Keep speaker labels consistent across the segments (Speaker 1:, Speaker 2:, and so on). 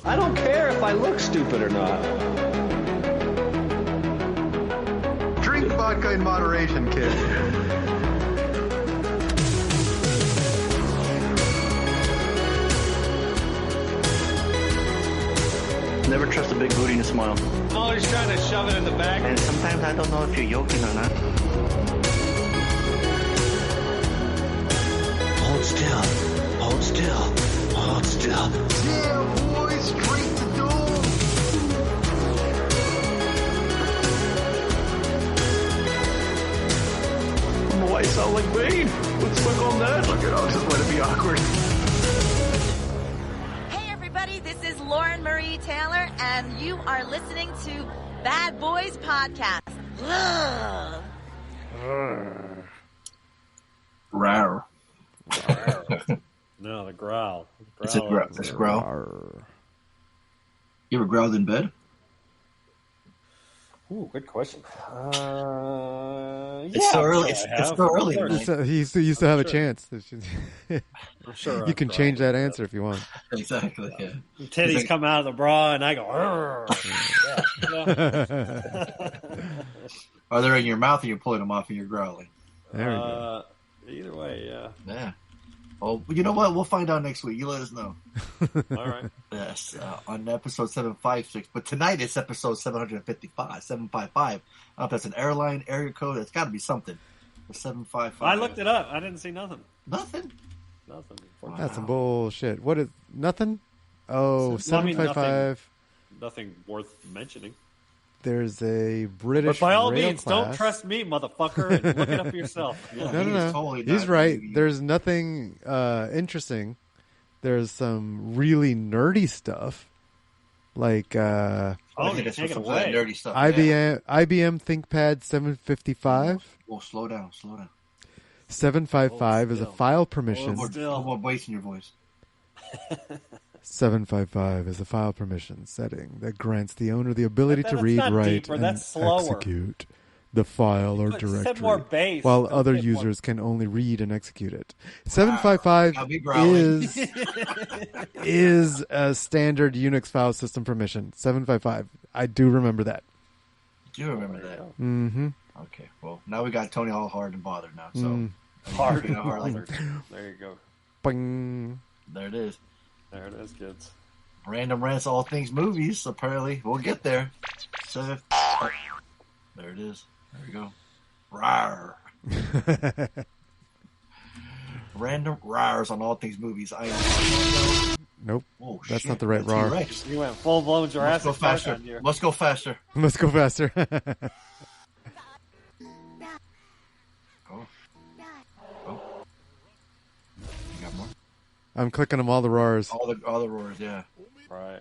Speaker 1: I don't care if I look stupid or not.
Speaker 2: Drink vodka in moderation, kid.
Speaker 3: Never trust a big booty and a smile.
Speaker 1: Always trying to shove it in the back.
Speaker 3: And sometimes I don't know if you're joking or not.
Speaker 1: Hold still. Hold still. Hold still.
Speaker 2: Yeah, boys, straight to doom.
Speaker 1: Why you sound like Bane? Let's look on that.
Speaker 2: Look it up, just let it be awkward.
Speaker 4: Hey everybody, this is Lauren Marie Taylor, and you are listening to Bad Boys Podcast.
Speaker 5: Rawr.
Speaker 6: No, the growl.
Speaker 5: It's a growl. It's a growl. You ever growled in bed?
Speaker 6: Ooh, good question.
Speaker 5: It's so early. It's so early.
Speaker 7: You still have a chance.
Speaker 6: I'm sure
Speaker 7: You can change that answer if you want.
Speaker 5: Exactly. Yeah.
Speaker 6: Titties come out of the bra, and I go.
Speaker 5: Are they in your mouth, or you're pulling them off, and you're growling?
Speaker 7: There we go.
Speaker 6: Either way, yeah.
Speaker 5: Yeah. Well, you know what? We'll find out next week. You let us know.
Speaker 6: All right.
Speaker 5: Yes, on episode 756. But tonight it's episode 755. 755. I don't know if that's an airline area code. It's got to be something. The 755.
Speaker 6: I looked it up. I didn't see nothing.
Speaker 5: Nothing?
Speaker 6: Nothing.
Speaker 5: Wow.
Speaker 7: That's some bullshit. What is nothing? Oh,
Speaker 6: Well, I mean,
Speaker 7: 755.
Speaker 6: Nothing worth mentioning.
Speaker 7: There's a British.
Speaker 6: But by all
Speaker 7: rail
Speaker 6: means,
Speaker 7: class.
Speaker 6: don't trust me, motherfucker, and look it up yourself. Yeah.
Speaker 7: No.
Speaker 5: Totally
Speaker 7: He's
Speaker 5: not
Speaker 7: right.
Speaker 5: maybe.
Speaker 7: There's nothing interesting. There's some really nerdy stuff, like
Speaker 5: I
Speaker 6: Oh,
Speaker 5: think
Speaker 6: you
Speaker 5: it's
Speaker 6: take it
Speaker 5: some
Speaker 6: away.
Speaker 5: nerdy stuff.
Speaker 7: IBM ThinkPad 755.
Speaker 5: Well, slow down.
Speaker 7: 755 is a
Speaker 6: still.
Speaker 7: file permission.
Speaker 5: More bass in your voice.
Speaker 7: 755 is a file permission setting that grants the owner the ability to
Speaker 6: That's
Speaker 7: read,
Speaker 6: not
Speaker 7: write,
Speaker 6: deeper,
Speaker 7: and
Speaker 6: that's slower.
Speaker 7: execute the file or
Speaker 6: Said more
Speaker 7: directory,
Speaker 6: bass.
Speaker 7: while
Speaker 6: Don't
Speaker 7: other
Speaker 6: get more-
Speaker 7: users can only read and execute it. 755
Speaker 5: I'll be growling.
Speaker 7: is a standard Unix file system permission. 755. I do remember that.
Speaker 5: Do you remember that?
Speaker 7: Mm-hmm.
Speaker 5: Okay. Well, now we got Tony all hard and bothered now. So
Speaker 6: Hard.
Speaker 5: You know, Harley.
Speaker 6: There you go.
Speaker 7: Bing.
Speaker 5: There it is.
Speaker 6: There it is, kids.
Speaker 5: Random rants, all things movies. Apparently, we'll get there. So, there it is. There we go. Rawr. Random rawrs on all things movies. I am.
Speaker 7: Nope.
Speaker 5: Oh,
Speaker 7: That's
Speaker 5: shit.
Speaker 7: not the right
Speaker 5: That's
Speaker 7: rawr.
Speaker 5: T-Rex.
Speaker 6: You went full blown
Speaker 5: Let's
Speaker 6: Jurassic
Speaker 5: go
Speaker 6: Park
Speaker 5: faster.
Speaker 6: on you.
Speaker 5: Let's go faster.
Speaker 7: Let's go faster.
Speaker 5: Oh. You got more?
Speaker 7: I'm clicking them all the roars.
Speaker 5: All the roars, yeah.
Speaker 6: Right.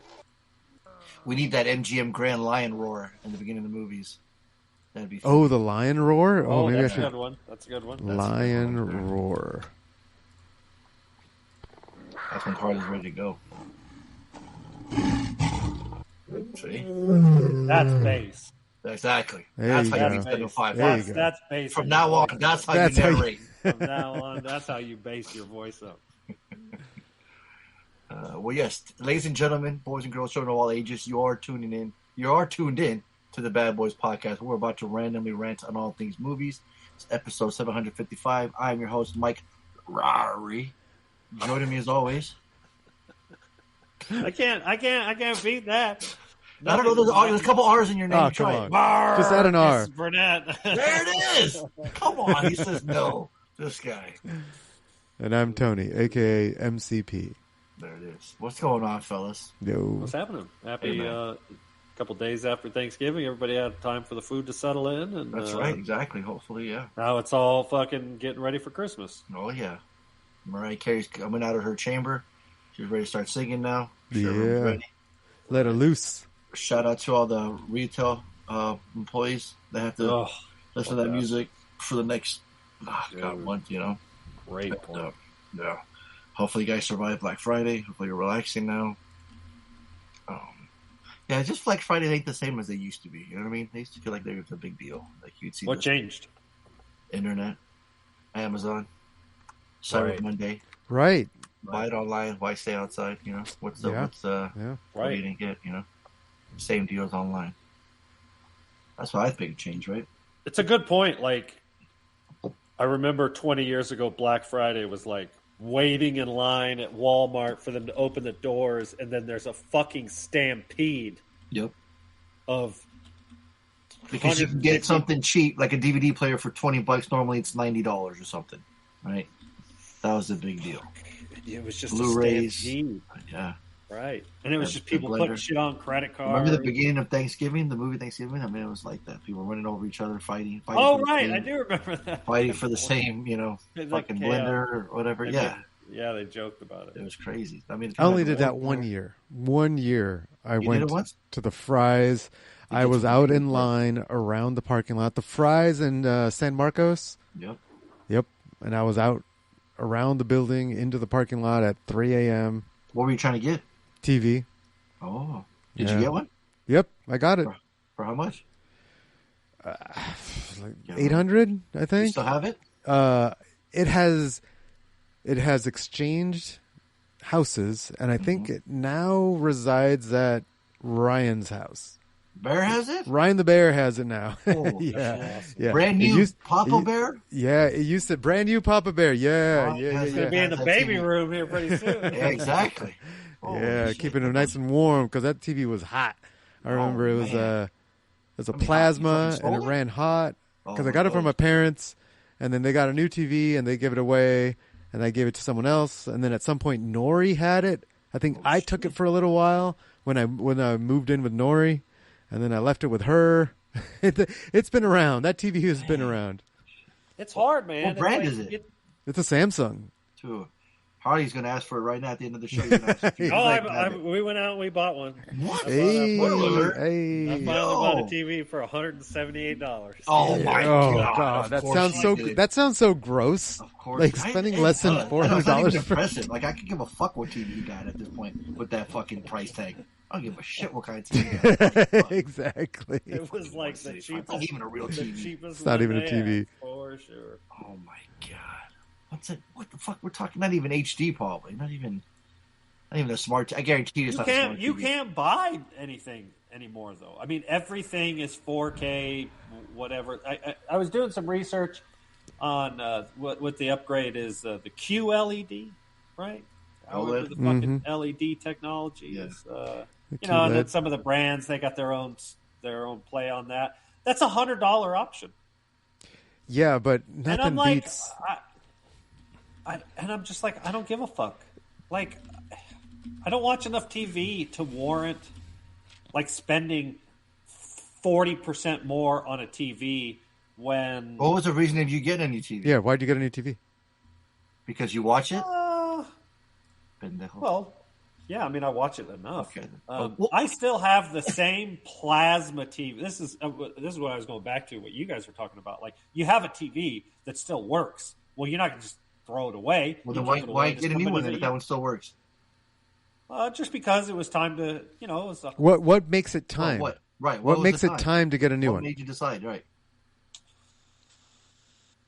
Speaker 5: We need that MGM Grand Lion roar in the beginning of the movies. That'd be fun.
Speaker 7: Oh, the lion roar?
Speaker 6: Oh,
Speaker 7: maybe I
Speaker 6: that's a
Speaker 7: should.
Speaker 6: good one. That's a good one.
Speaker 7: Lion roar.
Speaker 5: That's when Harley's ready to go. See?
Speaker 6: That's bass.
Speaker 5: Exactly.
Speaker 7: There
Speaker 5: That's
Speaker 7: you
Speaker 5: how
Speaker 7: go.
Speaker 5: you beat 755.
Speaker 7: There you go.
Speaker 6: That's bass.
Speaker 5: From now on, that's how
Speaker 7: That's
Speaker 5: you
Speaker 7: how you-
Speaker 5: narrate.
Speaker 6: From now on, that's how you base your voice up.
Speaker 5: Well, yes, ladies and gentlemen, boys and girls, children of all ages, you are tuned in to the Bad Boys Podcast. We're about to randomly rant on all things movies. It's episode 755. I am your host, Mike Rari. Joining me as always.
Speaker 6: I can't beat that.
Speaker 5: I don't know. There's a couple R's in your name.
Speaker 7: Oh,
Speaker 5: Try
Speaker 7: come
Speaker 5: it.
Speaker 7: on. Just add an R.
Speaker 6: It's Burnett.
Speaker 5: There it is. Come on. He says no. This guy.
Speaker 7: And I'm Tony, a.k.a. MCP.
Speaker 5: There it is. What's going on, fellas?
Speaker 7: No.
Speaker 6: What's happening? Happy couple days after Thanksgiving, everybody had time for the food to settle in, and
Speaker 5: That's right. Exactly. Hopefully, yeah.
Speaker 6: now it's all fucking getting ready for Christmas.
Speaker 5: Oh, yeah. Mariah Carey's coming out of her chamber. She's ready to start singing now. Sure,
Speaker 7: Yeah.
Speaker 5: ready.
Speaker 7: Let her loose.
Speaker 5: Shout out to all the retail employees that have to listen to that music for the next month, you know.
Speaker 6: Great
Speaker 5: But,
Speaker 6: point.
Speaker 5: yeah. Hopefully you guys survive Black Friday. Hopefully you're relaxing now. Yeah, just Black Friday ain't the same as they used to be. You know what I mean? They used to feel like they were a big deal. Like you'd see
Speaker 6: What
Speaker 5: the
Speaker 6: changed?
Speaker 5: internet, Amazon, Cyber
Speaker 6: Right.
Speaker 5: Monday.
Speaker 7: Right.
Speaker 5: Buy it online. Why stay outside? You know, what are you gonna get? You know, same deals online. That's what I think changed, right?
Speaker 6: It's a good point. Like, I remember 20 years ago, Black Friday was like waiting in line at Walmart for them to open the doors, and then there's a fucking stampede.
Speaker 5: Yep.
Speaker 6: Of
Speaker 5: because you can get something cheap, like a DVD player for $20. Normally, it's $90 or something, right? That was the big deal.
Speaker 6: It was just
Speaker 5: Blu-rays.
Speaker 6: a stampede.
Speaker 5: Yeah.
Speaker 6: Right. And it was just people putting shit on credit cards.
Speaker 5: Remember the beginning of Thanksgiving, the movie Thanksgiving? I mean, it was like that. People running over each other, fighting.
Speaker 6: Oh, right. I do remember that.
Speaker 5: Fighting for the same, fucking blender or whatever.
Speaker 6: Yeah, they joked about it.
Speaker 5: It was crazy. I mean,
Speaker 7: I only did that 1 year. 1 year I went to the Fry's. I was out in line around the parking lot. The Fry's in San Marcos. Yep. And I was out around the building into the parking lot at 3 a.m.
Speaker 5: What were you trying to get?
Speaker 7: TV.
Speaker 5: Oh. Did you get one?
Speaker 7: Yep, I got it.
Speaker 5: For how much?
Speaker 7: Like 800, I think.
Speaker 5: You still have it?
Speaker 7: It has exchanged houses, and I think it now resides at Ryan's house.
Speaker 5: Bear has it?
Speaker 7: Ryan the Bear has it now.
Speaker 5: Oh,
Speaker 7: yeah.
Speaker 5: Brand new Papa Bear?
Speaker 7: Yeah, it used to brand new Papa Bear. Yeah.
Speaker 6: It's going to be in the baby room here pretty soon.
Speaker 5: Yeah, exactly.
Speaker 7: Keeping it nice and warm because that TV was hot. I remember it was a plasma and it ran hot because I got it from my parents, and then they got a new TV and they gave it away, and I gave it to someone else, and then at some point Nori had it. I think I took it for a little while when I moved in with Nori, and then I left it with her. It's been around. That TV has been around.
Speaker 6: It's hard, man.
Speaker 5: What brand is it?
Speaker 7: It's a Samsung.
Speaker 5: Harley's going to ask for it right now at the end of the show.
Speaker 6: We went out and we bought one.
Speaker 5: What?
Speaker 6: I finally bought a TV for $178.
Speaker 5: Oh my
Speaker 7: God! That sounds so gross.
Speaker 5: Of course,
Speaker 7: like spending less than $400 for
Speaker 5: impressive. Like I could give a fuck what TV you got at this point with that fucking price tag. I don't give a shit what kind of TV you got.
Speaker 7: Exactly.
Speaker 6: It was like the cheapest.
Speaker 5: It's not even a real TV.
Speaker 7: It's not even a TV.
Speaker 6: For sure.
Speaker 5: Oh my God. What's it? What the fuck? We're talking not even HD, probably. Not even a smart. I guarantee it's not a smart TV.
Speaker 6: You can't buy anything anymore, though. I mean, everything is 4K, whatever. I was doing some research on what the upgrade is. The QLED, right?
Speaker 5: OLED.
Speaker 6: The fucking LED technology is. And then some of the brands they got their own play on that. That's $100 option.
Speaker 7: Yeah, but nothing beats.
Speaker 6: And I'm just like, I don't give a fuck. Like, I don't watch enough TV to warrant, like, spending 40% more on a TV when...
Speaker 5: What was the reason of you getting a new TV?
Speaker 7: Yeah, why'd you get a new TV?
Speaker 5: Because you watch it?
Speaker 6: Well, yeah, I mean, I watch it enough.
Speaker 5: Okay.
Speaker 6: I still have the same plasma TV. This is what I was going back to, what you guys were talking about. Like, you have a TV that still works. Well, you're not going to just throw it away.
Speaker 5: Well, then why get a new one if that one still works?
Speaker 6: Just because it was time to,
Speaker 7: What makes it time? What makes it time to get a new one?
Speaker 5: What made you decide? Right.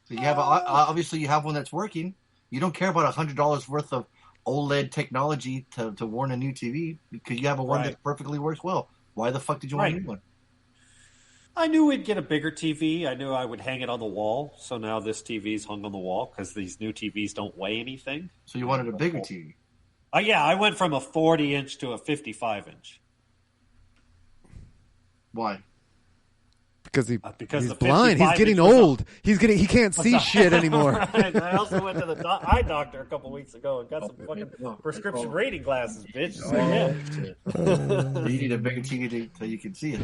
Speaker 5: So you have obviously you have one that's working. You don't care about $100 worth of OLED technology to warrant a new TV because you have a one that perfectly works well. Why the fuck did you want a new one?
Speaker 6: I knew we'd get a bigger TV. I knew I would hang it on the wall. So now this TV's hung on the wall because these new TVs don't weigh anything.
Speaker 5: So you wanted a bigger TV?
Speaker 6: Yeah, I went from a 40-inch to a 55-inch.
Speaker 7: Why? Because he's
Speaker 6: the
Speaker 7: blind. He's getting old. He can't see shit anymore.
Speaker 6: Right. I also went to the eye doctor a couple weeks ago and got some fucking prescription reading glasses, bitch. So,
Speaker 5: you need a bigger TV so you can see it.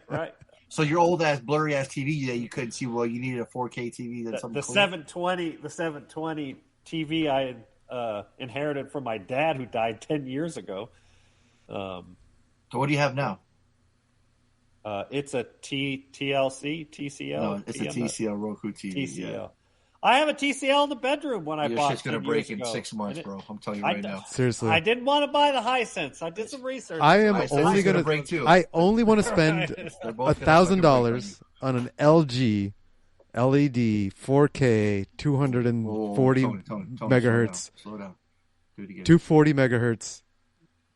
Speaker 6: Right.
Speaker 5: So your old ass blurry ass TV that you couldn't see well, you needed a 4K TV. That's
Speaker 6: the 720 TV I had inherited from my dad who died 10 years ago.
Speaker 5: So what do you have now?
Speaker 6: It's a TLC, TCL.
Speaker 5: No, it's a TCL Roku TV.
Speaker 6: TCL.
Speaker 5: Yeah.
Speaker 6: I have a TCL in the bedroom when I bought it.
Speaker 5: Your shit's going to break in 6 months, bro. I'm telling you right now.
Speaker 7: Seriously.
Speaker 6: I didn't want to buy the Hisense. I did some research.
Speaker 7: I am only going to break too. I only want to spend $1,000 on an LG LED 4K 240 megahertz.
Speaker 5: Slow down. Do it again.
Speaker 7: 240 megahertz,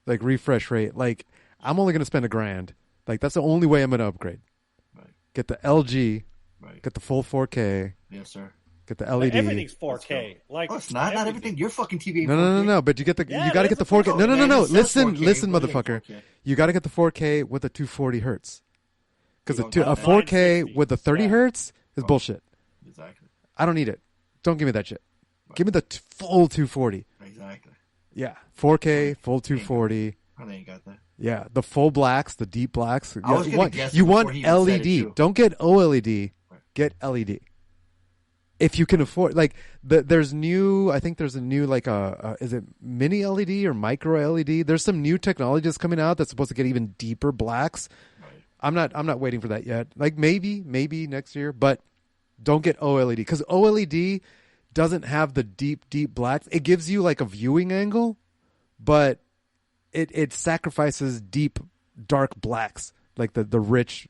Speaker 7: like refresh rate. Like I'm only going to spend $1,000. Like that's the only way I'm going to upgrade.
Speaker 5: Right.
Speaker 7: Get the LG.
Speaker 5: Right.
Speaker 7: Get the full 4K.
Speaker 5: Yes, sir.
Speaker 7: Get the LED.
Speaker 6: Everything's 4K. Like,
Speaker 5: Oh, it's not everything. Your fucking TV. Ain't
Speaker 7: No.
Speaker 5: 4K.
Speaker 7: But you get the
Speaker 6: Yeah,
Speaker 7: you got to get the
Speaker 6: that's
Speaker 7: 4K.
Speaker 6: what I'm
Speaker 7: No.
Speaker 5: saying. It says
Speaker 7: Listen,
Speaker 5: 4K, but it ain't
Speaker 7: motherfucker.
Speaker 5: 4K.
Speaker 7: You got to get the 4K with the 240 hertz. Because
Speaker 5: You don't
Speaker 7: a
Speaker 5: got that.
Speaker 7: 4K
Speaker 6: 960.
Speaker 7: with the 30
Speaker 6: Yeah.
Speaker 7: hertz is bullshit.
Speaker 5: Exactly.
Speaker 7: I don't need it. Don't give me that shit. Give me the full 240.
Speaker 5: Exactly.
Speaker 7: Yeah, 4K, full 240.
Speaker 5: Oh, they ain't got that.
Speaker 7: Yeah, the full blacks, the deep blacks.
Speaker 5: I was
Speaker 7: you
Speaker 5: gonna
Speaker 7: want,
Speaker 5: guess
Speaker 7: you
Speaker 5: before
Speaker 7: want
Speaker 5: he even said it,
Speaker 7: LED.
Speaker 5: too.
Speaker 7: Don't get OLED.
Speaker 5: Right.
Speaker 7: Get LED. If you can afford, like, there's new. I think there's a new, like, is it mini LED or micro LED? There's some new technology that's coming out that's supposed to get even deeper blacks.
Speaker 5: Right.
Speaker 7: I'm not waiting for that yet. Like maybe next year, but don't get OLED because OLED doesn't have the deep blacks. It gives you like a viewing angle, but it sacrifices deep dark blacks, like the rich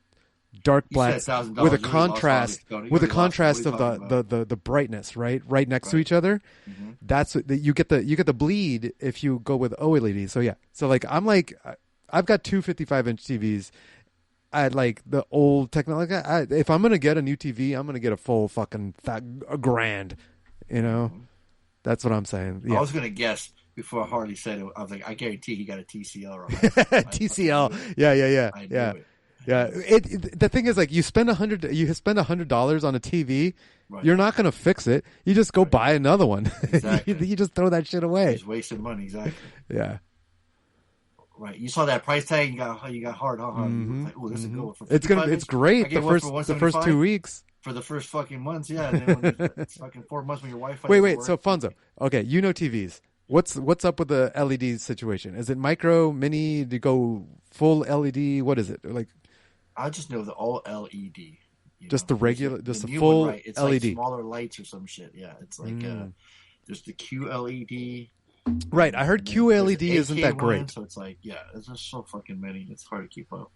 Speaker 7: dark
Speaker 5: You said
Speaker 7: blacks
Speaker 5: $1,000,
Speaker 7: with a
Speaker 5: you already lost
Speaker 7: contrast
Speaker 5: all this.
Speaker 7: with a
Speaker 5: You already lost.
Speaker 7: contrast
Speaker 5: What
Speaker 7: of
Speaker 5: are you talking
Speaker 7: the brightness right next to
Speaker 5: Right.
Speaker 7: each other.
Speaker 5: Mm-hmm.
Speaker 7: That's what you get the bleed if you go with OLED. So yeah, so like I've got two 55-inch TVs. I like the old technology. If I'm gonna get a new TV, I'm gonna get a full fucking $1,000. You know, that's what I'm saying. Yeah.
Speaker 5: I was gonna guess before Harley said it. I was like, I guarantee he got a TCL. Right?
Speaker 7: TCL. Yeah.
Speaker 5: I knew
Speaker 7: Yeah.
Speaker 5: it.
Speaker 7: Yeah. The thing is, like, you spend $100 on a TV.
Speaker 5: Right.
Speaker 7: You're not gonna fix it. You just go buy another one.
Speaker 5: Exactly.
Speaker 7: you just throw that shit away.
Speaker 5: He's wasting money. Exactly.
Speaker 7: Yeah.
Speaker 5: Right. You saw that price tag. You got hard, huh? Harley? You was like, ooh, this is a good one. For
Speaker 7: It's
Speaker 5: 55
Speaker 7: great.
Speaker 5: I
Speaker 7: The
Speaker 5: get one for
Speaker 7: first
Speaker 5: 175
Speaker 7: 2 weeks.
Speaker 5: for the first fucking months. Yeah. And then when it's fucking 4 months when your Wi-Fi.
Speaker 7: Wait.
Speaker 5: doesn't
Speaker 7: So
Speaker 5: work.
Speaker 7: Fonso, okay, you know TVs. What's up with the LED situation? Is it micro, mini? Do you go full LED? What is it like?
Speaker 5: I just know the all LED.
Speaker 7: Just the regular, just the
Speaker 5: new
Speaker 7: full
Speaker 5: one, right? It's
Speaker 7: LED.
Speaker 5: like smaller lights or some shit. Yeah, it's like there's the QLED.
Speaker 7: Right, I heard
Speaker 5: and then there's
Speaker 7: QLED
Speaker 5: an
Speaker 7: isn't
Speaker 5: 8K
Speaker 7: that great.
Speaker 5: one, so it's like, yeah, it's just so fucking many. It's hard to keep up.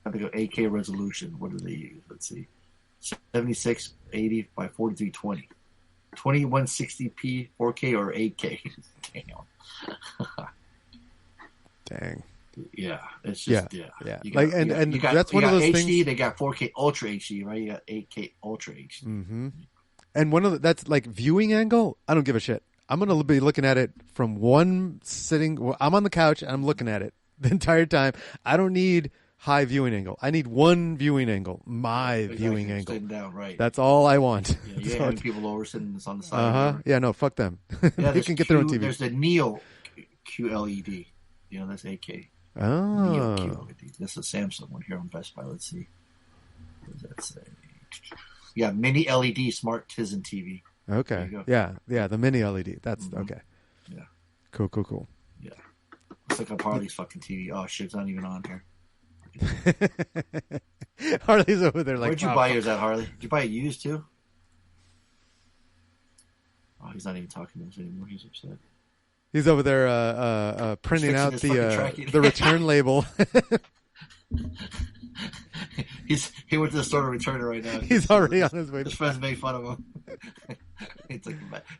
Speaker 5: I have to go 8K resolution. What do they use? Let's see, 7680 by 4320, 2160p, 4K or 8K. Damn.
Speaker 7: Dang.
Speaker 5: Yeah, it's just
Speaker 7: Yeah.
Speaker 5: You
Speaker 7: Like, and that's one of those
Speaker 5: HD,
Speaker 7: things.
Speaker 5: They got 4K Ultra HD, right? You got 8K Ultra HD.
Speaker 7: Mm-hmm. And that's like viewing angle. I don't give a shit. I'm gonna be looking at it from one sitting. Well, I'm on the couch and I'm looking at it the entire time. I don't need high viewing angle. I need one viewing angle. My
Speaker 5: Exactly,
Speaker 7: viewing angle.
Speaker 5: sitting down, right?
Speaker 7: That's all I want.
Speaker 5: Yeah, you ain't having people over sitting on the side.
Speaker 7: Uh-huh. Yeah, no, fuck them.
Speaker 5: Yeah,
Speaker 7: They
Speaker 5: there's
Speaker 7: can get their own TV.
Speaker 5: There's the Neo QLED. You know, that's 8K. Neo
Speaker 7: Oh.
Speaker 5: QLED. That's a Samsung one here on Best Buy. Let's see. What does that say? Yeah, mini LED smart Tizen TV.
Speaker 7: Okay.
Speaker 5: you go.
Speaker 7: Yeah. The mini LED. That's okay.
Speaker 5: Yeah.
Speaker 7: Cool.
Speaker 5: Yeah. It's like a Harley's fucking TV. Oh shit, it's not even on here.
Speaker 7: Harley's over there like.
Speaker 5: Where'd you buy yours at, Harley? Did you buy it used too? Oh, he's not even talking to us anymore. He's upset.
Speaker 7: He's over there printing
Speaker 5: Fixing
Speaker 7: out
Speaker 5: his fucking tracking.
Speaker 7: the return label.
Speaker 5: He went to the store to return it right now.
Speaker 7: He's already on his way.
Speaker 5: His friends make fun of him. It's like,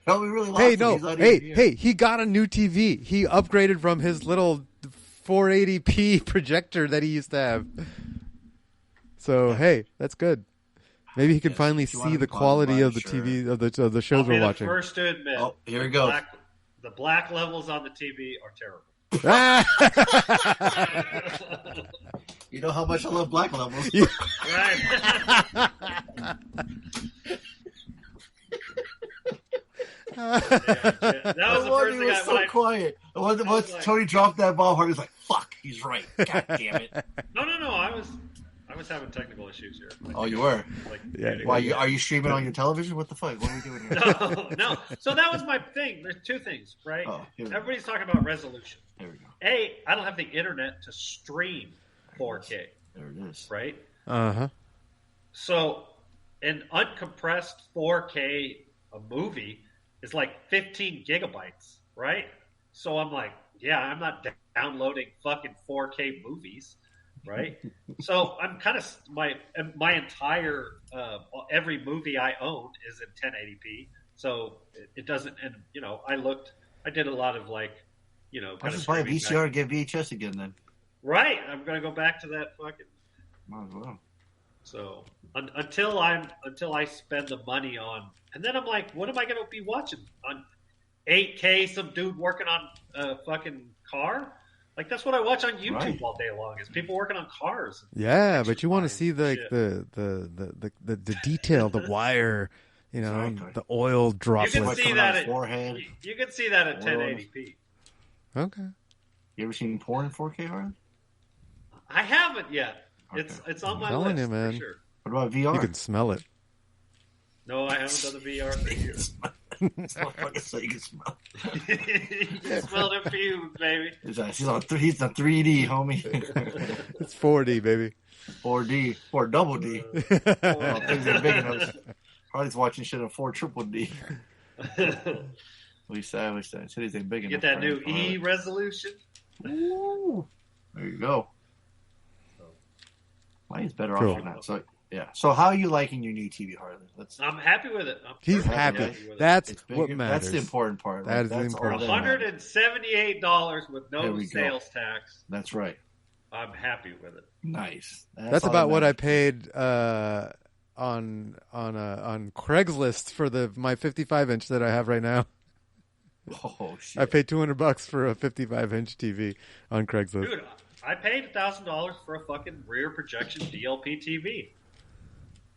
Speaker 5: no, we really lost
Speaker 7: Hey,
Speaker 5: him.
Speaker 7: no.
Speaker 5: He's not even here.
Speaker 7: Hey, he got a new TV. He upgraded from his little 480p projector that he used to have. So, hey, that's good. Maybe he can
Speaker 5: Yes,
Speaker 7: finally
Speaker 5: if you want
Speaker 7: see
Speaker 5: to
Speaker 7: the
Speaker 5: be positive,
Speaker 7: quality of the
Speaker 5: sure.
Speaker 7: TV of the shows
Speaker 6: I'll be
Speaker 7: we're
Speaker 6: the
Speaker 7: watching.
Speaker 6: first to admit.
Speaker 5: Oh, here we go.
Speaker 6: The black levels on the TV are terrible.
Speaker 5: You know how much I love black levels.
Speaker 6: Right. That was the first thing
Speaker 5: was so quiet. Once
Speaker 6: like-
Speaker 5: Tony dropped that ball, Hardy's like, "Fuck, he's right." God damn it!
Speaker 6: No. I was having technical issues here.
Speaker 5: Oh, you were.
Speaker 6: Like,
Speaker 7: Yeah.
Speaker 5: Why? Are you streaming on your television? What the fuck? What are we doing here?
Speaker 6: no. So that was my thing. There's two things, right?
Speaker 5: Oh, here we go.
Speaker 6: Everybody's talking about resolution.
Speaker 5: There we go.
Speaker 6: I don't have the internet to stream 4K,
Speaker 5: There it is.
Speaker 6: right?
Speaker 7: Uh-huh.
Speaker 6: So an uncompressed 4K a movie is like 15 gigabytes, right? So I'm like, yeah, I'm not downloading fucking 4K movies, right? So I'm kind of my entire every movie I own is in 1080p. So it doesn't, and I looked I did a lot of like,
Speaker 5: I'll just buy a VCR and get VHS again then.
Speaker 6: Right, I'm gonna go back to that fucking.
Speaker 5: Might as well.
Speaker 6: So until I spend the money on, and then I'm like, what am I gonna be watching on 8K? Some dude working on a fucking car. Like that's what I watch on YouTube all day long. Is people working on cars.
Speaker 7: Yeah, but you want to see the detail, the wire, the oil droplets.
Speaker 6: You can see that at
Speaker 5: forehead.
Speaker 6: You can see that at 1080p.
Speaker 7: Okay.
Speaker 5: You ever seen porn in 4K, Harley?
Speaker 6: I haven't yet.
Speaker 5: Okay.
Speaker 6: It's on my
Speaker 7: telling
Speaker 6: list
Speaker 7: you, man.
Speaker 6: for sure.
Speaker 5: What about VR?
Speaker 7: You can smell it.
Speaker 6: No, I haven't done the VR thing yet.
Speaker 5: So you can smell.
Speaker 6: You can smell them fumes, baby.
Speaker 5: He's on 3D, homie.
Speaker 7: It's 4D, baby.
Speaker 5: 4D, 4 double D. Things are big enough. Harley's watching shit on 4 triple D. At least I said cities ain't big enough.
Speaker 6: Get that new E resolution.
Speaker 5: Ooh. There you go. Mine's better
Speaker 7: Cool.
Speaker 5: off than that. So yeah. So how are you liking your new TV, Harley?
Speaker 6: I'm happy with it.
Speaker 7: He's happy. That's what matters.
Speaker 5: That's the important part.
Speaker 7: That is the
Speaker 5: That's
Speaker 7: important
Speaker 5: all that
Speaker 6: $178 with
Speaker 5: There
Speaker 6: no
Speaker 5: we go.
Speaker 6: sales tax.
Speaker 5: That's right.
Speaker 6: I'm happy with it.
Speaker 5: Nice.
Speaker 7: That's
Speaker 5: all
Speaker 7: about
Speaker 5: that
Speaker 7: what I
Speaker 5: matters.
Speaker 7: paid on Craigslist for my 55-inch that I have right now.
Speaker 5: Oh shit!
Speaker 7: I paid $200 for a 55-inch TV on Craigslist.
Speaker 6: Dude, I paid $1,000 for a fucking rear projection DLP TV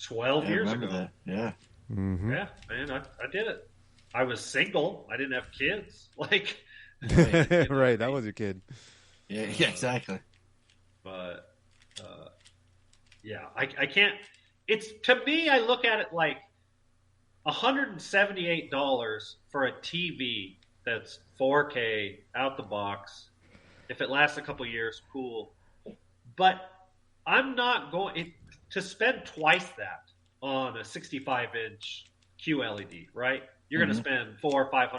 Speaker 6: 12
Speaker 5: Yeah,
Speaker 6: years
Speaker 5: remember
Speaker 6: ago.
Speaker 5: that? Yeah.
Speaker 7: Mm-hmm.
Speaker 6: Yeah, man, I did it. I was single. I didn't have kids. Like,
Speaker 7: Right, that was your kid.
Speaker 5: Yeah. Exactly.
Speaker 6: but yeah, I can't. It's to me, I look at it like $178 for a TV that's 4K out the box. If it lasts a couple years, cool. But I'm not going to spend twice that on a 65-inch QLED, right? You're going to spend $400 or $500.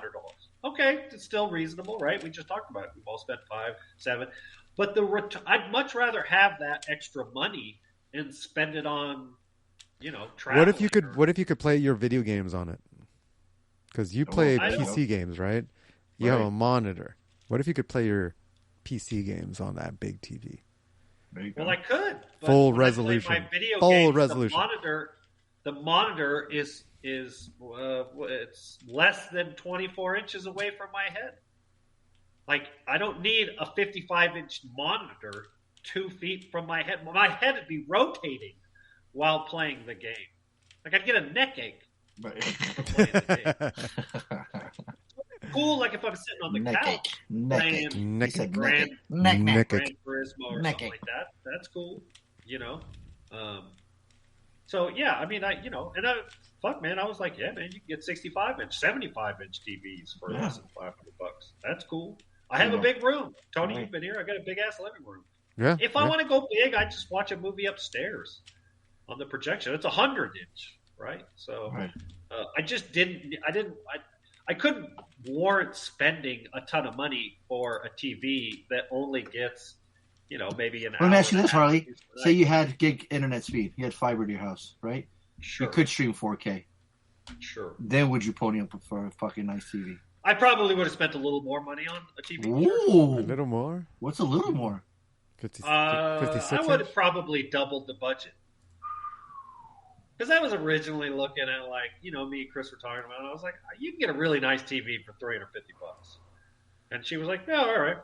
Speaker 6: Okay, it's still reasonable, right? We just talked about it. We've all spent $500, $700. But I'd much rather have that extra money and spend it on, travel.
Speaker 7: What if you could play your video games on it? Because you play PC games, right? You have a monitor. What if you could play your PC games on that big TV?
Speaker 6: Well, I could. But
Speaker 7: Full
Speaker 6: when I play
Speaker 7: resolution.
Speaker 6: my video
Speaker 7: Full
Speaker 6: games,
Speaker 7: resolution.
Speaker 6: The monitor is it's less than 24 inches away from my head. Like, I don't need a 55-inch monitor 2 feet from my head. My head would be rotating while playing the game. Like, I'd get a neck ache from playing the game. Cool, like if I'm sitting on the couch playing Gran Turismo or something like that. That's cool, So yeah, I mean, fuck, man, I was like, yeah, man, you can get 65-inch, 75-inch TVs for less than $500. That's cool. I have a big room. Tony, you've been here. I got a big ass living room.
Speaker 7: Yeah.
Speaker 6: If I want to go big, I just watch a movie upstairs on the projection. It's 100-inch, right? So I just didn't. I couldn't warrant spending a ton of money for a TV that only gets, maybe an hour.
Speaker 5: Let me ask you this, Harley. Say you had gig internet speed. You had fiber to your house, right?
Speaker 6: Sure.
Speaker 5: You could stream 4K.
Speaker 6: Sure.
Speaker 5: Then would you pony up for a fucking nice TV?
Speaker 6: I probably would have spent a little more money on a TV.
Speaker 5: Ooh.
Speaker 7: A little more?
Speaker 5: What's a little more?
Speaker 7: 56
Speaker 6: I would have probably doubled the budget. Because I was originally looking at, like, me and Chris were talking about it. I was like, you can get a really nice TV for $350. And she was like, yeah, all right.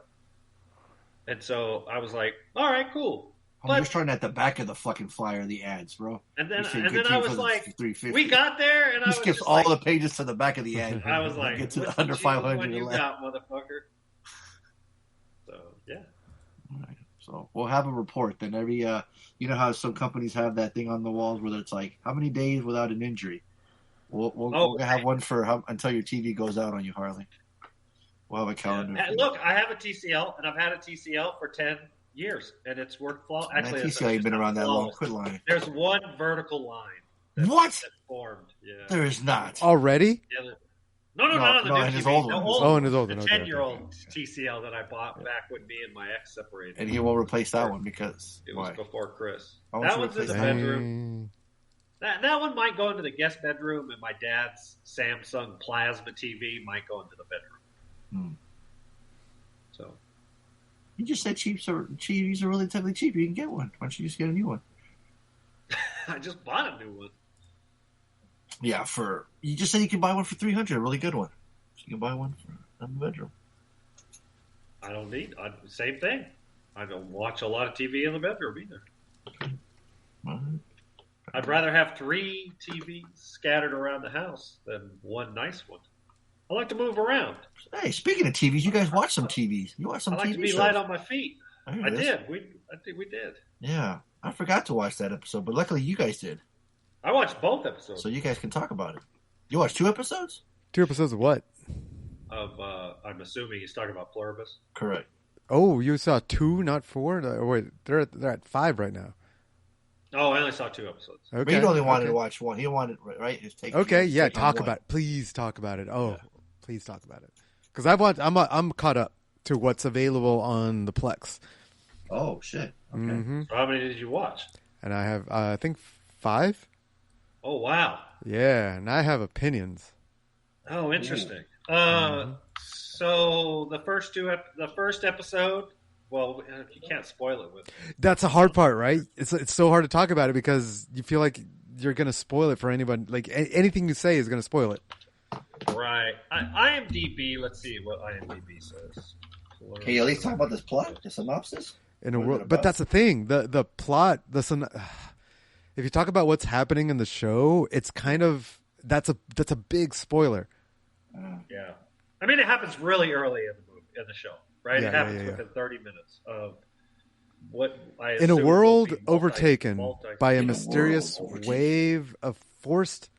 Speaker 6: And so I was like, all right, cool.
Speaker 5: I'm just trying at the back of the fucking flyer, the ads, bro.
Speaker 6: And then I was like, we got there, and I was
Speaker 5: skips
Speaker 6: just
Speaker 5: all
Speaker 6: like,
Speaker 5: the pages to the back of the ad.
Speaker 6: I was like,
Speaker 5: get to
Speaker 6: what's
Speaker 5: under
Speaker 6: the
Speaker 5: 500.
Speaker 6: one you got, motherfucker? So yeah.
Speaker 5: All right. So we'll have a report then. Every you know how some companies have that thing on the walls where it's like, how many days without an injury? We'll have one for until your TV goes out on you, Harley. We'll have a calendar.
Speaker 6: Yeah. Look, I have a TCL, and I've had a TCL for 10 years, and it's worked flawlessly. Actually,
Speaker 5: that TCL ain't been around that long. Quit lying.
Speaker 6: There's one vertical line. That's formed. Yeah.
Speaker 5: There is not.
Speaker 7: Already?
Speaker 6: Yeah, no,
Speaker 5: in his old one.
Speaker 7: Oh, in his old one.
Speaker 6: The
Speaker 7: Okay,
Speaker 6: 10-year-old TCL that I bought back when me and my ex separated.
Speaker 5: And he will replace that one because
Speaker 6: it was before Chris.
Speaker 5: That
Speaker 6: one's in the bedroom. That one might go into the guest bedroom, and my dad's Samsung Plasma TV might go into the bedroom. So
Speaker 5: You just said TVs are relatively cheap. You can get one. Why don't you just get a new one?
Speaker 6: I just bought a new one.
Speaker 5: Yeah, you just said you can buy one for $300, a really good one. So you can buy one for the bedroom.
Speaker 6: I don't need same thing. I don't watch a lot of TV in the bedroom either.
Speaker 5: Right.
Speaker 6: I'd rather have 3 TVs scattered around the house than one nice one. I like to move around.
Speaker 5: Hey, speaking of TVs, you guys watch some TVs. You watch some
Speaker 6: I like
Speaker 5: TV
Speaker 6: to be
Speaker 5: shows.
Speaker 6: light on my feet. I
Speaker 5: There it is.
Speaker 6: did. I think we did.
Speaker 5: Yeah, I forgot to watch that episode, but luckily you guys did.
Speaker 6: I watched both episodes
Speaker 5: So you guys can talk about it. You watched 2 episodes?
Speaker 7: 2 episodes of what?
Speaker 6: of. I'm assuming he's talking about Pluribus.
Speaker 5: Correct.
Speaker 7: Oh, you saw 2, not 4? Oh, wait, they're at 5 right now.
Speaker 6: Oh, I only saw 2 episodes.
Speaker 7: Okay.
Speaker 5: But he only wanted to watch 1. He wanted, right? His take.
Speaker 7: Okay, yeah,
Speaker 5: take on
Speaker 7: talk
Speaker 5: 1.
Speaker 7: about it. Please talk about it. Oh,
Speaker 5: Yeah.
Speaker 7: please talk about it. Because I'm caught up to what's available on the Plex.
Speaker 5: Oh shit. Okay.
Speaker 7: Mm-hmm.
Speaker 6: So how many did you watch?
Speaker 7: And I have, I think 5.
Speaker 6: Oh, wow.
Speaker 7: Yeah, and I have opinions.
Speaker 6: Oh, interesting.
Speaker 7: Mm-hmm.
Speaker 6: So the first episode. Well, you can't spoil it with.
Speaker 7: That's a hard part, right? It's so hard to talk about it because you feel like you're going to spoil it for anybody. Like anything you say is going to spoil it.
Speaker 6: Right. IMDb. Let's see what IMDb says.
Speaker 5: Can you at least talk about this plot, the synopsis?
Speaker 7: In a
Speaker 5: What is it
Speaker 7: world,
Speaker 5: about?
Speaker 7: but that's the thing. The plot. If you talk about what's happening in the show, it's kind of that's a big spoiler.
Speaker 6: Yeah. I mean, it happens really early in the show, right?
Speaker 7: Yeah,
Speaker 6: it happens
Speaker 7: yeah.
Speaker 6: within 30 minutes of what I
Speaker 7: In a
Speaker 6: assume
Speaker 7: world
Speaker 6: will be
Speaker 7: overtaken by a
Speaker 5: In a
Speaker 7: mysterious
Speaker 5: world overtaken.
Speaker 7: wave of forced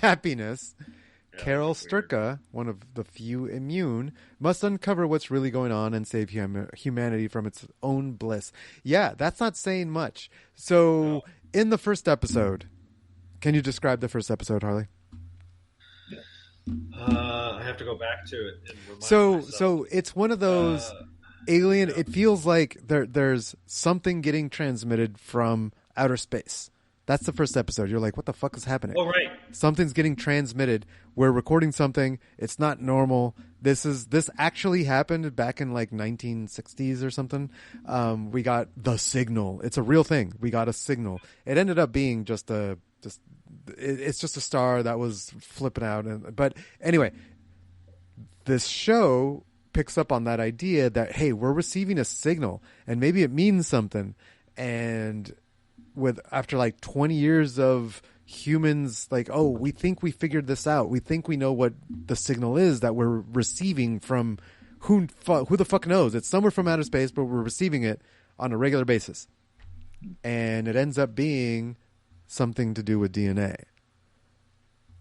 Speaker 7: happiness,
Speaker 6: Yeah,
Speaker 7: Carol
Speaker 6: that's weird.
Speaker 7: Sturka, one of the few immune, must uncover what's really going on and save humanity from its own bliss. Yeah, that's not saying much. So, in the first episode, can you describe the first episode, Harley?
Speaker 6: I have to go back to it and remind myself.
Speaker 7: So it's one of those alien. It feels like there's something getting transmitted from outer space. That's the first episode. You're like, what the fuck is happening?
Speaker 6: Oh, right.
Speaker 7: Something's getting transmitted. We're recording something. It's not normal. This actually happened back in like 1960s or something. We got the signal. It's a real thing. We got a signal. It ended up being it's just a star that was flipping out. But anyway, this show picks up on that idea that, hey, we're receiving a signal and maybe it means something. And after like 20 years of humans, like, oh, we think we figured this out. We think we know what the signal is that we're receiving from who the fuck knows. It's somewhere from outer space, but we're receiving it on a regular basis. And it ends up being something to do with DNA.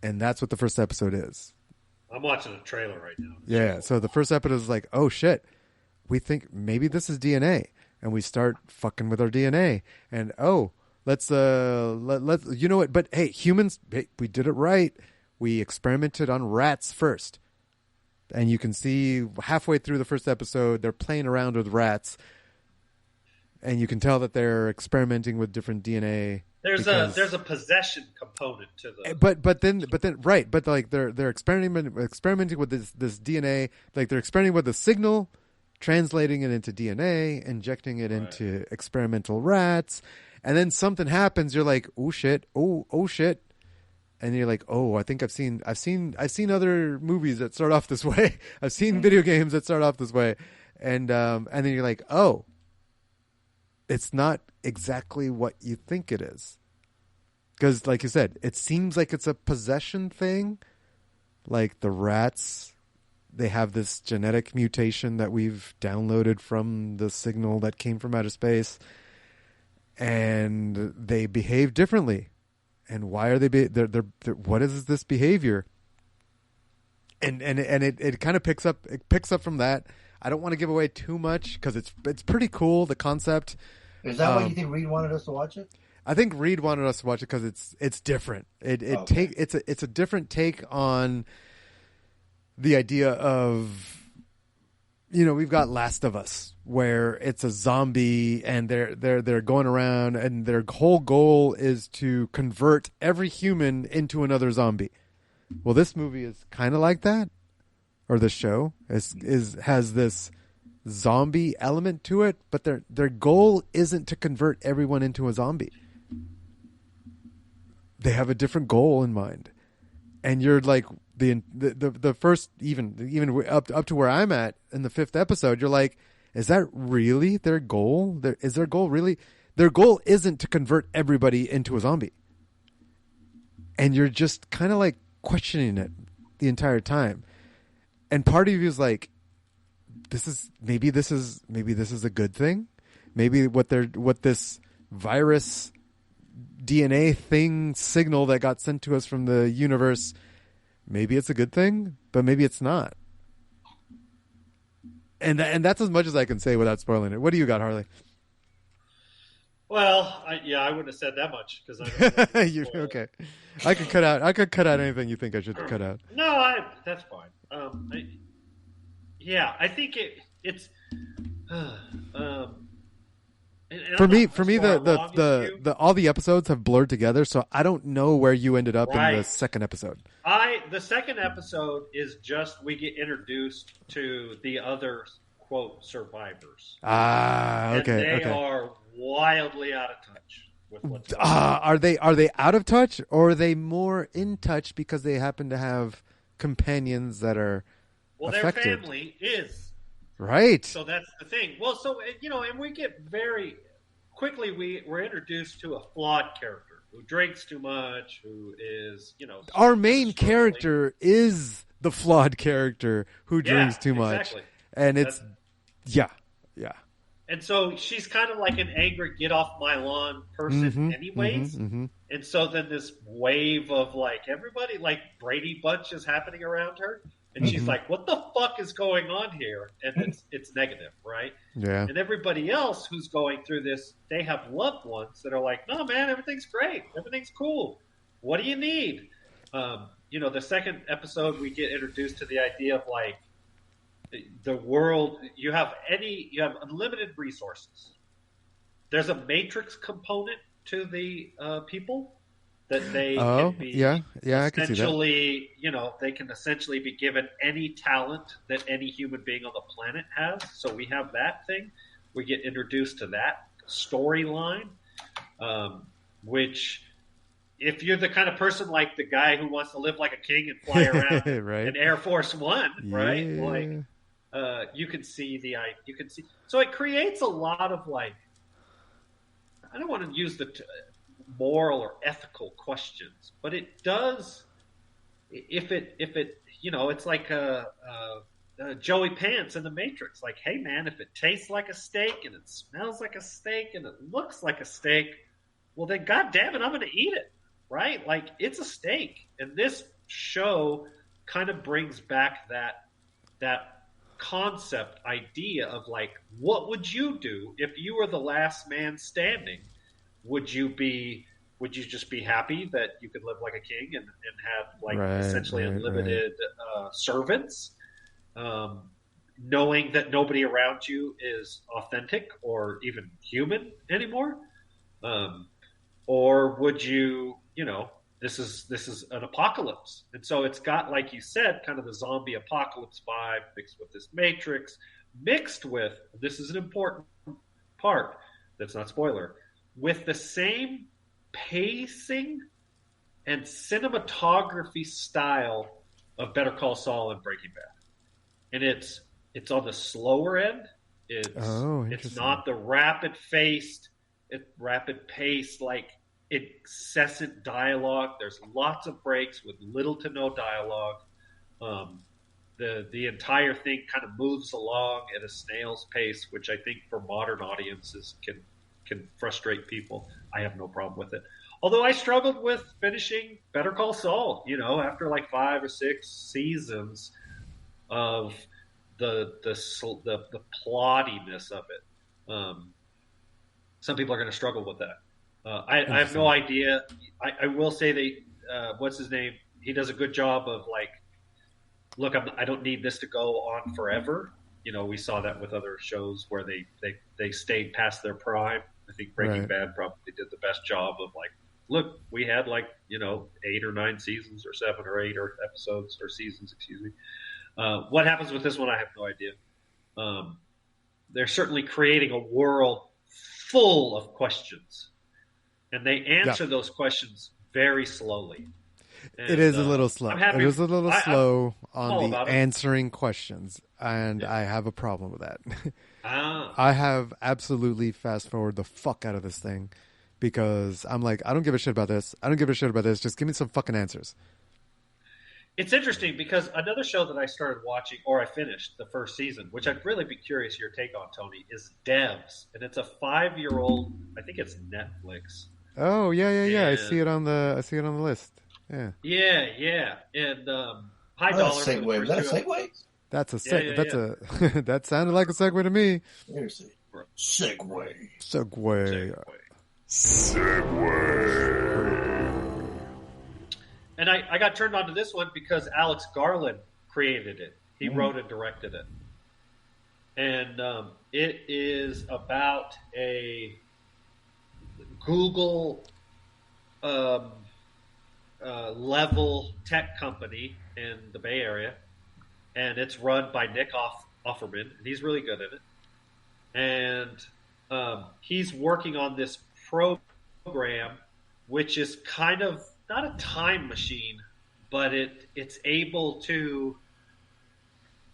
Speaker 7: And that's what the first episode is.
Speaker 6: I'm watching a trailer right now.
Speaker 7: Yeah. So the first episode is like, oh shit, we think maybe this is DNA. And we start fucking with our DNA. And let's you know what? But hey, humans, we did it right. We experimented on rats first. And you can see halfway through the first episode, they're playing around with rats. And you can tell that they're experimenting with different DNA.
Speaker 6: There's a possession component to the.
Speaker 7: But then right. But like they're experimenting with this DNA. Like they're experimenting with the signal, translating it into DNA, injecting it into experimental rats, and then something happens. You're like, oh shit, oh shit, and you're like, oh, I think I've seen other movies that start off this way. I've seen video games that start off this way, and then you're like, oh, it's not exactly what you think it is, because like you said, it seems like it's a possession thing, like the rats. They have this genetic mutation that we've downloaded from the signal that came from outer space, and they behave differently. And why are they? They're what is this behavior? And it kind of picks up from that. I don't want to give away too much because it's pretty cool, the concept.
Speaker 5: Is that why you think Reed wanted us to watch it?
Speaker 7: I think Reed wanted us to watch it because it's different. It's a different take on the idea of, we've got Last of Us, where it's a zombie and they're going around and their whole goal is to convert every human into another zombie. Well, this movie is kind of like that, or the show has this zombie element to it, but their goal isn't to convert everyone into a zombie. They have a different goal in mind, and you're like the first even up to where I'm at in the 5th episode. You're like, is that really their goal? Is their goal really? Their goal isn't to convert everybody into a zombie, and you're just kind of like questioning it the entire time. And part of you is like, this is a good thing. Maybe what this virus DNA thing signal that got sent to us from the universe, maybe it's a good thing, but maybe it's not. And that's as much as I can say without spoiling it. What do you got, Harley?
Speaker 6: Well, I wouldn't have said that much because I.
Speaker 7: Okay. I could cut out anything you think I should cut out.
Speaker 6: No, that's fine. I think it's.
Speaker 7: For me, the all the episodes have blurred together, so I don't know where you ended up in the second episode.
Speaker 6: The second episode is just we get introduced to the other quote survivors.
Speaker 7: Okay.
Speaker 6: And they are wildly out of touch with what's going
Speaker 7: on. Are they out of touch, or are they more in touch because they happen to have companions that are affected?
Speaker 6: Their family is.
Speaker 7: Right.
Speaker 6: So that's the thing. Well, and we get very quickly, we're introduced to a flawed character who drinks too much, who is,
Speaker 7: our main character is the flawed character who drinks too much.
Speaker 6: Exactly.
Speaker 7: And it's, yeah.
Speaker 6: And so she's kind of like an angry, get off my lawn person anyways. And so then this wave of like everybody, like Brady Bunch is happening around her. And she's like, what the fuck is going on here? And it's negative, right?
Speaker 7: Yeah.
Speaker 6: And everybody else who's going through this, they have loved ones that are like, no, man, everything's great. Everything's cool. What do you need? The second episode, we get introduced to the idea of like the world. You have unlimited resources. There's a matrix component to the people. That they can be
Speaker 7: I can see
Speaker 6: that. They can essentially be given any talent that any human being on the planet has. So we have that thing. We get introduced to that storyline, which if you're the kind of person like the guy who wants to live like a king and fly around
Speaker 7: right.
Speaker 6: in Air Force One, right?
Speaker 7: Yeah.
Speaker 6: Like you can see. So it creates a lot of like, I don't want to use the moral or ethical questions, but it does. If it it's like Joey Pants in the Matrix. Like, hey man, if it tastes like a steak and it smells like a steak and it looks like a steak, well then, God damn it, I'm going to eat it, right? Like, it's a steak, and this show kind of brings back that concept idea of like, what would you do if you were the last man standing? Would you just be happy that you could live like a king and have like essentially unlimited servants, knowing that nobody around you is authentic or even human anymore? Or would you, this is an apocalypse. And so it's got, like you said, kind of the zombie apocalypse vibe mixed with this Matrix, mixed with, this is an important part that's not spoiler, with the same pacing and cinematography style of Better Call Saul and Breaking Bad. And it's on the slower end. It's not the rapid paced, like incessant dialogue. There's lots of breaks with little to no dialogue. The entire thing kind of moves along at a snail's pace, which I think for modern audiences can frustrate people. I have no problem with it. Although I struggled with finishing Better Call Saul, after like 5 or 6 seasons of the plottiness of it. Some people are going to struggle with that. I have no idea. I will say what's his name? He does a good job of like, look, I don't need this to go on forever. We saw that with other shows where they stayed past their prime. I think Breaking Bad probably did the best job of like, look, we had like, 8 or 9 seasons or 7 or 8 or episodes or seasons, excuse me. What happens with this one, I have no idea. They're certainly creating a world full of questions, and they answer those questions very slowly. And,
Speaker 7: it is a little slow.
Speaker 6: Happy,
Speaker 7: it is a little slow on the
Speaker 6: it.
Speaker 7: answering questions, and I have a problem with that.
Speaker 6: Ah.
Speaker 7: I have absolutely fast forward the fuck out of this thing because I'm like, I don't give a shit about this. I don't give a shit about this. Just give me some fucking answers.
Speaker 6: It's interesting because another show that I started watching, or I finished the first season, which I'd really be curious your take on, Tony, is Devs, and it's a 5-year-old. I think it's Netflix.
Speaker 7: Oh yeah. I see it on the list. Yeah.
Speaker 6: Yeah. And high dollar.
Speaker 5: Segue. Is that a segue?
Speaker 7: That's a segue. That's a. That sounded like a segue to me.
Speaker 5: Seriously. Segue.
Speaker 6: And I got turned on to this one because Alex Garland created it. He wrote and directed it. And it is about a Google level tech company in the Bay Area. And it's run by Nick Offerman. And he's really good at it. And he's working on this program, which is kind of not a time machine, but it's able to.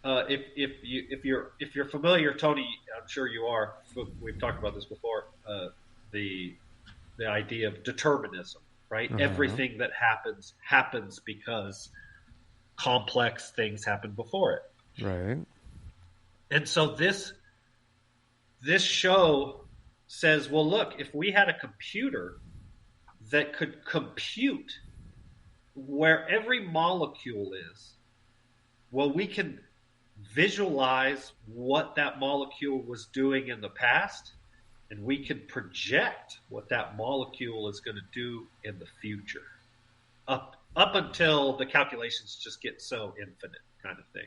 Speaker 6: If you're familiar, Tony, I'm sure you are. We've talked about this before. The idea of determinism, right?
Speaker 7: Uh-huh.
Speaker 6: Everything that happens because complex things happen before it,
Speaker 7: right?
Speaker 6: And so this show says, well, look, if we had a computer that could compute where every molecule is, well, we can visualize what that molecule was doing in the past, and we can project what that molecule is going to do in the future, up until the calculations just get so infinite, kind of thing.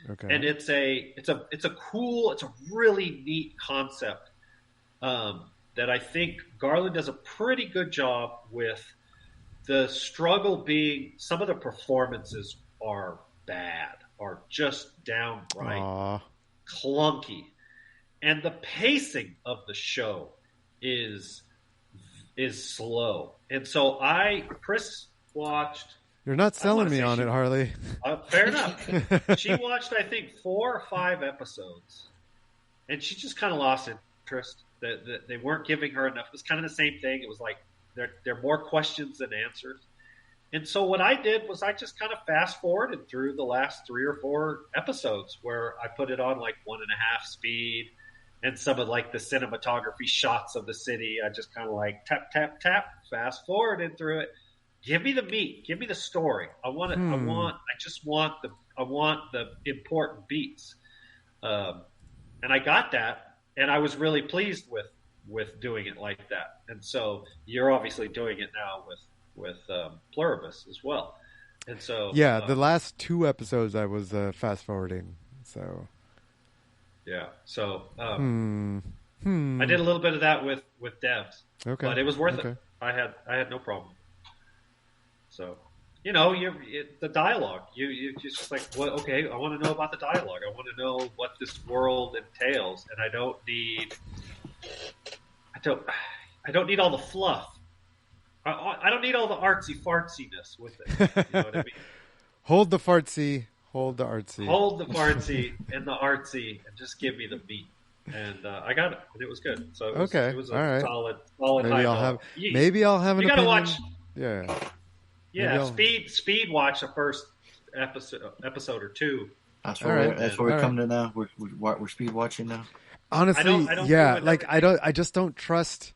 Speaker 7: Okay.
Speaker 6: And it's a really neat concept that I think Garland does a pretty good job with. The struggle being some of the performances are bad, are just downright clunky, and the pacing of the show is slow. And so Chris watched.
Speaker 7: You're not selling me on it, Harley.
Speaker 6: Fair enough. She watched, I think, 4 or 5 episodes, and she just kind of lost interest. That they weren't giving her enough. It was kind of the same thing. It was like there are more questions than answers. And so what I did was I just kind of fast forwarded through the last 3 or 4 episodes where I put it on like 1.5 speed, and some of like the cinematography shots of the city. I just kind of like tap, tap, tap, fast forwarded through it. Give me the meat. Give me the story. I want it. I want the important beats. And I got that. And I was really pleased with doing it like that. And so you're obviously doing it now with Pluribus as well. And so
Speaker 7: the last 2 episodes I was fast forwarding. So
Speaker 6: yeah, so I did a little bit of that with Devs. Okay, but it was worth it. I had no problem. So the dialogue. You just like, well, okay, I want to know about the dialogue. I want to know what this world entails, and I don't need all the fluff. I don't need all the artsy fartsiness with it. You know what I mean?
Speaker 7: Hold the fartsy, hold the artsy.
Speaker 6: Hold the fartsy and the artsy, and just give me the meat. And I got it, and it was good. So it was a
Speaker 7: right.
Speaker 6: solid
Speaker 7: maybe I'll have an opinion.
Speaker 6: You got to watch.
Speaker 7: Yeah.
Speaker 6: Yeah, speed watch the first episode or 2.
Speaker 5: That's where we're coming to now. We're speed watching now.
Speaker 7: Honestly, I just don't trust.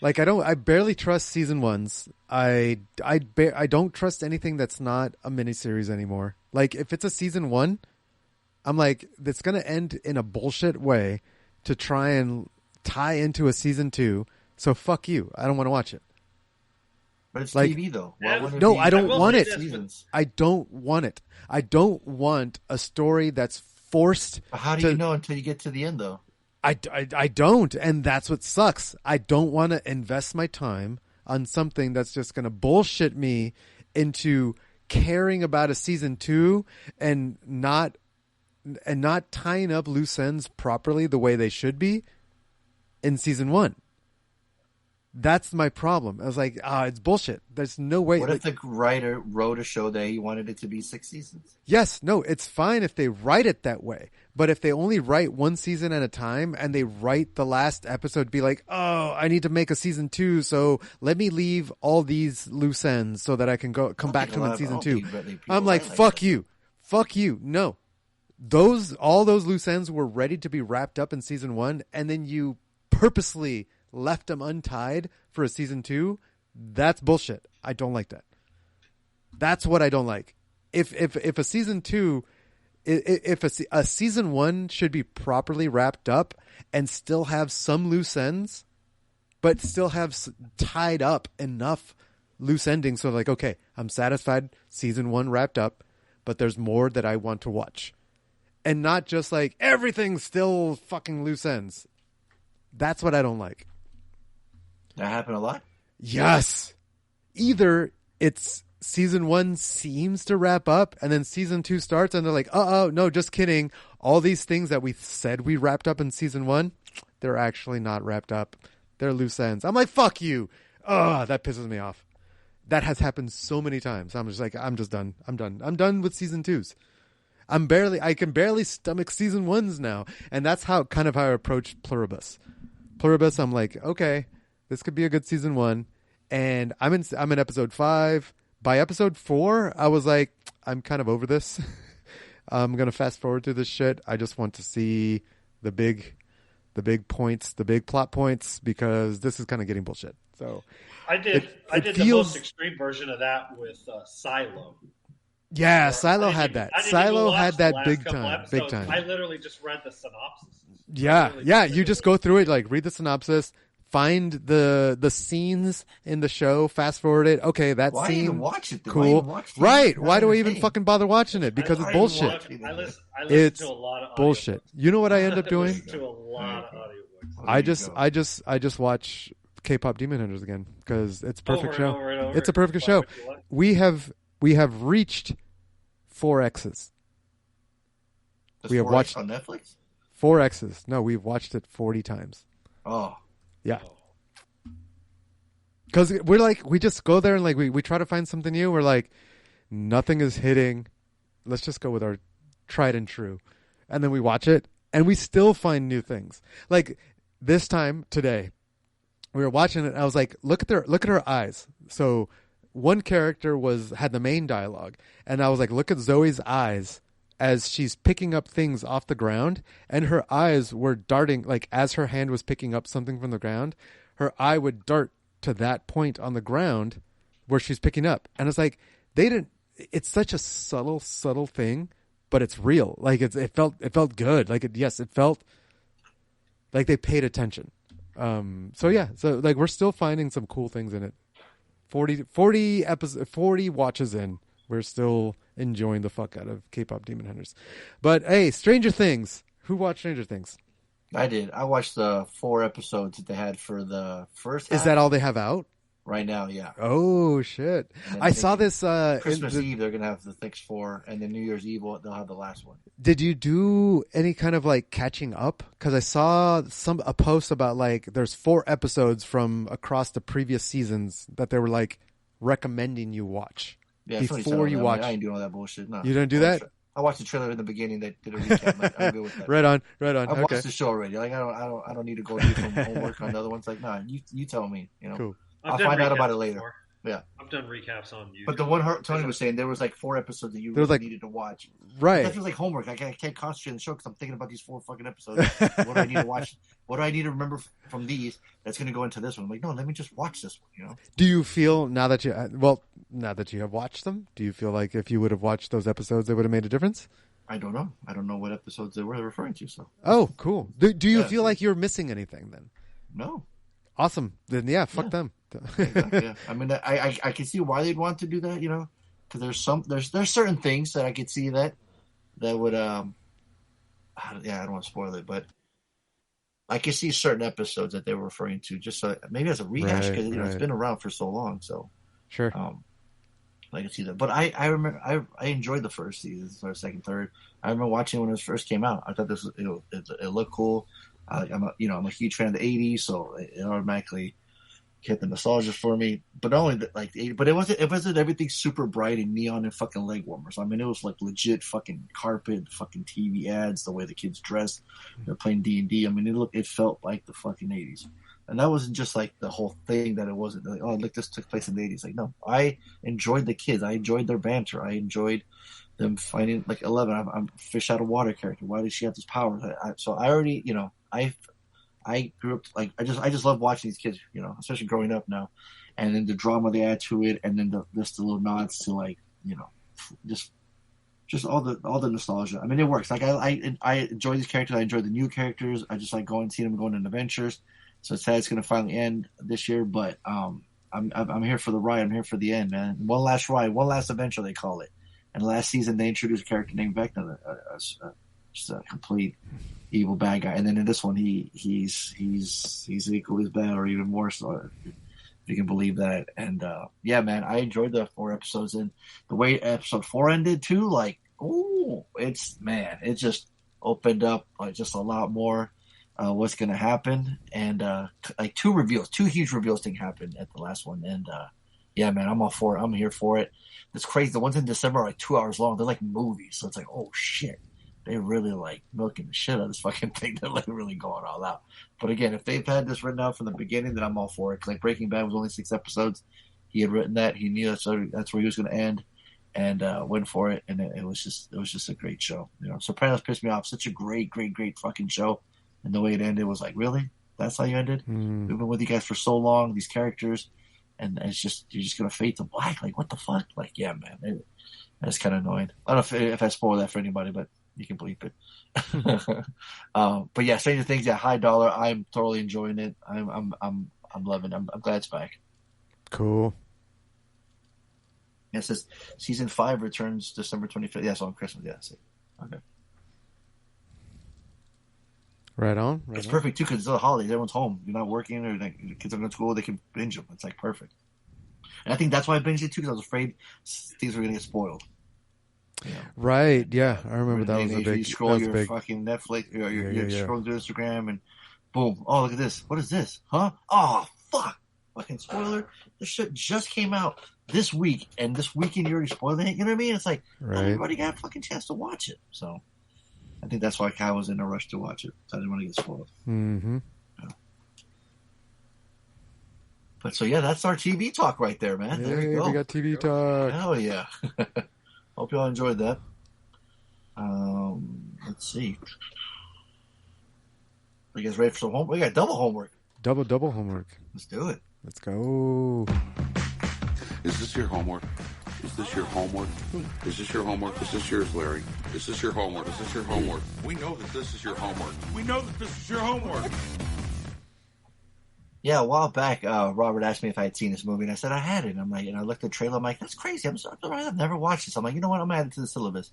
Speaker 7: Like I barely trust season 1s. I don't trust anything that's not a miniseries anymore. Like if it's a season 1, I'm like, it's gonna end in a bullshit way to try and tie into a season 2. So fuck you. I don't want to watch it.
Speaker 5: But it's like, TV though.
Speaker 7: No, I don't want it. I don't want it. I don't want a story that's forced.
Speaker 5: But how do you know until you get to the end though?
Speaker 7: I don't, and that's what sucks. I don't want to invest my time on something that's just going to bullshit me into caring about a season 2 and not tying up loose ends properly the way they should be in season 1. That's my problem. I was like, it's bullshit. There's no way.
Speaker 5: What if the writer wrote a show that he wanted it to be 6 seasons?
Speaker 7: Yes, no, it's fine if they write it that way. But if they only write one season at a time and they write the last episode, be like, oh, I need to make a season 2, so let me leave all these loose ends so that I can come back to them in season 2. I'm like, fuck you. Fuck you. No. All those loose ends were ready to be wrapped up in season 1, and then you purposely left them untied for a season 2. That's bullshit. I don't like that. That's what I don't like. If a season 2, if a season 1 should be properly wrapped up and still have some loose ends, but still have tied up enough loose endings. So like, okay, I'm satisfied. Season 1 wrapped up, but there's more that I want to watch, and not just like everything's still fucking loose ends. That's what I don't like.
Speaker 5: That happened a lot?
Speaker 7: Yes. Either it's season 1 seems to wrap up and then season 2 starts and they're like, oh, no, just kidding. All these things that we said we wrapped up in season 1, they're actually not wrapped up. They're loose ends. I'm like, fuck you. Oh, that pisses me off. That has happened so many times. I'm just like, I'm just done. I'm done with season 2s. I can barely stomach season 1s now. And that's how I approach Pluribus. Pluribus, I'm like, okay, this could be a good season 1, and I'm in episode 5. By episode 4, I was like, I'm kind of over this. I'm gonna fast forward through this shit. I just want to see the big points, the big plot points, because this is kind of getting bullshit. So
Speaker 6: I did the most extreme version of that with Silo.
Speaker 7: Yeah, Silo had that. Silo had that big time.
Speaker 6: I literally just read the synopsis.
Speaker 7: Yeah. You just go through it, like read the synopsis. Find the scenes in the show, fast forward it. Okay, that
Speaker 5: Why
Speaker 7: scene,
Speaker 5: even watch it?
Speaker 7: cool. Right? Why do I even fucking bother watching it? Because it's bullshit.
Speaker 6: I listen
Speaker 7: It's
Speaker 6: to a lot of
Speaker 7: bullshit. You know what I end up doing?
Speaker 6: listen to a lot of audiobooks.
Speaker 7: I just watch K-pop Demon Hunters again because it's a perfect show.
Speaker 6: Over and over.
Speaker 7: It's a perfect show. We have reached 4 X's.
Speaker 5: There's
Speaker 7: We have
Speaker 5: 4X
Speaker 7: watched
Speaker 5: on Netflix.
Speaker 7: 4 X's. No, we've watched it 40 times.
Speaker 5: Oh.
Speaker 7: Yeah. Because we're like, we just go there and like we try to find something new. We're like, nothing is hitting. Let's just go with our tried and true. And then we watch it and we still find new things. Like this time today, we were watching it and I was like, look at her eyes. So one character had the main dialogue, and I was like, look at Zoe's eyes as she's picking up things off the ground, and her eyes were darting, like as her hand was picking up something from the ground, her eye would dart to that point on the ground where she's picking up. And it's like, it's such a subtle thing, but it's real. Like it felt good. Like it felt like they paid attention. So like we're still finding some cool things in it. 40 watches in, we're still enjoying the fuck out of K-pop Demon Hunters. But hey, Stranger Things. Who watched Stranger Things?
Speaker 5: I did. I watched the 4 episodes that they had for the first half.
Speaker 7: Is that all they have out?
Speaker 5: Right now, yeah.
Speaker 7: Oh, shit. I saw this...
Speaker 5: Christmas Eve, they're going to have the next 4, and then New Year's Eve, they'll have the last one.
Speaker 7: Did you do any kind of, like, catching up? Because I saw a post about, like, there's 4 episodes from across the previous seasons that they were, like, recommending you watch.
Speaker 5: Yeah,
Speaker 7: before you watch.
Speaker 5: I ain't doing all that bullshit. No.
Speaker 7: You don't do that?
Speaker 5: I watched the trailer in the beginning that did a recap. Like, I'm good with that.
Speaker 7: Right on.
Speaker 5: I've watched the show already. Like, I don't need to go do some homework on the other ones. Like, nah, you tell me. You know. Cool. I'll find out about it later.
Speaker 6: Before.
Speaker 5: Yeah,
Speaker 6: I've done recaps on YouTube.
Speaker 5: But the one Tony was saying, there was like 4 episodes that you really needed to watch.
Speaker 7: Right.
Speaker 5: That feels like homework. I can't concentrate on the show because I'm thinking about these 4 fucking episodes. What do I need to watch? What do I need to remember from these that's going to go into this one? I'm like, no, let me just watch this one. You know.
Speaker 7: Do you feel now that you have watched them? Do you feel like if you would have watched those episodes, it would have made a difference?
Speaker 5: I don't know. I don't know what episodes they were referring to. So.
Speaker 7: Oh, cool. Do you feel like you're missing anything then?
Speaker 5: No.
Speaker 7: Awesome. Then fuck them.
Speaker 5: Yeah. I mean, I can see why they'd want to do that, you know, because there's certain things that I could see that would I don't want to spoil it, but I can see certain episodes that they were referring to just so maybe as a rehash because it's been around for so long. So
Speaker 7: sure.
Speaker 5: I can see that. But I remember I enjoyed the first season, or second, third. I remember watching it when it first came out. I thought it looked cool. I'm a huge fan of the '80s, so it automatically hit the nostalgia for me. But not only but it wasn't everything super bright and neon and fucking leg warmers. I mean, it was like legit fucking carpet, fucking TV ads, the way the kids dressed. They're playing D&D. I mean, it felt like the fucking '80s. And that wasn't just like the whole thing that it wasn't like, oh, look, this took place in the '80s. Like, no, I enjoyed the kids. I enjoyed their banter. I enjoyed them fighting like 11. I'm fish out of water character. Why does she have these powers? So I already, I grew up like I just love watching these kids, especially growing up now, and then the drama they add to it, and then just the little nods to like, just all the nostalgia. I mean, it works. Like I enjoy these characters. I enjoy the new characters. I just like seeing them going on adventures. So it's sad it's going to finally end this year, but I'm here for the ride. I'm here for the end, man. One last ride, one last adventure, they call it. And last season they introduced a character named Vecna, just a complete evil bad guy. And then in this one, he's equally as bad or even more so, if you can believe that. And yeah, man, I enjoyed the 4 episodes, and the way episode 4 ended too. Like, it just opened up like just a lot more. What's going to happen, and like 2 huge reveals thing happened at the last one, and yeah, man, I'm all for it. I'm here for it. It's crazy. The ones in December are like 2 hours long. They're like movies, so it's like, oh shit, they're really like milking the shit out of this fucking thing. They're like really going all out. But again, if they've had this written out from the beginning, then I'm all for it. 'Cause like Breaking Bad was only 6 episodes. He had written that. He knew that's where he was going to end, and went for it. And it was just a great show. Sopranos pissed me off. Such a great fucking show. And the way it ended was like, really? That's how you ended? We've been with you guys for so long, these characters, and you're just gonna fade to black. Like, what the fuck? Like, yeah, man, that's kind of annoying. I don't know if I spoil that for anybody, but you can bleep it. But yeah, Stranger Things, yeah, high dollar. I'm totally enjoying it. I'm loving it. I'm glad it's back.
Speaker 7: Cool.
Speaker 5: Yeah, it says season 5 returns December 25th. Yeah, so on Christmas. Yeah, see. Okay.
Speaker 7: Right on.
Speaker 5: It's perfect too because it's the holidays. Everyone's home. You're not working, or like, the kids are going to school. They can binge them. It's like perfect. And I think that's why I binged it too, because I was afraid things were going to get spoiled.
Speaker 7: Right. Yeah, I remember that was a big.
Speaker 5: You scroll your fucking Netflix, you're scrolling through Instagram, and boom! Oh, look at this. What is this? Huh? Oh, fuck! Fucking spoiler. This shit just came out this week, and this weekend you already spoiled it. You know what I mean? It's like everybody got a fucking chance to watch it. So I think that's why Kyle was in a rush to watch it. So I didn't want to get spoiled.
Speaker 7: Mm-hmm.
Speaker 5: Yeah. But so yeah, that's our TV talk right there, man. There you go.
Speaker 7: We got TV talk.
Speaker 5: Hell yeah. Hope you all enjoyed that. Let's see. Are you guys ready for some homework? We got double homework.
Speaker 7: Double homework.
Speaker 5: Let's do it.
Speaker 7: Let's go.
Speaker 8: Is this your homework? Is this your homework? Is this your homework? Is this yours, Larry? Is this your homework? Is this your homework? We know that this is your homework. We know that this is your homework.
Speaker 5: Yeah, a while back, Robert asked me if I had seen this movie, and I said I had it. And I looked at the trailer. I'm like, that's crazy. I've never watched this. I'm like, you know what? I'm adding it to the syllabus.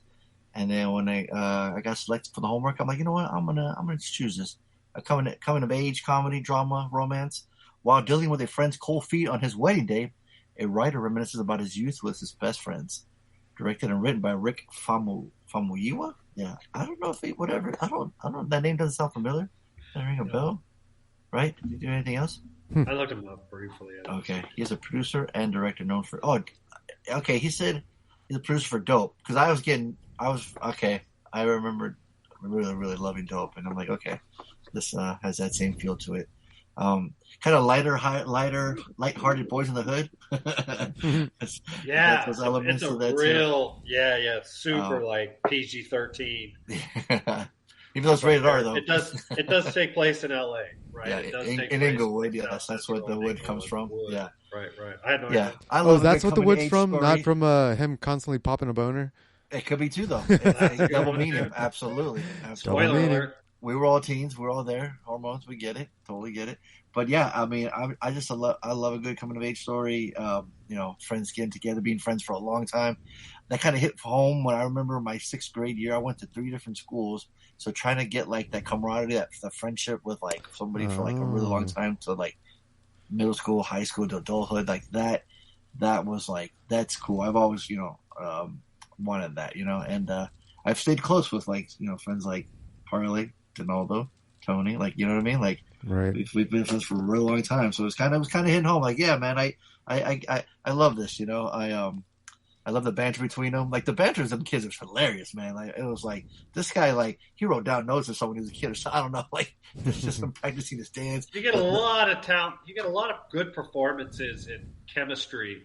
Speaker 5: And then when I got selected for the homework, I'm like, you know what? I'm gonna choose this. A coming of age comedy, drama, romance. While dealing with a friend's cold feet on his wedding day, a writer reminisces about his youth with his best friends. Directed and written by Rick Famuyiwa. Yeah, I don't know if whatever. I don't know. That name doesn't sound familiar. Doesn't ring a bell. Right? Did you do anything else?
Speaker 6: I looked him up briefly.
Speaker 5: Okay, he's a producer and director known for. Oh, okay. He said he's a producer for Dope because I remember really loving Dope, and I'm like, okay, this has that same feel to it. Kind of lighthearted Boys in the Hood.
Speaker 6: Yeah,
Speaker 5: those elements
Speaker 6: it's a
Speaker 5: of that
Speaker 6: real, super like PG-13.
Speaker 5: Even though it's rated R, though.
Speaker 6: It does take place in L.A., right?
Speaker 5: Yeah,
Speaker 6: it does
Speaker 5: in Inglewood. Yes, that's what the wood comes from.
Speaker 6: Yeah, right. I had no idea.
Speaker 7: That's what the wood's from, story. Not from him constantly popping a boner.
Speaker 5: It could be too, though. It's double meaning. Absolutely.
Speaker 6: Spoiler alert.
Speaker 5: We were all teens. We were all there. Hormones. We get it. Totally get it. But yeah, I mean, I love a good coming of age story. Friends getting together, being friends for a long time. That kind of hit home when I remember my 6th grade year. I went to 3 different schools. So trying to get like that camaraderie, that friendship with like somebody for like a really long time to like middle school, high school, to adulthood, like that that was like, that's cool. I've always, wanted that, and I've stayed close with like, friends like Harley, Donaldo, Tony, like, you know what I mean? Like,
Speaker 7: right.
Speaker 5: we've been friends for a really long time. So it was kind of hitting home. Like, yeah, man, I love this, I love the banter between them. Like, the banter of them kids was hilarious, man. Like, it was like, this guy, like, he wrote down notes of someone who was a kid or something. I don't know. Like, it's just him practicing his dance.
Speaker 9: You get a lot of talent. You get a lot of good performances in chemistry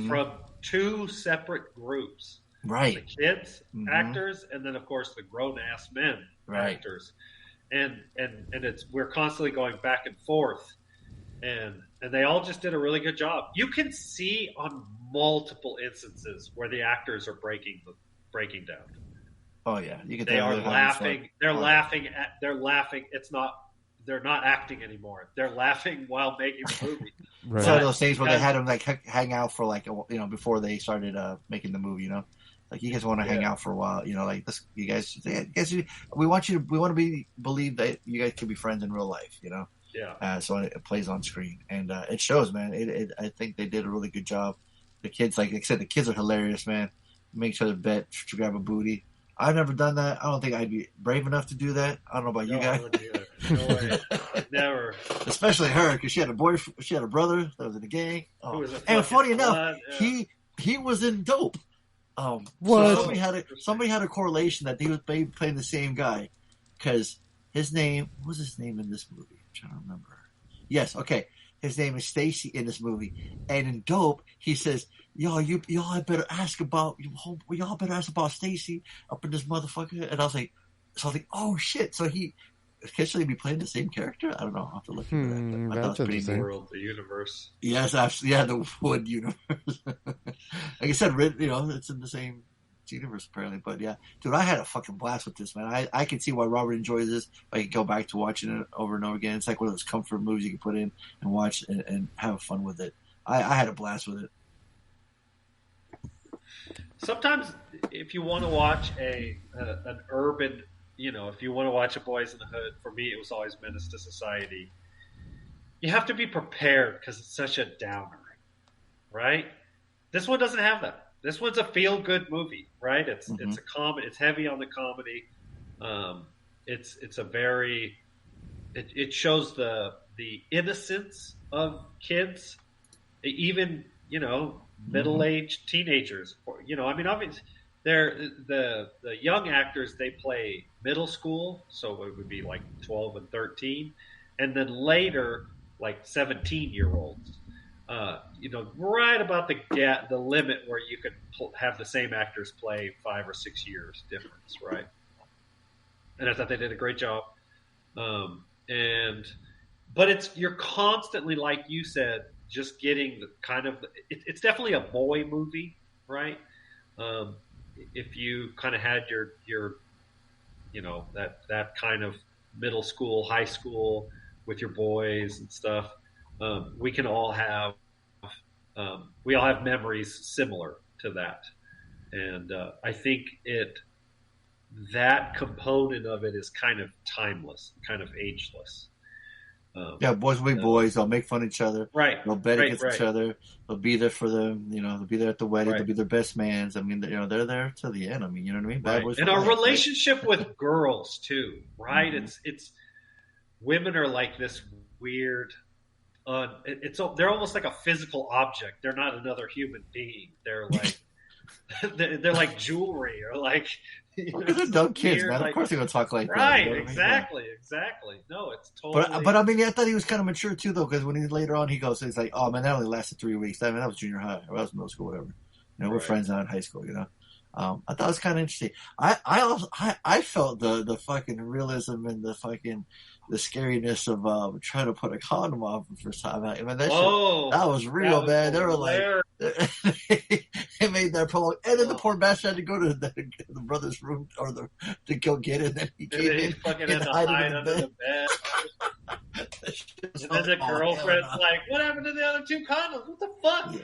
Speaker 9: from two separate groups.
Speaker 5: Right.
Speaker 9: The kids, actors, and then, of course, the grown-ass men actors. And we're constantly going back and forth. And they all just did a really good job. You can see on multiple instances where the actors are breaking down.
Speaker 5: Oh yeah, you can.
Speaker 9: They are laughing. They're laughing. They're laughing. They're not acting anymore. They're laughing while making the movie.
Speaker 5: Right. Some of those things where they had them like hang out for like before they started making the movie. Like, you guys want to hang out for a while. Like this. You guys, we want to believe that you guys can be friends in real life. Yeah. So it plays on screen, and it shows, man. I think they did a really good job. The kids, like I said, the kids are hilarious, man. Make each other bet to grab a booty. I've never done that. I don't think I'd be brave enough to do that. I don't know about you guys.
Speaker 9: No way. Never.
Speaker 5: Especially her, because she had a boyfriend. She had a brother that was in the gang. And funny enough, he was in Dope.
Speaker 7: What?
Speaker 5: So somebody had a correlation that he was playing the same guy, because his name, what was his name in this movie? I'm trying to remember. Yes, okay. His name is Stacy in this movie, and in Dope, he says, y'all better ask about Stacy up in this motherfucker. And I was like, oh shit. So he occasionally be playing the same character. I don't know. I'll have to look into that. But I thought it was pretty
Speaker 9: the world, the universe.
Speaker 5: Yes, absolutely. Yeah, the Wood universe. Like I said, it's in the same universe apparently. But yeah, dude, I had a fucking blast with this, man. I can see why Robert enjoys this. I can go back to watching it over and over again. It's like one of those comfort movies you can put in and watch and have fun with it. I had a blast with it.
Speaker 9: Sometimes, if you want to watch an urban, if you want to watch a Boys in the Hood, for me it was always Menace to Society. You have to be prepared because it's such a downer, right? This one doesn't have that. This one's a feel-good movie, right? It's a comedy. It's heavy on the comedy. It's a very. It shows the innocence of kids, even middle-aged teenagers. Obviously, they're the young actors. They play middle school, so it would be like 12 and 13, and then later like 17-year-olds. Right about the limit where you could have the same actors play 5 or 6 years difference, right? And I thought they did a great job. But you're constantly, like you said, just getting the kind of it's definitely a boy movie, right? If you kind of had your that kind of middle school, high school with your boys and stuff. We can all have memories similar to that, and I think that component of it is kind of timeless, kind of ageless.
Speaker 5: Boys will be boys. They'll make fun of each other.
Speaker 9: Right.
Speaker 5: They'll bet against each other. They'll be there for them. They'll be there at the wedding.
Speaker 9: Right.
Speaker 5: They'll be their best mans. I mean, they're there till the end. I mean, you know what I mean? Bad boys.
Speaker 9: And our relationship with girls too, right? Mm-hmm. It's women are like this weird. They're almost like a physical object. They're not another human being. They're like they're like jewelry or like.
Speaker 5: They're dumb kids, man. Of course they're gonna talk like that.
Speaker 9: Right? Exactly. No, it's totally.
Speaker 5: But I mean, I thought he was kind of mature too, though, because when later on he goes, he's like, "Oh man, that only lasted 3 weeks. I mean, that was junior high, or that was middle school, whatever. We're friends now in high school, I thought it was kind of interesting. I felt the fucking realism and the scariness of trying to put a condom on for the first time. I mean, that was real, man. They were like, they made that promo, and then the poor bastard had to go to the brother's room to go get it. And then he came in,
Speaker 9: fucking had to hide under the bed. And then the girlfriend's like, "What happened to the other 2 condoms? What the fuck?"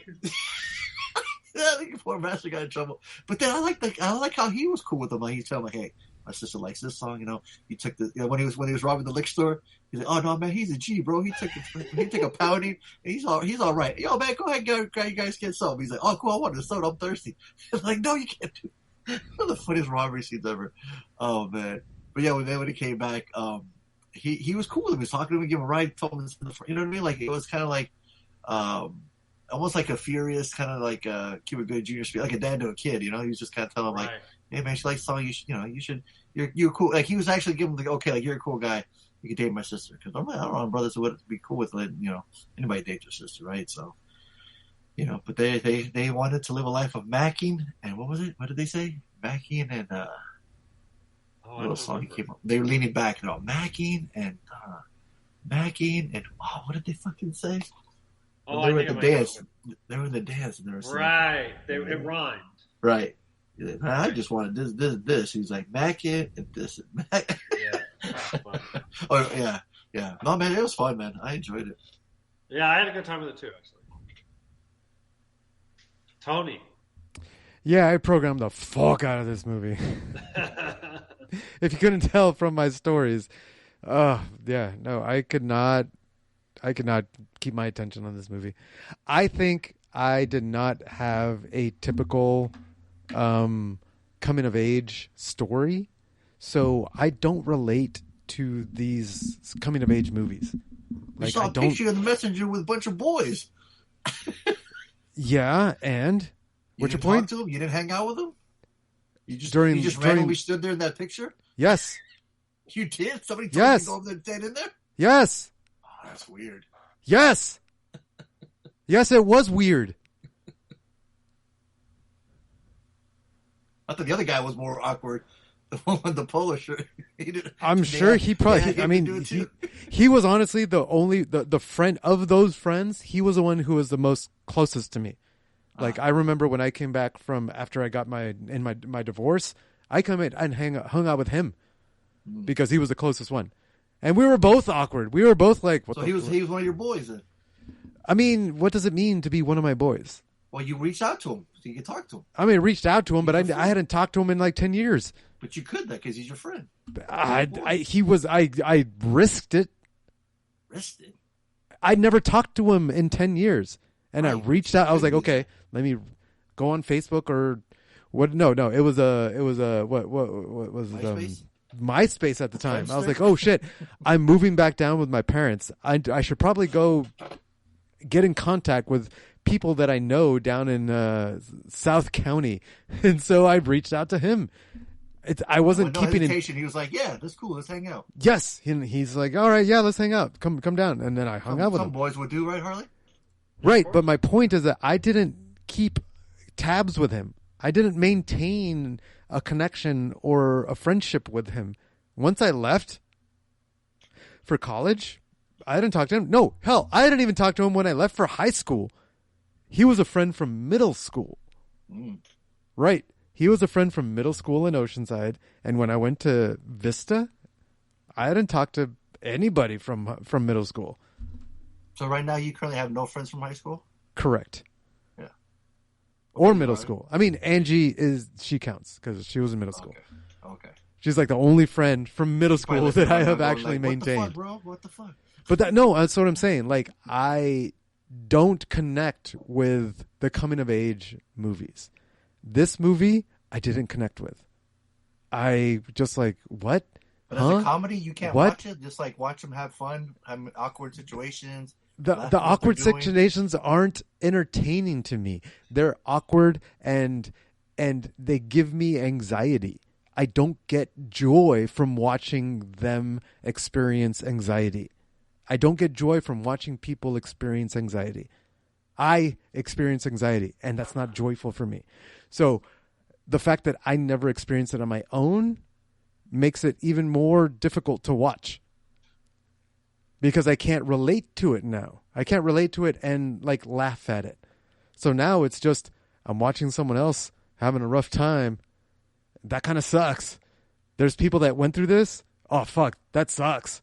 Speaker 5: Yeah, the poor master got in trouble. But then I like how he was cool with them. Like he's telling him, like, "Hey, My sister likes this song. He took when he was robbing the liquor store. He's like, oh no, man, he's a G, bro. He took a pounding. He's all right. Yo, man, go ahead, you guys get some. He's like, oh, cool. I want a soda. I'm thirsty. I'm like, no, you can't do. One of the funniest robbery scenes ever. Oh man. But yeah, when he came back, he was cool with him. He was talking to him, give him a ride, told him, you know what I mean? Like it was kind of like, almost like a furious kind of like Cuba Gooding Jr. speech, like a dad to a kid. He was just kind of telling him like, hey man, she likes the song. You're cool. Like he was actually giving him okay, like you're a cool guy. You can date my sister because I don't know brothers who would be cool with letting anybody date their sister, right? So but they wanted to live a life of macking and what was it? What did they say? Macking and little song came up. They were leaning back, macking and what did they fucking say? They were at the dance. They were in the dance and they were saying,
Speaker 9: right. It rhymed.
Speaker 5: Right. I just wanted this. He's like macking and this and mac. Yeah. Yeah. No man, it was fun, man. I enjoyed it.
Speaker 9: Yeah, I had a good time with it too, actually. Tony.
Speaker 7: Yeah, I programmed the fuck out of this movie. If you couldn't tell from my stories, I could not keep my attention on this movie. I think I did not have a typical coming of age story, so I don't relate to these coming of age movies.
Speaker 5: I saw a picture in the messenger with a bunch of boys.
Speaker 7: Yeah, and what's your point?
Speaker 5: Talk to them? You didn't hang out with them? You just randomly stood there in that picture?
Speaker 7: Yes.
Speaker 5: You did? Somebody told you to go over there and stand in there?
Speaker 7: Yes.
Speaker 5: Oh, that's weird.
Speaker 7: Yes. Yes, it was weird.
Speaker 5: I thought the other guy was more awkward. The one with the polo shirt.
Speaker 7: I'm sure he probably. I mean, he was honestly the friend of those friends. He was the one who was the most closest to me. Like I remember when I came back from after I got my divorce, I come in and hung out with him because he was the closest one, and we were both awkward. We were both like,
Speaker 5: "What?" So he was one of your boys then.
Speaker 7: I mean, what does it mean to be one of my boys?
Speaker 5: Well, you reached out to him so you could talk to him.
Speaker 7: I mean, reached out to him, but I hadn't talked to him in like 10 years.
Speaker 5: But you could that because he's your friend.
Speaker 7: I risked it.
Speaker 5: Risked it?
Speaker 7: I never talked to him in 10 years. And I reached out. I was like, okay, let me go on Facebook or what? No, it was what was it? MySpace at the time. I was like, oh shit, I'm moving back down with my parents. I should probably go get in contact with people that I know down in South County. And so I reached out to him. I wasn't keeping
Speaker 5: hesitation. He was like, yeah, that's cool. Let's hang out.
Speaker 7: Yes. He's like, all right, yeah, let's hang out. Come down. And then I hung out with him.
Speaker 5: Some boys would do, right, Harley?
Speaker 7: Right. But my point is that I didn't keep tabs with him. I didn't maintain a connection or a friendship with him. Once I left for college, I didn't talk to him. No, hell, I didn't even talk to him when I left for high school. He was a friend from middle school. Right. He was a friend from middle school in Oceanside. And when I went to Vista, I didn't talk to anybody from middle school.
Speaker 5: So right now you currently have no friends from high school?
Speaker 7: Correct.
Speaker 5: Yeah.
Speaker 7: Or middle school. I mean, Angie she counts because she was in middle school.
Speaker 5: Okay.
Speaker 7: She's like the only friend from middle school that I have actually maintained.
Speaker 5: What the fuck, bro? What the fuck?
Speaker 7: But that's what I'm saying. Like, I don't connect with the coming of age movies. This movie, I didn't connect with. I just like, what?
Speaker 5: But as a comedy, you can't watch it? Just like watch them have fun, have awkward situations.
Speaker 7: The awkward situations aren't entertaining to me. They're awkward and they give me anxiety. I don't get joy from watching them experience anxiety. I don't get joy from watching people experience anxiety. I experience anxiety, and that's not joyful for me. So the fact that I never experienced it on my own makes it even more difficult to watch because I can't relate to it now. I can't relate to it and like laugh at it. So now it's just I'm watching someone else having a rough time. That kind of sucks. There's people that went through this. Oh, fuck, that sucks.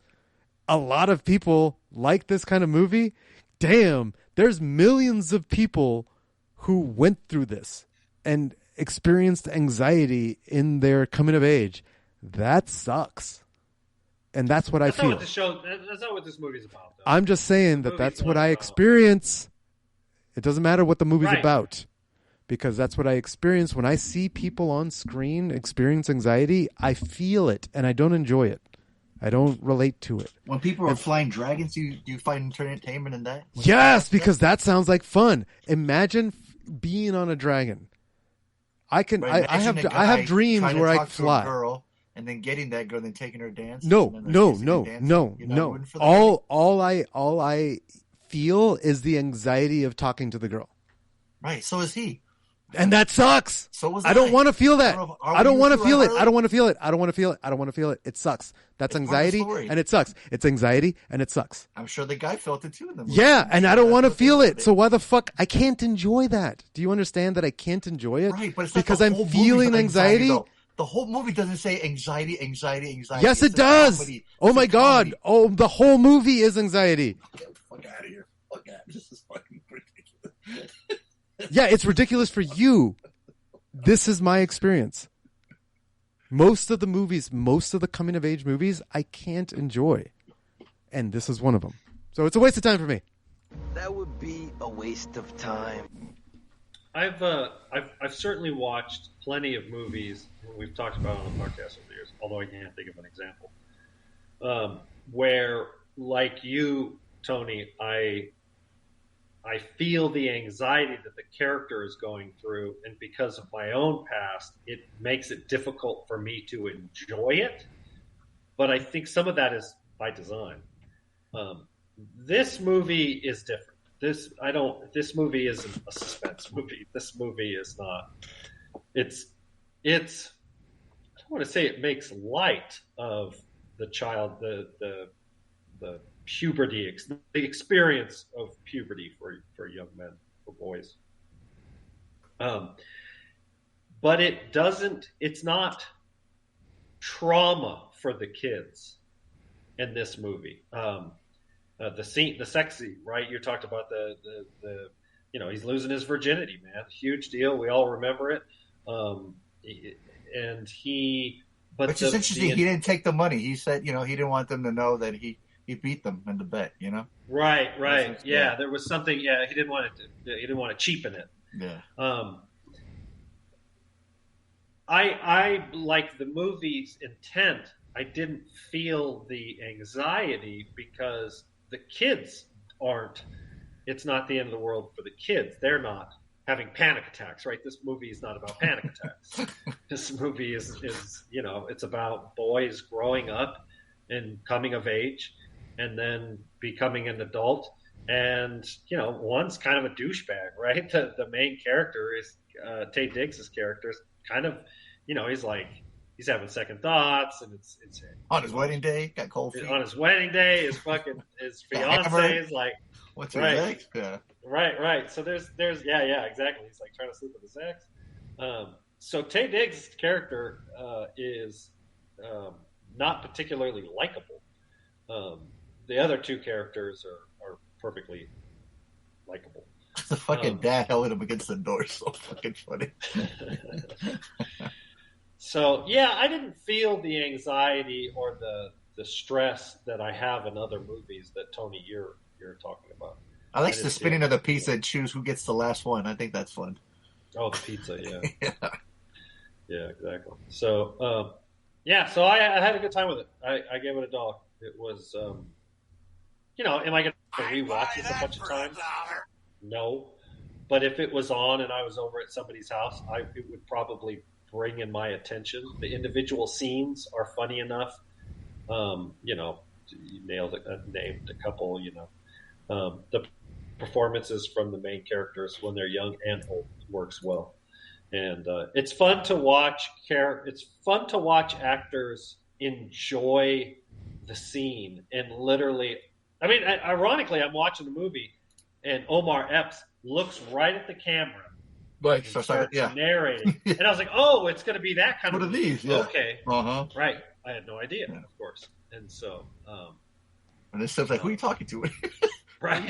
Speaker 7: A lot of people like this kind of movie. Damn, there's millions of people who went through this and experienced anxiety in their coming of age. that sucks. And that's what I feel.
Speaker 9: That's not what this movie's about, though.
Speaker 7: I'm just saying that's what I experience. It doesn't matter what the movie's about, because that's what I experience. When I see people on screen experience anxiety, I feel it, and I don't enjoy it. I don't relate to it.
Speaker 5: When people are flying dragons, do you find entertainment in that?
Speaker 7: Yes, because that sounds like fun. Imagine being on a dragon. I have dreams where I fly.
Speaker 5: Girl and then getting that girl, and then taking her dance.
Speaker 7: No. All I feel is the anxiety of talking to the girl.
Speaker 5: Right. So is he.
Speaker 7: And that sucks.
Speaker 5: So was
Speaker 7: I don't want to feel that. I don't want to feel it.
Speaker 5: Harley?
Speaker 7: I don't want to feel it. I don't want to feel it. I don't want to feel it. It sucks. That's anxiety, and it sucks. It's anxiety, and it sucks.
Speaker 5: I'm sure the guy felt it too in the movie.
Speaker 7: Yeah, and I don't want to feel it. So why the fuck? I can't enjoy that. Do you understand that I can't enjoy it?
Speaker 5: Right, but it's
Speaker 7: because I'm feeling anxiety.
Speaker 5: The whole movie doesn't say anxiety.
Speaker 7: Yes, it does. Oh my god. Oh, the whole movie is anxiety.
Speaker 5: Get the fuck out of here. Fuck out. This is fucking ridiculous.
Speaker 7: Yeah, it's ridiculous for you. This is my experience. Most of the coming of age movies, I can't enjoy. And this is one of them. So it's a waste of time for me.
Speaker 1: That would be a waste of time.
Speaker 9: I've certainly watched plenty of movies we've talked about on the podcast over the years, although I can't think of an example, where, like you, Tony, I feel the anxiety that the character is going through, and because of my own past, it makes it difficult for me to enjoy it. But I think some of that is by design. This movie is different. This movie isn't a suspense movie. This movie is not. It's. I don't want to say it makes light of the child, the puberty, the experience of puberty for young men, for boys. But it doesn't. It's not trauma for the kids in this movie. The scene, the sex scene, right? You talked about the he's losing his virginity, man. Huge deal. We all remember it. Which is
Speaker 5: interesting. He didn't take the money. He said, he didn't want them to know that he beat them in the bet,
Speaker 9: Right. Yeah, there was something. Yeah, he didn't want to cheapen it.
Speaker 5: Yeah.
Speaker 9: I like the movie's intent. I didn't feel the anxiety because the kids aren't. It's not the end of the world for the kids. They're not having panic attacks, right? This movie is not about panic attacks. This movie is it's about boys growing up and coming of age, and then becoming an adult. And, one's kind of a douchebag, right? The main character is Taye Diggs' character is kind of, he's having second thoughts, and it's
Speaker 5: on his wedding day, got cold feet.
Speaker 9: On his wedding day, his fiance is like,
Speaker 5: what's your next? Yeah.
Speaker 9: Right. So there's exactly. He's like trying to sleep with his ex. So Taye Diggs' character is not particularly likable. The other two characters are perfectly likable.
Speaker 5: The fucking dad held him against the door. So fucking funny.
Speaker 9: So yeah, I didn't feel the anxiety or the stress that I have in other movies that Tony you're talking about.
Speaker 5: I like the spinning of the pizza and choose who gets the last one. I think that's fun.
Speaker 9: Oh, the pizza, yeah. Yeah, exactly. So so I had a good time with it. I gave it $1. It was am I going to rewatch this a bunch of times? No. But if it was on and I was over at somebody's house, it would probably bring in my attention. The individual scenes are funny enough. You nailed it, named a couple, the performances from the main characters when they're young and old works well. And it's fun to watch actors enjoy the scene and literally, ironically, I'm watching the movie and Omar Epps looks right at the camera.
Speaker 5: Right,
Speaker 9: narrating. And I was like, oh, it's going to be that kind
Speaker 5: of
Speaker 9: movie.
Speaker 5: These, yeah.
Speaker 9: Okay.
Speaker 5: Uh-huh.
Speaker 9: Right. I had no idea, of course. And so...
Speaker 5: and this stuff's like, who are you talking to?
Speaker 9: Right.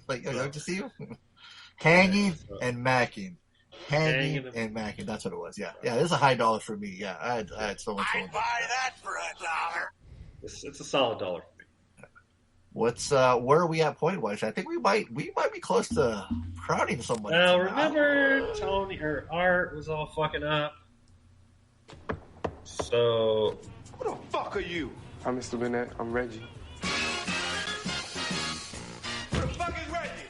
Speaker 5: Like, don't you see him? Hanging and macking. Hanging and macking. That's what it was. Yeah. Yeah, this is a high dollar for me. Yeah, I had so much fun.
Speaker 1: I'd buy that for $1.
Speaker 9: It's a solid dollar for me.
Speaker 5: What's where are we at point wise? I think we might be close to crowding someone.
Speaker 9: Well, remember Tony or Art was all fucking up. So
Speaker 1: Who the fuck are you?
Speaker 10: I'm Mr. Bennett. I'm Reggie.
Speaker 1: Who the fuck is Reggie?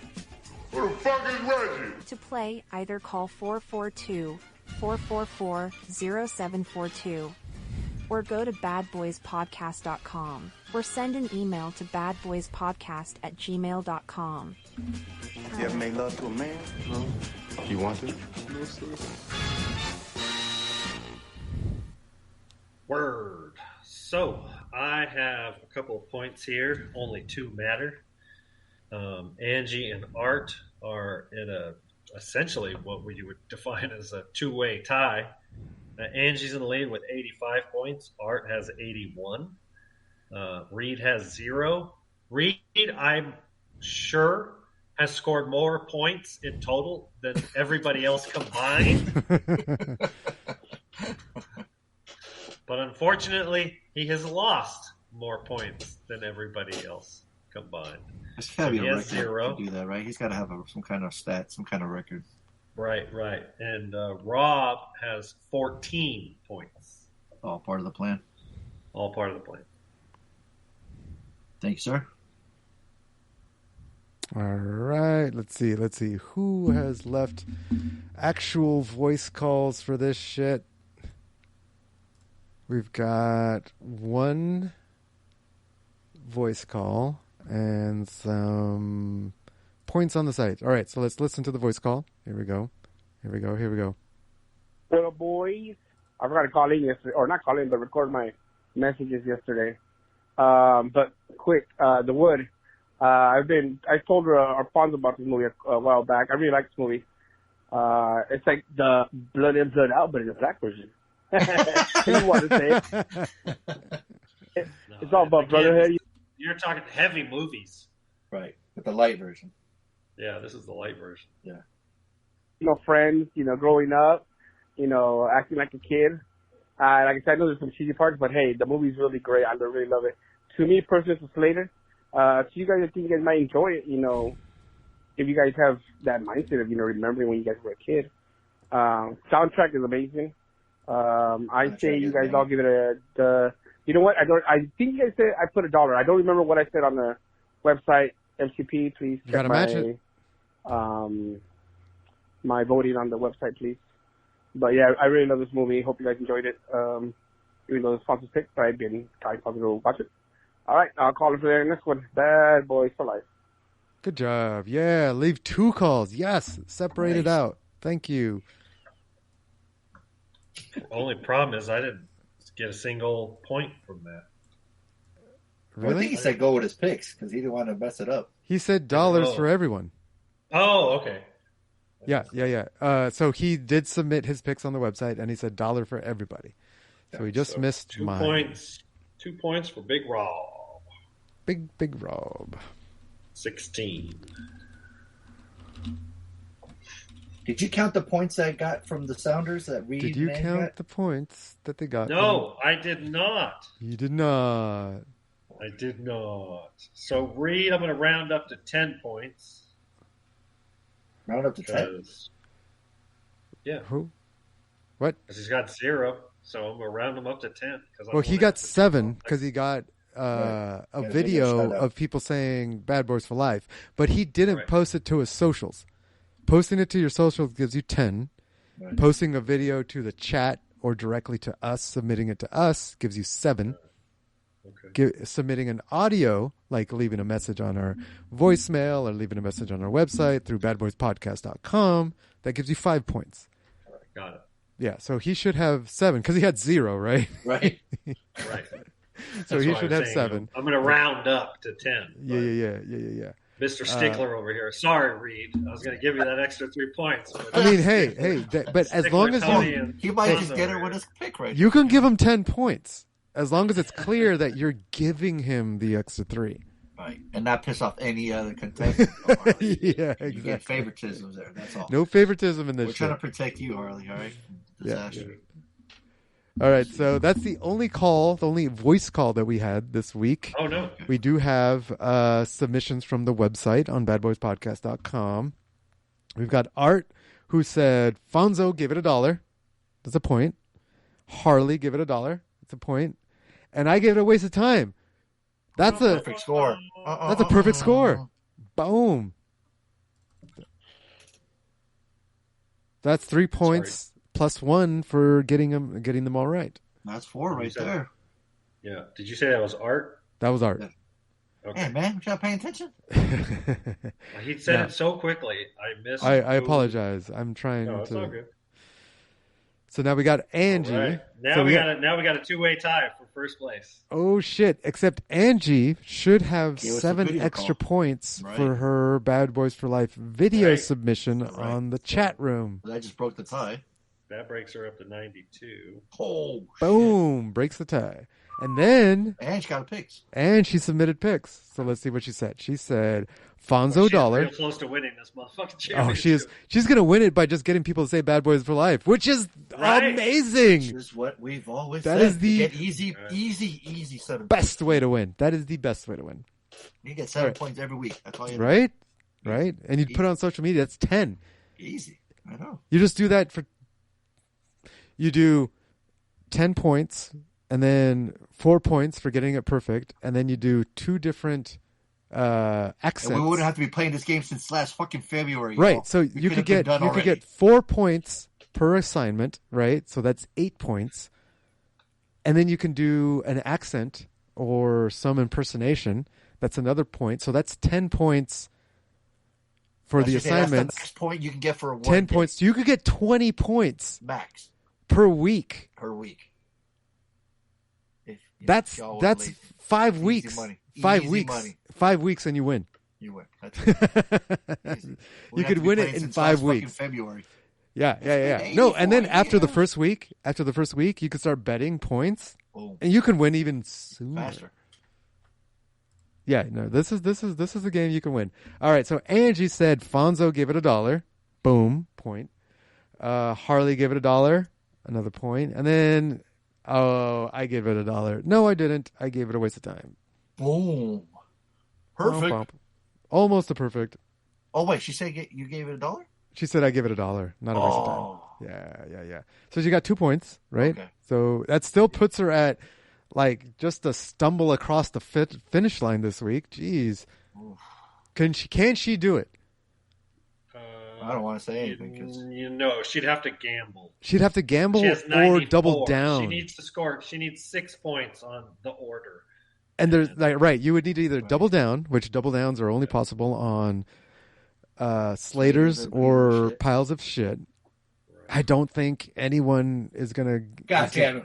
Speaker 8: Who the fuck is Reggie?
Speaker 11: To play, either call 442-444-0742 or go to badboyspodcast.com or send an email to badboyspodcast@gmail.com.
Speaker 10: You ever made love to a man? No. You want to? No, sir.
Speaker 9: word. So I have a couple of points here. Only two matter. Angie and Art are in essentially what we would define as a two-way tie. Angie's in the lead with 85 points. Art has 81. Reed has 0. Reed, I'm sure, has scored more points in total than everybody else combined. But unfortunately, he has lost more points than everybody else combined.
Speaker 5: There's got to be a record
Speaker 9: 0.
Speaker 5: to do that, right? He's got to have some kind of stat, some kind of record.
Speaker 9: Right. And Rob has 14 points.
Speaker 5: All part of the plan.
Speaker 9: All part of the plan.
Speaker 5: Thank you, sir.
Speaker 7: All right. Let's see. Who has left actual voice calls for this shit? We've got one voice call and some points on the site. All right, so let's listen to the voice call. Here we go.
Speaker 12: What up, boys? I forgot to call in yesterday, or not call in, but record my messages yesterday. But quick, The Wood. I told Fonso about this movie a while back. I really like this movie. It's like the Blood In, Blood Out, but in the black version. You want to say it? It's all about brotherhood.
Speaker 9: You're talking heavy movies.
Speaker 5: Right, with the light version.
Speaker 9: Yeah, this is the light version.
Speaker 5: Yeah.
Speaker 12: Friends, growing up, acting like a kid. Like I said, I know there's some cheesy parts, but hey, the movie's really great. I really love it. To me, personally, it's a Slater. To you guys, I think you guys might enjoy it, if you guys have that mindset of, remembering when you guys were a kid. Soundtrack is amazing. I say you guys all give it you know what? I think you guys said I put $1. I don't remember what I said on the website. MCP, please check my voting on the website, please. But yeah, I really love this movie. Hope you guys enjoyed it. Even though it's sponsored pick, but I've been trying to go watch it. All right, I'll call it for the next one. Bad Boys for Life.
Speaker 7: Good job. Yeah, leave 2 calls. Yes, separate it out. Thank you.
Speaker 9: The only problem is I didn't get a single point from that.
Speaker 7: Really?
Speaker 5: I think he said go with his picks because he didn't want to mess it up.
Speaker 7: He said dollars for everyone.
Speaker 9: Oh, okay.
Speaker 7: Yeah. So he did submit his picks on the website, and he said $1 for everybody. So he just missed
Speaker 9: 2
Speaker 7: mine.
Speaker 9: points. 2 points for Big Rob.
Speaker 7: Big Rob.
Speaker 9: 16.
Speaker 5: Did you count the points I got from the Sounders that Reed?
Speaker 7: Did you count the points that they got?
Speaker 9: No, I did not.
Speaker 7: You did not.
Speaker 9: I did not. So Reed, I'm going to round up to 10 points.
Speaker 5: Round up to 10?
Speaker 9: Yeah.
Speaker 7: Who? What?
Speaker 9: Because he's got 0, so I'm going to round him up to 10.
Speaker 7: Well, he got 7 because he got a video of people saying "Bad Boys for Life," but he didn't post it to his socials. Posting it to your socials gives you 10. Right. Posting a video to the chat or directly to us, submitting it to us, gives you 7. Okay. Submitting an audio, like leaving a message on our voicemail or leaving a message on our website through badboyspodcast.com, that gives you 5 points.
Speaker 9: All right, got it.
Speaker 7: Yeah, so he should have 7 because he had 0, right?
Speaker 5: Right.
Speaker 7: So he should have 7.
Speaker 9: I'm going to round up to 10.
Speaker 7: Yeah.
Speaker 9: Mr. Stickler over here. Sorry, Reed. I was going to give you that extra 3 points.
Speaker 7: I mean, hey, but as long as
Speaker 5: he might just get it with his pick right.
Speaker 7: You can give him 10 points as long as it's clear that you're giving him the extra 3.
Speaker 5: Right, and not piss off any other contestant.
Speaker 7: Yeah, exactly.
Speaker 5: You get favoritisms there. That's all.
Speaker 7: No favoritism in this.
Speaker 5: We're trying to protect you, Harley. All right. Disaster.
Speaker 7: Yeah. All right, so that's the only voice call that we had this week.
Speaker 9: Oh no,
Speaker 7: we do have submissions from the website on badboyspodcast.com. We've got Art, who said Fonso gave it $1. That's a point. Harley gave it $1. That's a point. And I gave it a waste of time. That's a
Speaker 5: perfect score.
Speaker 7: That's a perfect score. Boom. That's 3 points plus 1 for getting them all right.
Speaker 5: That's 4 right there.
Speaker 9: Yeah. Did you say that was Art?
Speaker 7: That was Art.
Speaker 5: Yeah.
Speaker 9: Okay.
Speaker 5: Hey man, you not paying attention?
Speaker 9: He said it so quickly. I missed.
Speaker 7: I apologize. I'm trying to.
Speaker 9: It's all good.
Speaker 7: So now we got Angie.
Speaker 9: Right. Now
Speaker 7: so
Speaker 9: we got a 2-way tie for first place.
Speaker 7: Oh shit! Except Angie should have
Speaker 5: Give us a
Speaker 7: 7
Speaker 5: video
Speaker 7: extra
Speaker 5: call.
Speaker 7: points
Speaker 5: Right.
Speaker 7: for her Bad Boys for Life video
Speaker 9: Right.
Speaker 7: submission on the chat room.
Speaker 5: I just broke the tie.
Speaker 9: That breaks her up to 92.
Speaker 5: Oh,
Speaker 7: Boom! Breaks the tie. And then
Speaker 5: and she got picks.
Speaker 7: And she submitted picks. So let's see what she said. She said Fonso
Speaker 9: She's
Speaker 7: $1.
Speaker 9: real close to winning this motherfucking championship.
Speaker 7: Oh, she's gonna win it by just getting people to say Bad Boys for Life, which is amazing.
Speaker 5: Which is what we've always
Speaker 7: That
Speaker 5: said.
Speaker 7: is the
Speaker 5: You get easy 7
Speaker 7: best way to win. That is the best way to win.
Speaker 5: You get 7 points every week. That's all you
Speaker 7: Right? Right? And you put it on social media, that's 10.
Speaker 5: Easy. I know.
Speaker 7: You just do that you do 10 points and then 4 points for getting it perfect, and then you do 2 different accents.
Speaker 5: And we wouldn't have to be playing this game since last fucking February.
Speaker 7: Right.
Speaker 5: Y'all.
Speaker 7: So you could get 4 points per assignment, right? So that's 8 points. And then you can do an accent or some impersonation. That's another point. So that's 10 points for the assignments.
Speaker 5: That's the max point you can get for
Speaker 7: 10 points. You could get 20 points
Speaker 5: max
Speaker 7: per week. That's 5 weeks.
Speaker 5: Money.
Speaker 7: 5
Speaker 5: Easy
Speaker 7: weeks.
Speaker 5: money.
Speaker 7: 5 weeks and you win.
Speaker 5: You win. That's easy.
Speaker 7: You could win it in 5 weeks.
Speaker 5: February.
Speaker 7: Yeah. No, and then after the first week, you could start betting points, and you can win even sooner.
Speaker 5: Faster.
Speaker 7: Yeah, no, this is a game you can win. All right, so Angie said Fonso gave it $1. Boom, point. Harley gave it $1, another point, and then I gave it $1. No, I didn't. I gave it a waste of time.
Speaker 5: Boom. Perfect.
Speaker 7: Almost a perfect.
Speaker 5: Oh wait, she said you gave it $1?
Speaker 7: She said I give it $1, not a waste of time. Yeah. So she got 2 points, right?
Speaker 5: Okay.
Speaker 7: So that still puts her at just a stumble across the finish line this week. Jeez. Can she do it?
Speaker 5: I don't want to say anything because
Speaker 9: she'd have to gamble.
Speaker 7: She'd have to gamble
Speaker 9: She has
Speaker 7: or
Speaker 9: 94.
Speaker 7: double down.
Speaker 9: She needs to score. She needs 6 points on the order.
Speaker 7: And there's right. You would need to either double down, which double downs are only possible on Slaters or piles of shit. I don't think anyone is gonna.
Speaker 5: God damn,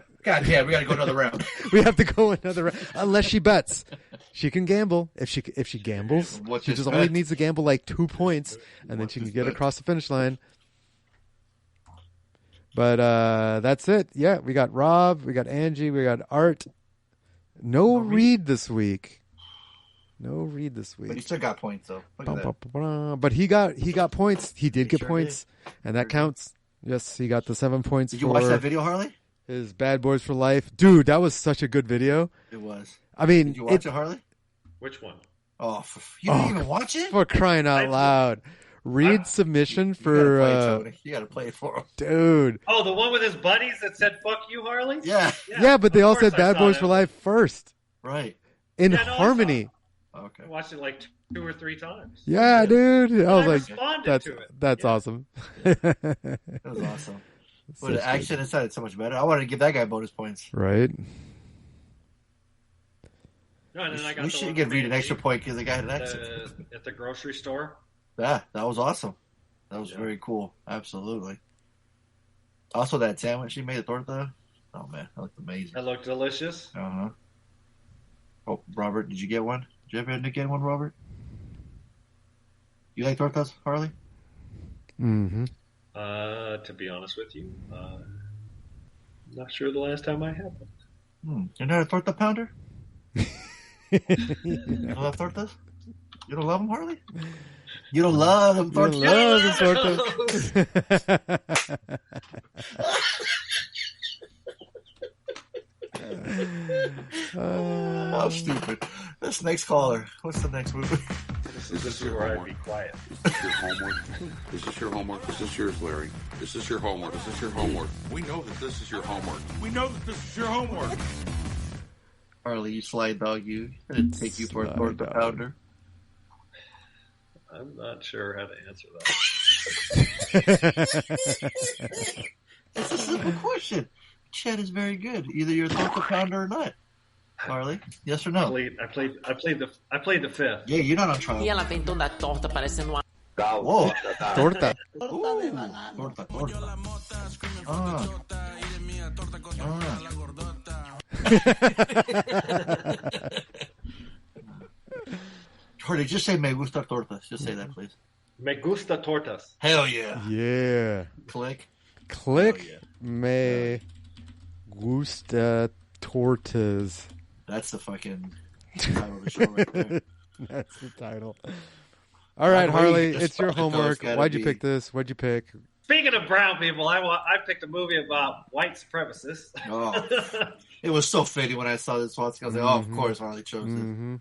Speaker 5: we gotta go another round.
Speaker 7: We have to go another round unless she bets. She can gamble if she gambles. She just only needs to gamble 2 points, and then she can get across the finish line. But that's it. Yeah, we got Rob, we got Angie, we got Art. No Reed this week.
Speaker 5: But he still got points though. Look at that.
Speaker 7: But he got points. He did get points, and that counts. Yes, he got the 7 points.
Speaker 5: Did you watch that video, Harley?
Speaker 7: His Bad Boys for Life, dude. That was such a good video.
Speaker 5: It was.
Speaker 7: I mean,
Speaker 5: did you watch it, Harley?
Speaker 9: Which one?
Speaker 5: Oh, you didn't even watch it?
Speaker 7: For crying out loud! Reed submission for
Speaker 5: you gotta play it for him,
Speaker 7: dude.
Speaker 9: Oh, the one with his buddies that said "fuck you, Harley."
Speaker 7: Yeah, but they all said Bad Boys for Life first,
Speaker 5: right?
Speaker 7: In harmony.
Speaker 5: Okay.
Speaker 9: I watched it 2 or 3 times.
Speaker 7: Yeah, dude. I was
Speaker 9: responded to it.
Speaker 7: That's awesome.
Speaker 5: That was awesome. But the action inside it's so much better. I wanted to give that guy bonus points.
Speaker 7: Right.
Speaker 9: No, and then I got
Speaker 5: we should give Reed an extra point because the guy had an accent
Speaker 9: at the grocery store.
Speaker 5: Yeah, that was awesome. That was very cool. Absolutely. Also, that sandwich she made, the torta. Oh man, that looked amazing.
Speaker 9: That looked delicious.
Speaker 5: Oh, Robert, did you get one? Did you ever get one, Robert? You like tortas, Harley?
Speaker 7: Mm-hmm.
Speaker 9: To be honest with you, not sure the last time I had one.
Speaker 5: You're not a torta pounder? You don't love tortas? You don't love them, Harley? You don't love them tortas?
Speaker 7: You don't love them tortas.
Speaker 5: How stupid. This next caller. What's the next movie?
Speaker 8: Is this your homework? Be quiet. Is this your homework? Is this your homework? Is this yours, Larry? Is this your homework? Is this your homework? We know that this is your homework. We know that this is your homework.
Speaker 5: Harley, you slide dog, you. It'd take you for a torta pounder.
Speaker 9: I'm not sure how to answer that.
Speaker 5: It's a simple question. Chad is very good. Either you're a torta pounder or not. Harley, yes or no?
Speaker 9: I played the fifth.
Speaker 5: Yeah, you're not on trial.
Speaker 13: E ela vem toda torta, parecendo uma...
Speaker 5: Whoa.
Speaker 7: Torta.
Speaker 5: Torta. Harley, just say me gusta tortas. Just say that, please.
Speaker 9: Me gusta tortas.
Speaker 5: Hell yeah.
Speaker 7: Yeah.
Speaker 5: Click.
Speaker 7: Yeah. Me gusta tortas.
Speaker 5: That's the fucking title of the show right there.
Speaker 7: That's the title. All right, Harley, it's your homework. Why'd you pick this? What'd you pick?
Speaker 9: Speaking of brown people, I picked a movie about white supremacists.
Speaker 5: Oh, it was so fitting when I saw this once. I was like, oh, of course Harley chose it.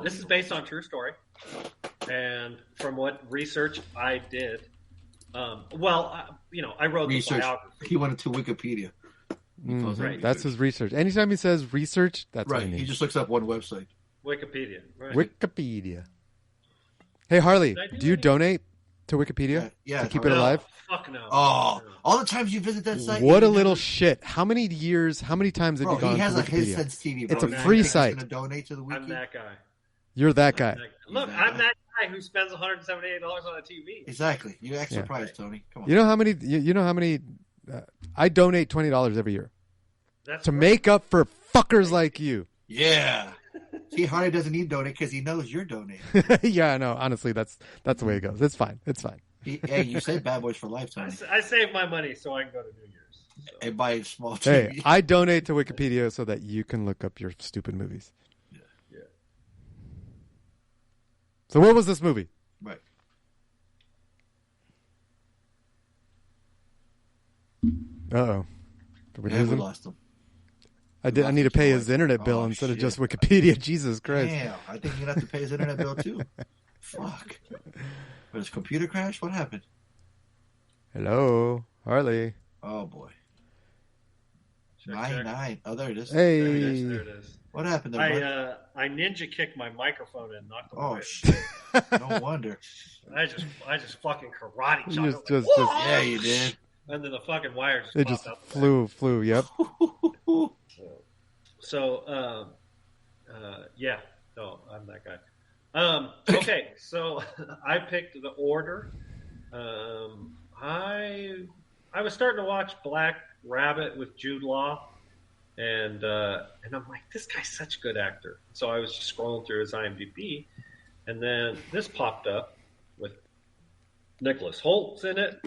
Speaker 9: This is based on a true story. And from what research I did, I wrote the biography.
Speaker 5: He went into Wikipedia.
Speaker 7: Right. That's his research. Anytime he says research, that's
Speaker 5: right.
Speaker 7: what he means.
Speaker 5: He just looks up one website.
Speaker 9: Wikipedia. Right.
Speaker 7: Wikipedia. Hey, Harley, do you donate to Wikipedia to keep it alive?
Speaker 9: Fuck no.
Speaker 5: Oh, all the times you visit that site.
Speaker 7: What a little shit. How many times have you gone to Wikipedia?
Speaker 5: He has a HisSense TV, bro.
Speaker 7: It's a free site.
Speaker 5: He's gonna donate to the wiki?
Speaker 9: I'm that guy.
Speaker 7: You're that guy.
Speaker 9: Look, I'm that guy who spends $178 on a TV.
Speaker 5: Exactly. You act surprised, Tony. Come on.
Speaker 7: You know how many? You know how many? I donate $20 every year
Speaker 9: That's
Speaker 7: make up for fuckers like you.
Speaker 5: Yeah. See, Harley doesn't need to donate because he knows you're donating.
Speaker 7: Yeah, I know. Honestly, that's the way it goes. It's fine. It's fine.
Speaker 5: Hey, you say Bad Boys for life, Tony.
Speaker 9: I save my money so I can go to New Year's. So.
Speaker 5: And buy a small TV.
Speaker 7: Hey, I donate to Wikipedia so that you can look up your stupid movies.
Speaker 9: Yeah.
Speaker 7: So what was this movie?
Speaker 5: Right.
Speaker 7: Uh-oh. Did we lose him?
Speaker 5: Lost him.
Speaker 7: I need to pay his internet bill instead of just Wikipedia. Jesus Christ.
Speaker 5: Damn, I think you're going to have to pay his internet bill too. Fuck. But his computer crashed? What happened?
Speaker 7: Hello, Harley.
Speaker 5: Oh, boy.
Speaker 9: Check.
Speaker 5: 9-9. Oh, there it is.
Speaker 7: Hey.
Speaker 9: There it is.
Speaker 5: What happened there,
Speaker 9: I ninja kicked my microphone and knocked it away.
Speaker 5: Oh, shit. No wonder.
Speaker 9: I just fucking karate chopped
Speaker 7: Just,
Speaker 5: yeah, you did.
Speaker 9: And then the fucking wire just
Speaker 7: it
Speaker 9: popped
Speaker 7: just
Speaker 9: out.
Speaker 7: flew, yep.
Speaker 9: So, yeah. No, I'm that guy. Okay, so I picked the order. I was starting to watch Black Rabbit with Jude Law, and I'm like, this guy's such a good actor. So I was just scrolling through his IMDb, and then this popped up with Nicholas Holt's in it,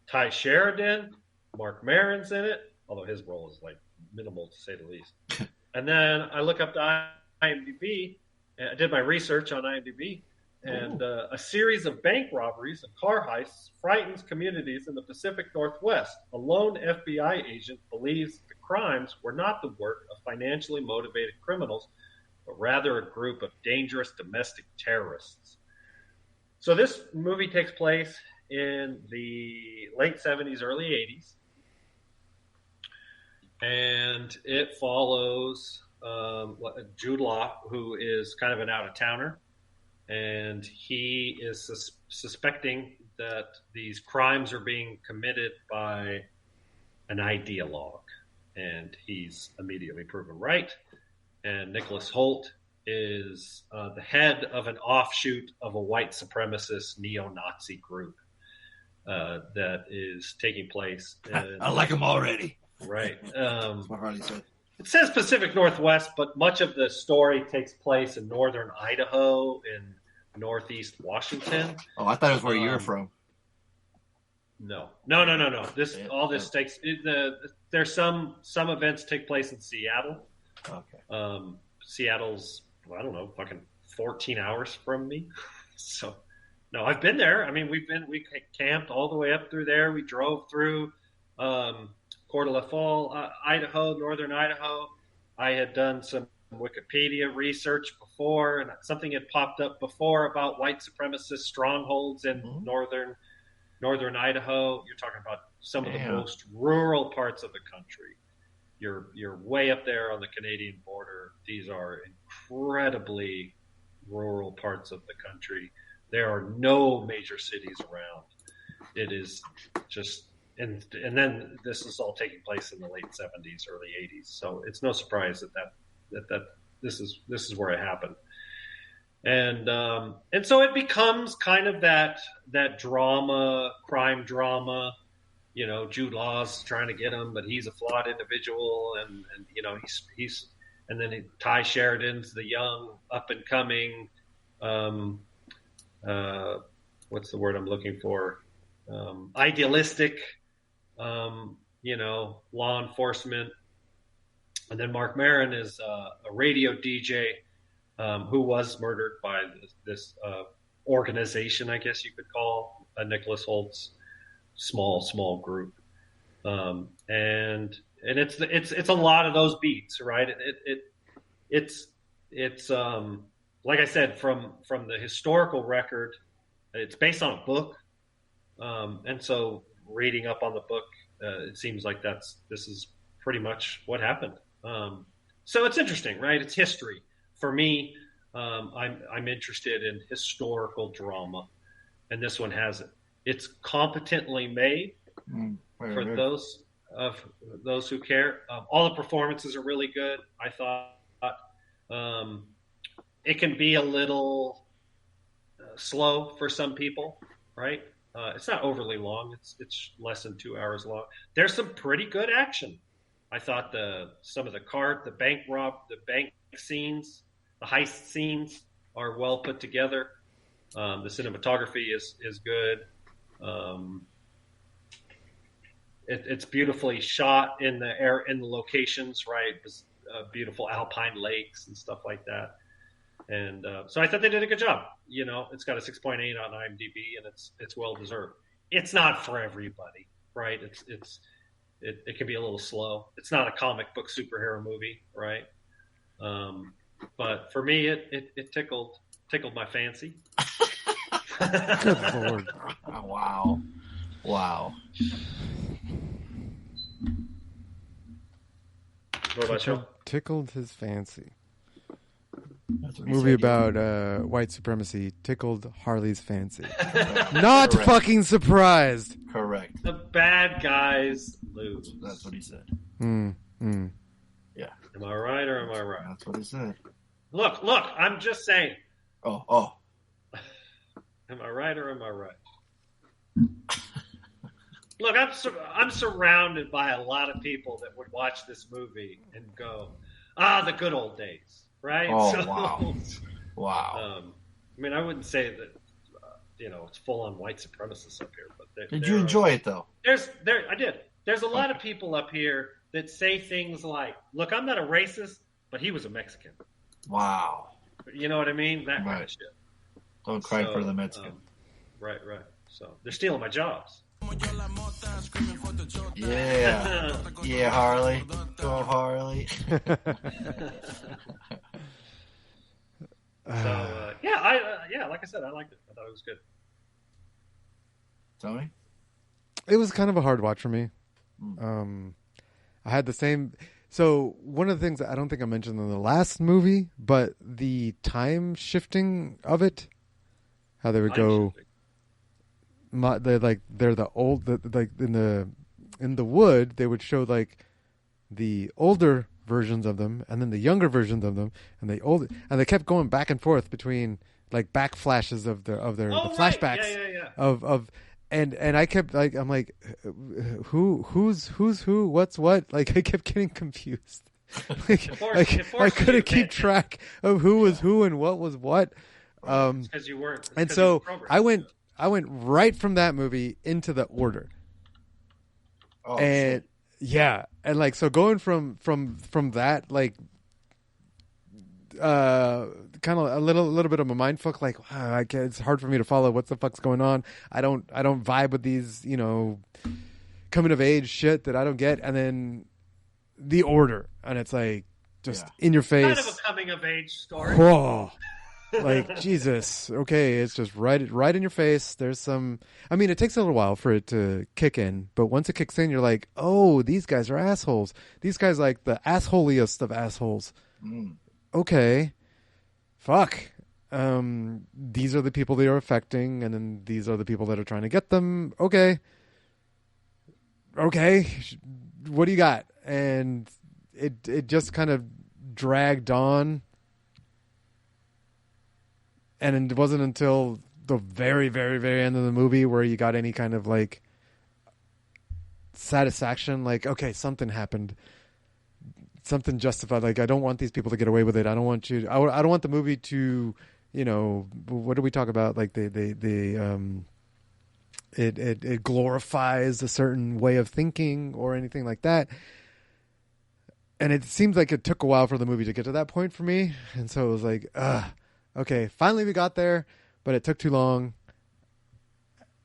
Speaker 9: Ty Sheridan, Mark Maron's in it, although his role is like minimal to say the least. And then I look up the IMDb, and I did my research on IMDb, and a series of bank robberies and car heists frightens communities in the Pacific Northwest. A lone FBI agent believes the crimes were not the work of financially motivated criminals, but rather a group of dangerous domestic terrorists. So this movie takes place in the late 70s, early 80s. And it follows Jude Law, who is kind of an out-of-towner. And he is suspecting that these crimes are being committed by an ideologue. And he's immediately proven right. And Nicholas Holt is the head of an offshoot of a white supremacist neo-Nazi group that is taking place.
Speaker 5: I like him already.
Speaker 9: Right.
Speaker 5: That's what Harley said.
Speaker 9: It says Pacific Northwest, but much of the story takes place in northern Idaho and northeast Washington.
Speaker 5: Oh, I thought it was where you're from.
Speaker 9: No. All this takes there's some events take place in Seattle.
Speaker 5: Okay.
Speaker 9: Seattle's, I don't know, fucking 14 hours from me. So, no, I've been there. I mean, we camped all the way up through there. We drove through Coeur d'Alene, Idaho, northern Idaho. I had done some Wikipedia research before, and something had popped up before about white supremacist strongholds in northern Idaho. You're talking about some of the most rural parts of the country. You're way up there on the Canadian border. These are incredibly rural parts of the country. There are no major cities around. It is just, and then this is all taking place in the late 70s, early 80s. So it's no surprise that this is where it happened. And so it becomes kind of that drama, crime drama. You know, Jude Law's trying to get him, but he's a flawed individual, and you know he's and then Ty Sheridan's the young up and coming. What's the word I'm looking for? Idealistic, you know, law enforcement. And then Mark Maron is a radio DJ who was murdered by this organization, I guess you could call Nicholas Holt's small group, and it's a lot of those beats, right? It's like I said, from the historical record, it's based on a book, and so reading up on the book, it seems like this is pretty much what happened. So it's interesting, right? It's history for me. I'm interested in historical drama, and this one has it. It's competently made for those who care. All the performances are really good. I thought it can be a little slow for some people, right? It's not overly long. It's less than 2 hours long. There's some pretty good action. I thought some of the bank scenes, the heist scenes are well put together. The cinematography is good. It's beautifully shot in the locations, right? Beautiful alpine lakes and stuff like that. And so I thought they did a good job. You know, it's got a 6.8 on IMDb, and it's well deserved. It's not for everybody, right? It can be a little slow. It's not a comic book superhero movie, right? But for me, it tickled my fancy.
Speaker 7: Good Lord.
Speaker 5: Wow.
Speaker 9: What about you?
Speaker 7: Tickled his fancy. Movie about white supremacy tickled Harley's fancy. Not
Speaker 5: Correct.
Speaker 7: Fucking surprised.
Speaker 5: Correct.
Speaker 9: The bad guys lose.
Speaker 5: That's what he said.
Speaker 9: Yeah. Am I right or am I right?
Speaker 5: That's what he said.
Speaker 9: Look, I'm just saying.
Speaker 5: Oh.
Speaker 9: Am I right or am I right? Look, I'm surrounded by a lot of people that would watch this movie and go, the good old days, right?
Speaker 5: Oh, wow.
Speaker 9: I mean, I wouldn't say that, it's full on white supremacists up here, but
Speaker 5: did you enjoy it though?
Speaker 9: I did. There's a lot of people up here that say things like, "Look, I'm not a racist, but he was a Mexican."
Speaker 5: Wow.
Speaker 9: You know what I mean? That kind of shit.
Speaker 5: Don't cry for the Mexican.
Speaker 9: Right. So they're stealing my jobs.
Speaker 5: Yeah, Harley. Go Harley.
Speaker 9: Like I said, I liked it. I thought it was good.
Speaker 5: Tony?
Speaker 7: It was kind of a hard watch for me. I had the same. So one of the things that I don't think I mentioned in the last movie, but the time shifting of it, how they would go. They're the old, like in the wood, they would show like the older versions of them, and then the younger versions of them, and they kept going back and forth between like back flashes of the flashbacks of. And I kept like, I'm like, who's who, what's what? Like I kept getting confused. I couldn't keep track of who was who and what was what.
Speaker 9: Because you weren't.
Speaker 7: And so I went right from that movie into The Order.
Speaker 5: Oh,
Speaker 7: and
Speaker 5: shit.
Speaker 7: yeah, and like so going from that like kind of a little bit of a mindfuck, like it's hard for me to follow what the fuck's going on. I don't vibe with these, coming of age shit that I don't get. And then The Order, and it's like just in your face.
Speaker 9: Kind of a coming of age story.
Speaker 7: Whoa. Like, Jesus. Okay, it's just right in your face. There's some... I mean, it takes a little while for it to kick in, but once it kicks in, you're like, oh, these guys are assholes. These guys are like the assholiest of assholes. Okay. Fuck. These are the people they are affecting, and then these are the people that are trying to get them. Okay. What do you got? And it just kind of dragged on. And it wasn't until the very, very, very end of the movie where you got any kind of like satisfaction. Like, okay, something happened, something justified. Like, I don't want these people to get away with it. I don't want you. I don't want the movie to, what do we talk about? Like it glorifies a certain way of thinking or anything like that. And it seems like it took a while for the movie to get to that point for me. And so it was like, okay, finally we got there, but it took too long.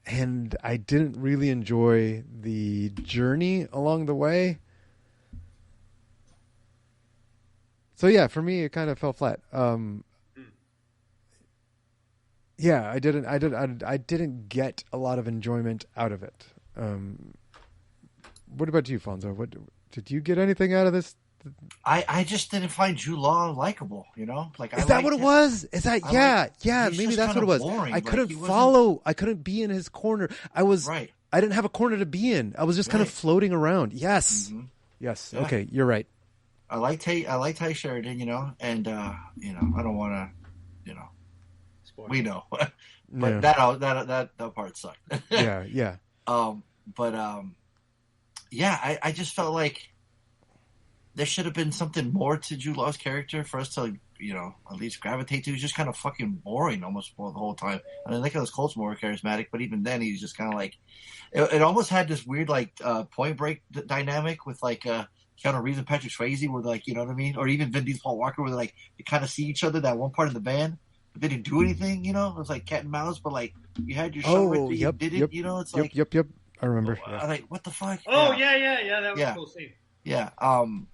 Speaker 7: And I didn't really enjoy the journey along the way. So yeah, for me, it kind of fell flat. Yeah, I didn't get a lot of enjoyment out of it. What about you, Fonso? What did you get anything out of this?
Speaker 5: I just didn't find Jude Law likable, Like,
Speaker 7: is that what it was? Is that maybe that's what it was.
Speaker 5: Boring.
Speaker 7: I couldn't follow. I couldn't be in his corner. I didn't have a corner to be in. I was just kind of floating around. Yes, yes. Yeah. Okay, you're right.
Speaker 5: I like Ty Sheridan, and I don't want to, we know, but that part sucked.
Speaker 7: yeah.
Speaker 5: I just felt like there should have been something more to Jude Law's character for us to, at least gravitate to. He's just kind of fucking boring almost for the whole time. I mean, Nicholas Colt's more charismatic, but even then he's just kind of like, it almost had this weird like Point Break dynamic with like Keanu Reeves and Patrick Swayze, where like, you know what I mean, or even Vin Diesel, Paul Walker, where like they kind of see each other that one part of the band, but they didn't do anything. It was like cat and mouse, but like you had your show right there, you did it. It's like
Speaker 7: yep. I remember.
Speaker 5: I'm like, what the fuck?
Speaker 9: Oh yeah. That was a cool scene.
Speaker 5: Yeah,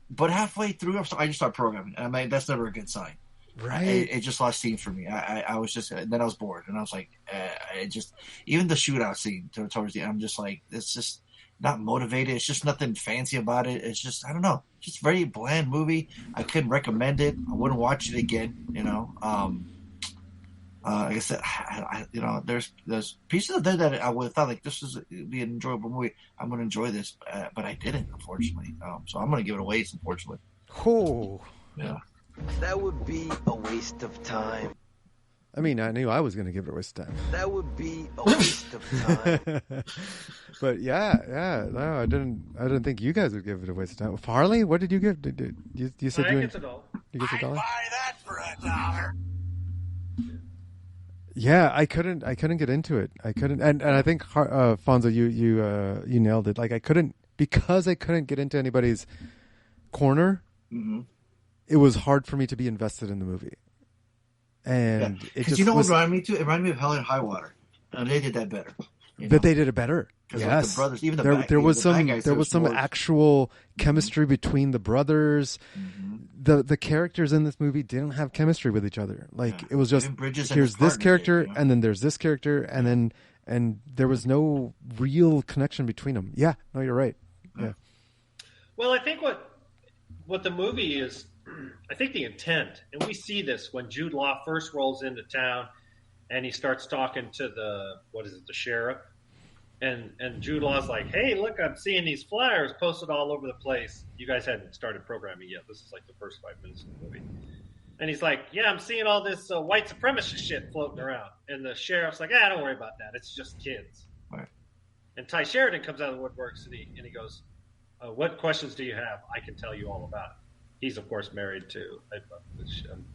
Speaker 5: but halfway through, I just started programming. I mean, that's never a good sign.
Speaker 7: Right.
Speaker 5: It just lost steam for me. I was just, then I was bored, and I was like, even the shootout scene towards the end, I'm just like, it's just not motivated. It's just nothing fancy about it. It's just, I don't know, just a very bland movie. I couldn't recommend it. I wouldn't watch it again. Like I said, there's pieces of that I would have thought like this is be an enjoyable movie. I'm going to enjoy this, but I didn't, unfortunately. So I'm going to give it a waste, unfortunately.
Speaker 7: Oh,
Speaker 5: yeah.
Speaker 1: That would be a waste of time.
Speaker 7: I mean, I knew I was going to give it a waste of time.
Speaker 1: That would be a waste of time.
Speaker 7: But no, I didn't think you guys would give it a waste of time. Harley, what did you give? You said
Speaker 9: you get $1.
Speaker 7: You get $1?
Speaker 1: Buy that for $1.
Speaker 7: Yeah, I couldn't get into it. I couldn't, and I think Fonso, you nailed it. Like I couldn't get into anybody's corner.
Speaker 5: Mm-hmm.
Speaker 7: It was hard for me to be invested in the movie. And it just
Speaker 5: what reminded me to? It reminded me of Hell and High Water, and they did that better.
Speaker 7: But they did it better. Yes,
Speaker 5: like the brothers, even
Speaker 7: there was some actual chemistry between the brothers.
Speaker 5: Mm-hmm.
Speaker 7: The characters in this movie didn't have chemistry with each other. Like it was just here's this character, and then there's this character, and there was no real connection between them. Yeah, no, you're right. Yeah.
Speaker 9: Well, I think what the movie is, I think the intent, and we see this when Jude Law first rolls into town, and he starts talking to the sheriff. And Jude Law's like, hey, look, I'm seeing these flyers posted all over the place. You guys hadn't started programming yet. This is like the first 5 minutes of the movie. And he's like, yeah, I'm seeing all this white supremacist shit floating around. And the sheriff's like, don't worry about that. It's just kids.
Speaker 5: Right.
Speaker 9: And Ty Sheridan comes out of the woodworks and he goes, what questions do you have? I can tell you all about it. He's, of course, married to, I'm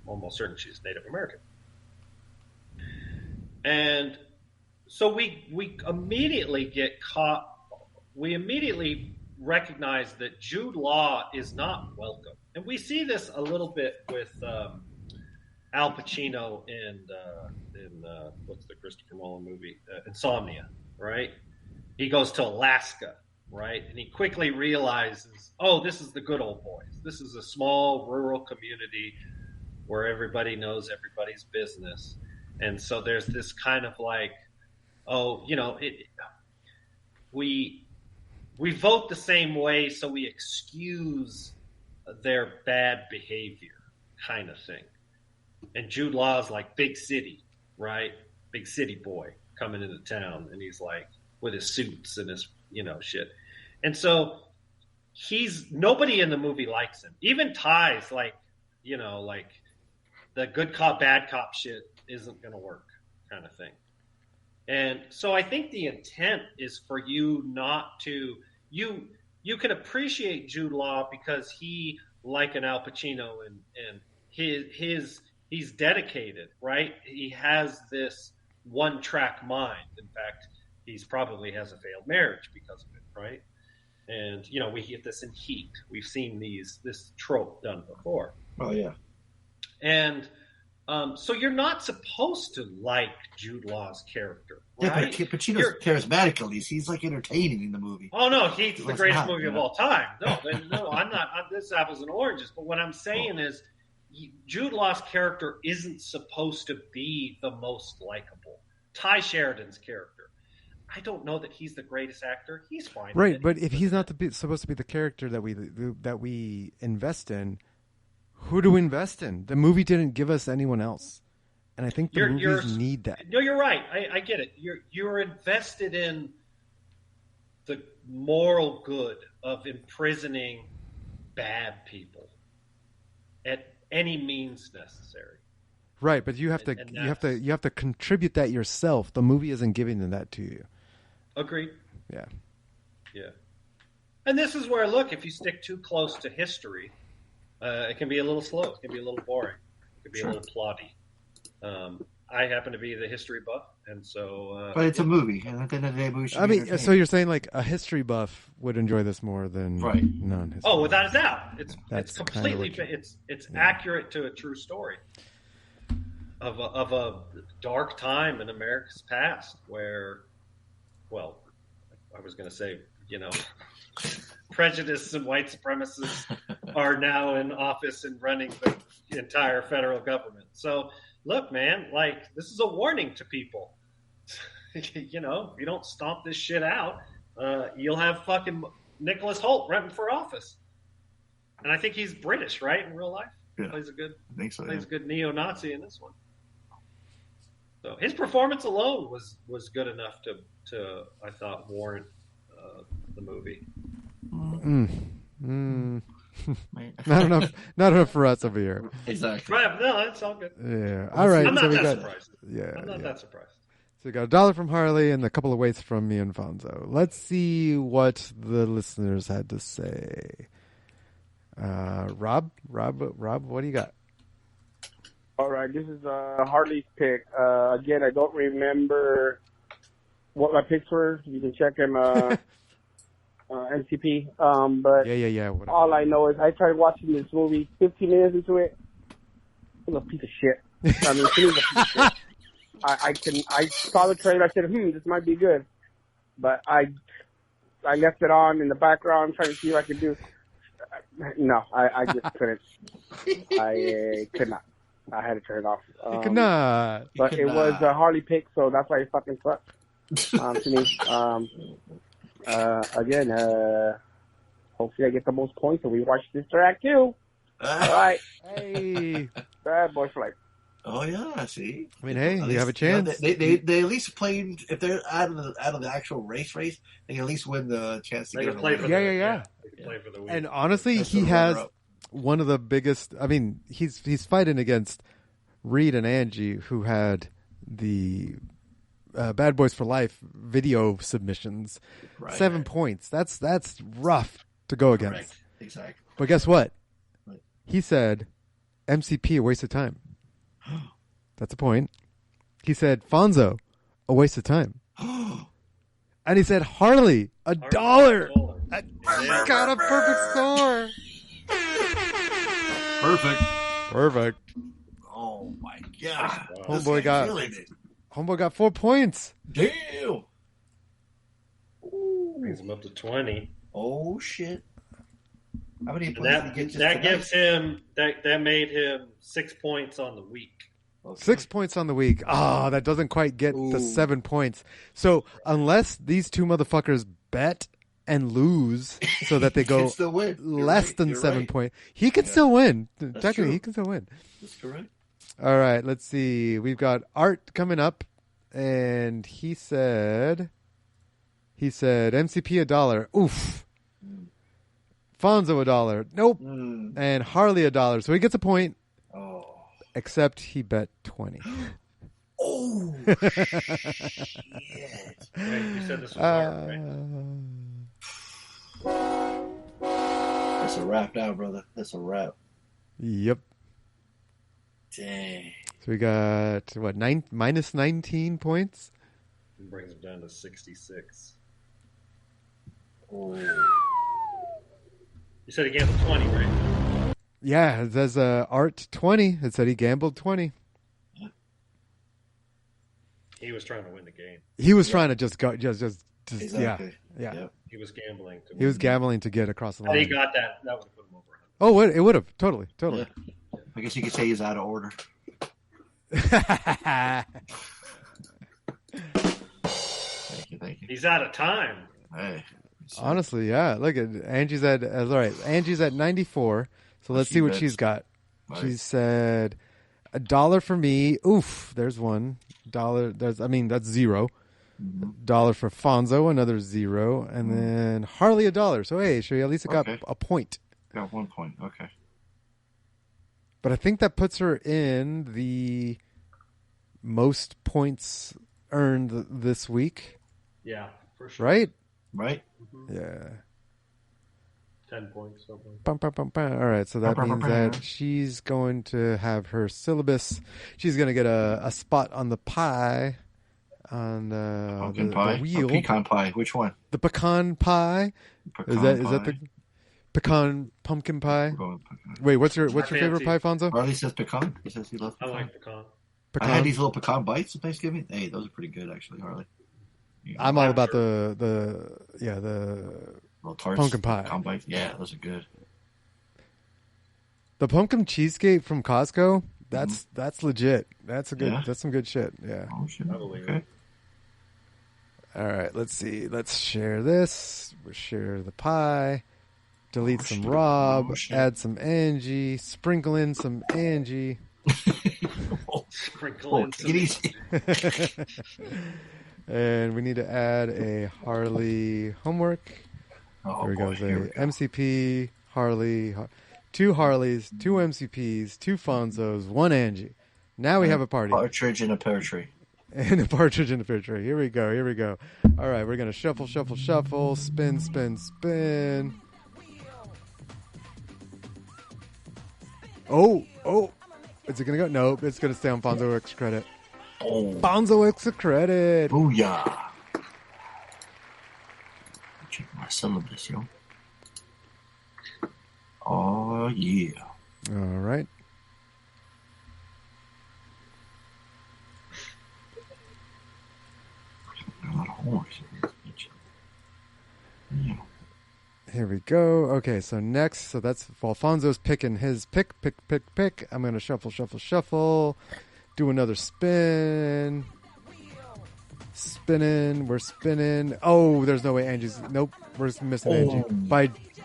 Speaker 9: almost certain she's Native American. And So we immediately get caught. We immediately recognize that Jude Law is not welcome, and we see this a little bit with Al Pacino in what's the Christopher Nolan movie, Insomnia, right? He goes to Alaska, right, and he quickly realizes, oh, this is the good old boys. This is a small rural community where everybody knows everybody's business, and so there's this kind of like, oh, we vote the same way, so we excuse their bad behavior, kind of thing. And Jude Law's like big city, right? Big city boy coming into town, and he's like with his suits and his shit. And so nobody in the movie likes him. Even Ty's like the good cop bad cop shit isn't going to work, kind of thing. And so I think the intent is for you not to you can appreciate Jude Law because he, like an Al Pacino, and he's dedicated, right? He has this one-track mind. In fact, he's probably has a failed marriage because of it, right? And we get this in Heat. We've seen this trope done before.
Speaker 5: Oh yeah.
Speaker 9: And so you're not supposed to like Jude Law's character, right?
Speaker 5: Yeah, but Pacino's charismatic at least. He's like entertaining in the movie.
Speaker 9: Oh no, Heat's the greatest movie of all time. No, I'm not. This apples and oranges. But what I'm saying is, Jude Law's character isn't supposed to be the most likable. Ty Sheridan's character, I don't know that he's the greatest actor. He's fine,
Speaker 7: right? But if he's not supposed to be the character that we invest in, who do we invest in? The movie didn't give us anyone else, and I think the movies need that.
Speaker 9: No, you're right. I get it. You're invested in the moral good of imprisoning bad people at any means necessary.
Speaker 7: Right, but you have to contribute that yourself. The movie isn't giving that to you.
Speaker 9: Agreed.
Speaker 7: Yeah.
Speaker 9: Yeah. And this is where, look, if you stick too close to history, it can be a little slow. It can be a little boring. It can be a little plotty. I happen to be the history buff, and so.
Speaker 5: But it's a movie, and at the end of the day, movie should be
Speaker 7: so you're saying like a history buff would enjoy this more than non-history.
Speaker 9: Oh, without a doubt, it's completely it's accurate to a true story of a dark time in America's past where, well, I was going to say, prejudice and white supremacists are now in office and running the entire federal government. So, look, man, like, this is a warning to people. If you don't stomp this shit out, you'll have fucking Nicholas Hoult running for office. And I think he's British, right, in real life?
Speaker 5: Yeah.
Speaker 9: Plays a good,
Speaker 5: I think so,
Speaker 9: plays a good neo-Nazi in this one. So his performance alone was good enough to I thought, warrant the movie.
Speaker 7: Not enough for us over here.
Speaker 5: Exactly.
Speaker 9: Right, no, it's all good.
Speaker 7: Yeah. All right.
Speaker 9: I'm not that surprised.
Speaker 7: Yeah.
Speaker 9: I'm not that surprised.
Speaker 7: So we got $1 from Harley and a couple of weights from me and Fonso. Let's see what the listeners had to say. Rob, what do you got?
Speaker 12: All right, this is Harley's pick. Again, I don't remember what my picks were. You can check him NCP. But
Speaker 7: yeah. Whatever.
Speaker 12: All I know is I tried watching this movie. 15 minutes into it, it was a piece of shit. I mean, it was a piece of shit. I saw the trailer. I said, this might be good, but I left it on in the background trying to see what I could do. No, I just couldn't. I could not. I had to turn it off.
Speaker 7: You could not.
Speaker 12: But it was a Harley pick, so that's why it fucking sucked to me. Again, hopefully I get the most points and we watch Sister Act 2. All right.
Speaker 7: Hey.
Speaker 12: Bad Boy for Life.
Speaker 5: Oh yeah, see.
Speaker 7: I mean, hey,
Speaker 5: at
Speaker 7: you have a chance.
Speaker 5: They at least played. If they're out of the actual race, they can at least win the chance to
Speaker 9: They
Speaker 5: get
Speaker 9: can play for
Speaker 7: yeah.
Speaker 9: They can play for the win.
Speaker 7: And honestly, he has one of the biggest. I mean, he's fighting against Reed and Angie, who had the Bad Boys for Life video submissions. Right, 7 points. That's rough to go against.
Speaker 5: Correct. Exactly.
Speaker 7: But guess what? He said MCP a waste of time. That's a point. He said Fonso, a waste of time. And he said Harley, $1. I got a perfect score. Perfect.
Speaker 5: Oh my god!
Speaker 7: Homeboy got 4 points.
Speaker 5: Damn.
Speaker 9: Brings him up to 20.
Speaker 5: Oh shit! How many points
Speaker 9: that,
Speaker 5: did he get just
Speaker 9: that
Speaker 5: tonight?
Speaker 9: gives him that made him 6 points on the week.
Speaker 5: Okay.
Speaker 7: 6 points on the week. Oh, that doesn't quite get the 7 points. So unless these two motherfuckers bet and lose so that they go less than 7 points, he can still win. Technically, he can still win.
Speaker 5: That's correct.
Speaker 7: All right, let's see. We've got Art coming up, and he said MCP $1. Oof. Fonso $1. Nope. And Harley $1. So he gets a point.
Speaker 5: Oh.
Speaker 7: Except he bet 20.
Speaker 5: Oh.
Speaker 9: Shit. Wait, you said this was hard, right?
Speaker 5: That's a wrap now, brother. That's a wrap.
Speaker 7: Yep.
Speaker 5: Dang.
Speaker 7: So we got minus 19 points.
Speaker 9: It brings him down to 66.
Speaker 5: Oh.
Speaker 9: You said he gambled 20, right?
Speaker 7: Yeah, it says Art 20. It said he gambled 20.
Speaker 9: He was trying to win the game.
Speaker 7: He was trying to just go, just
Speaker 5: Exactly.
Speaker 7: yeah.
Speaker 5: Yep.
Speaker 9: He was gambling.
Speaker 7: He was gambling to get across the
Speaker 9: Had he
Speaker 7: line.
Speaker 9: got that, that would have put him over.
Speaker 7: Oh, it would have totally.
Speaker 5: Yeah. I guess you could say he's out of order. Thank you.
Speaker 9: He's out of time.
Speaker 5: Hey.
Speaker 7: Honestly, yeah. Look at Angie's at all right. Angie's at 94. So let's see what she's got.
Speaker 5: Right.
Speaker 7: She said $1 for me. Oof, there's $1. That's $0. $1 for Fonso, another $0, and then Harley $1. So hey, she at least got a point.
Speaker 5: Got 1 point. Okay.
Speaker 7: But I think that puts her in the most points earned this week.
Speaker 9: Yeah, for sure.
Speaker 7: Right?
Speaker 5: Right?
Speaker 7: Yeah.
Speaker 9: 10 points. Something.
Speaker 7: Bum, bum, bum, bum. All right, so that means that she's going to have her syllabus. She's going to get a spot on the pie, on
Speaker 5: Pumpkin
Speaker 7: the
Speaker 5: pie?
Speaker 7: wheel.
Speaker 5: Or pecan pie? Which one?
Speaker 7: The pecan pie. Is that the pecan pumpkin pie? Wait, what's your favorite pie, Fonso?
Speaker 5: Harley says pecan. He says he loves pecan.
Speaker 9: I like pecan.
Speaker 5: I had these little pecan bites at Thanksgiving. Hey, those are pretty good, actually, Harley.
Speaker 7: I'm all about the
Speaker 5: little tarts,
Speaker 7: pumpkin pie.
Speaker 5: Pecan bites. Yeah, those are good.
Speaker 7: The pumpkin cheesecake from Costco. That's legit. That's That's some good shit. Yeah.
Speaker 5: Oh shit. Okay.
Speaker 7: All right. Let's see. Let's share this. We'll share the pie. Delete some Rob. Add some Angie. Sprinkle in some Angie.
Speaker 9: Sprinkle in some
Speaker 5: easy.
Speaker 7: And we need to add a Harley homework. Here we go. MCP, Harley, 2 Harleys, 2 MCPs, 2 Fonsos, 1 Angie. Now we have a party.
Speaker 5: Partridge in a pear tree.
Speaker 7: And a partridge in a pear tree. Here we go. All right, we're going to shuffle, spin, spin, spin. Oh. Is it going to go? Nope, it's going to stay on Fonso X credit.
Speaker 5: Oh.
Speaker 7: Fonso X credit.
Speaker 5: Booyah. Check my syllabus, yo. Oh, yeah.
Speaker 7: All right.
Speaker 5: A lot of horse. Yeah.
Speaker 7: Here we go. Okay, so next, that's Alfonso's picking his pick. I'm going to shuffle. Do another spin. Spinning. We're spinning. Oh, there's no way Angie's. Nope, we're missing Angie.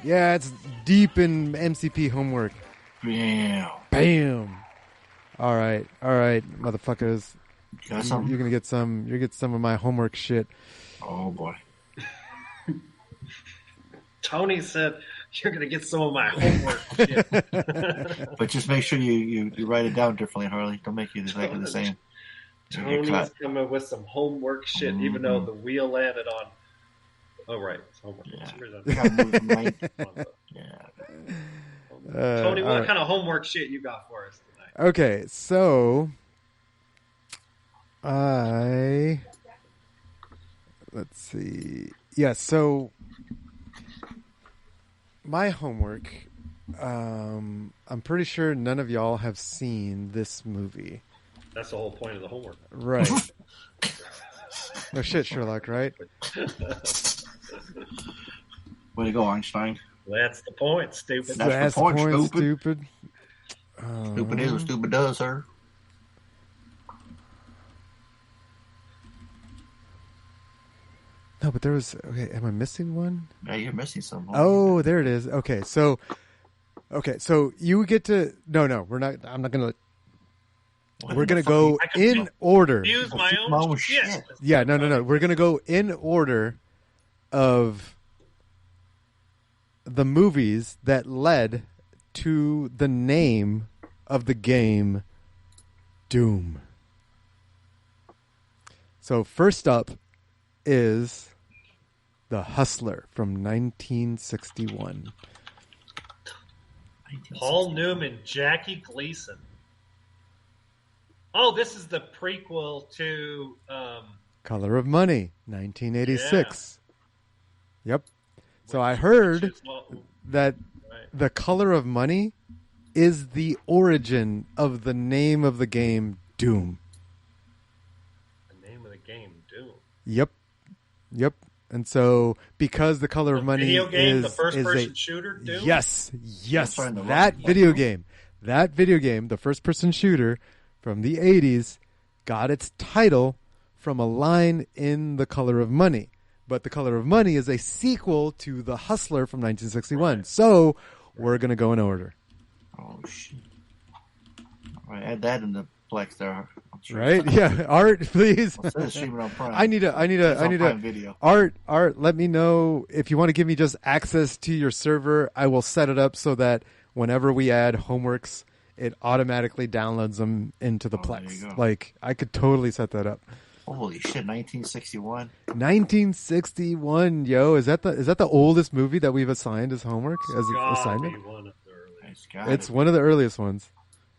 Speaker 7: It's deep in MCP homework. Bam. All right, motherfuckers.
Speaker 5: Got some?
Speaker 7: You're gonna get some. You get some of my homework shit.
Speaker 5: Oh boy.
Speaker 9: Tony said you're going to get some of my homework shit.
Speaker 5: But just make sure you write it down differently, Harley. Don't make it exactly the same.
Speaker 9: Tony's coming with some homework shit, even though the wheel landed on. Oh, right. It's homework. Tony, what kind of homework shit you got for us tonight?
Speaker 7: Okay, so I Let's see. Yeah, so my homework, I'm pretty sure none of y'all have seen this movie.
Speaker 9: That's the whole point of the homework.
Speaker 7: Right. No shit, Sherlock, right?
Speaker 5: Way to go, Einstein.
Speaker 9: That's the point, stupid.
Speaker 5: That's the point,
Speaker 7: stupid.
Speaker 5: Stupid is what stupid does, sir.
Speaker 7: No, but there was... Okay, am I missing one?
Speaker 5: Yeah, you're missing some.
Speaker 7: Oh, there it is. Okay, so you get to... No, we're not... I'm not going to... We're going to go in order.
Speaker 9: Use my own shit.
Speaker 7: Yeah, no. We're going to go in order of the movies that led to the name of the game Doom. So first up is The Hustler from 1961.
Speaker 9: Paul Newman, Jackie Gleason. Oh, this is the prequel to
Speaker 7: Color of Money, 1986. Yeah. Yep. So I heard that The Color of Money is the origin of the name of the game Doom.
Speaker 9: The name of the game, Doom.
Speaker 7: Yep. And so because The Color of Money
Speaker 9: video game,
Speaker 7: is
Speaker 9: the first-person
Speaker 7: a,
Speaker 9: shooter, Doom?
Speaker 7: Yes. That video game, the first-person shooter from the 80s, got its title from a line in The Color of Money. But The Color of Money is a sequel to The Hustler from 1961. Right. So we're going to go in order.
Speaker 5: Oh, shit. All right, add that in the flex there. Sure.
Speaker 7: Right? Yeah. Art, please.
Speaker 5: Streaming on Prime.
Speaker 7: I need a
Speaker 5: video.
Speaker 7: Art, let me know if you want to give me just access to your server. I will set it up so that whenever we add homeworks, it automatically downloads them into the Plex. Like, I could totally set that up.
Speaker 5: Holy shit, 1961.
Speaker 7: 1961, yo. Is that the oldest movie that we've assigned as homework, as an assignment? It's one of the earliest ones.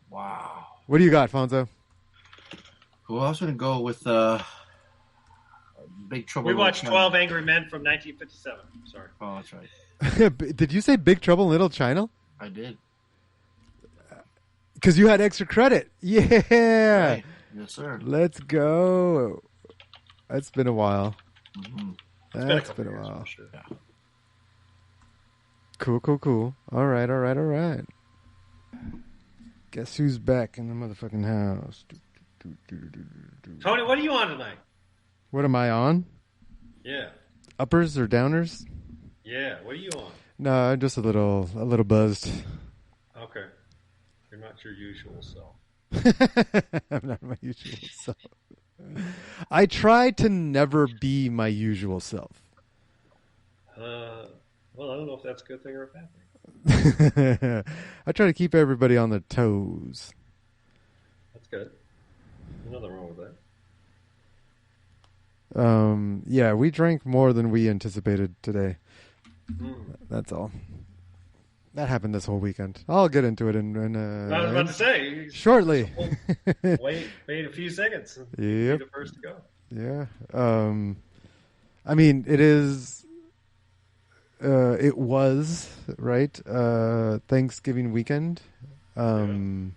Speaker 5: Wow.
Speaker 7: What do you got, Fonso?
Speaker 5: Well, I was going to go with Big Trouble.
Speaker 9: We watched 12 Angry Men from 1957. Sorry.
Speaker 5: Oh, that's right.
Speaker 7: Did you say Big Trouble in Little China?
Speaker 5: I did.
Speaker 7: Because you had extra credit. Yeah.
Speaker 5: Right. Yes, sir.
Speaker 7: Let's go. It's been a while.
Speaker 5: Mm-hmm.
Speaker 7: That's been a while.
Speaker 9: Sure.
Speaker 5: Yeah.
Speaker 7: Cool. All right. Guess who's back in the motherfucking house?
Speaker 9: Tony, what are you on tonight?
Speaker 7: What am I on?
Speaker 9: Yeah.
Speaker 7: Uppers or downers?
Speaker 9: Yeah. What are you on?
Speaker 7: No, I'm just a little buzzed.
Speaker 9: Okay. You're not your usual self.
Speaker 7: I'm not my usual self. I try to never be my usual self.
Speaker 9: Well, I don't know if that's a good thing or a bad thing.
Speaker 7: I try to keep everybody on their toes.
Speaker 9: That's good. Nothing wrong with that.
Speaker 7: Yeah, we drank more than we anticipated today. That's all. That happened this whole weekend. I'll get into it in
Speaker 9: I was about to say
Speaker 7: shortly.
Speaker 9: Wait a few seconds.
Speaker 7: Yep.
Speaker 9: Be the first to go.
Speaker 7: Yeah. I mean, it is. It was right. Thanksgiving weekend. And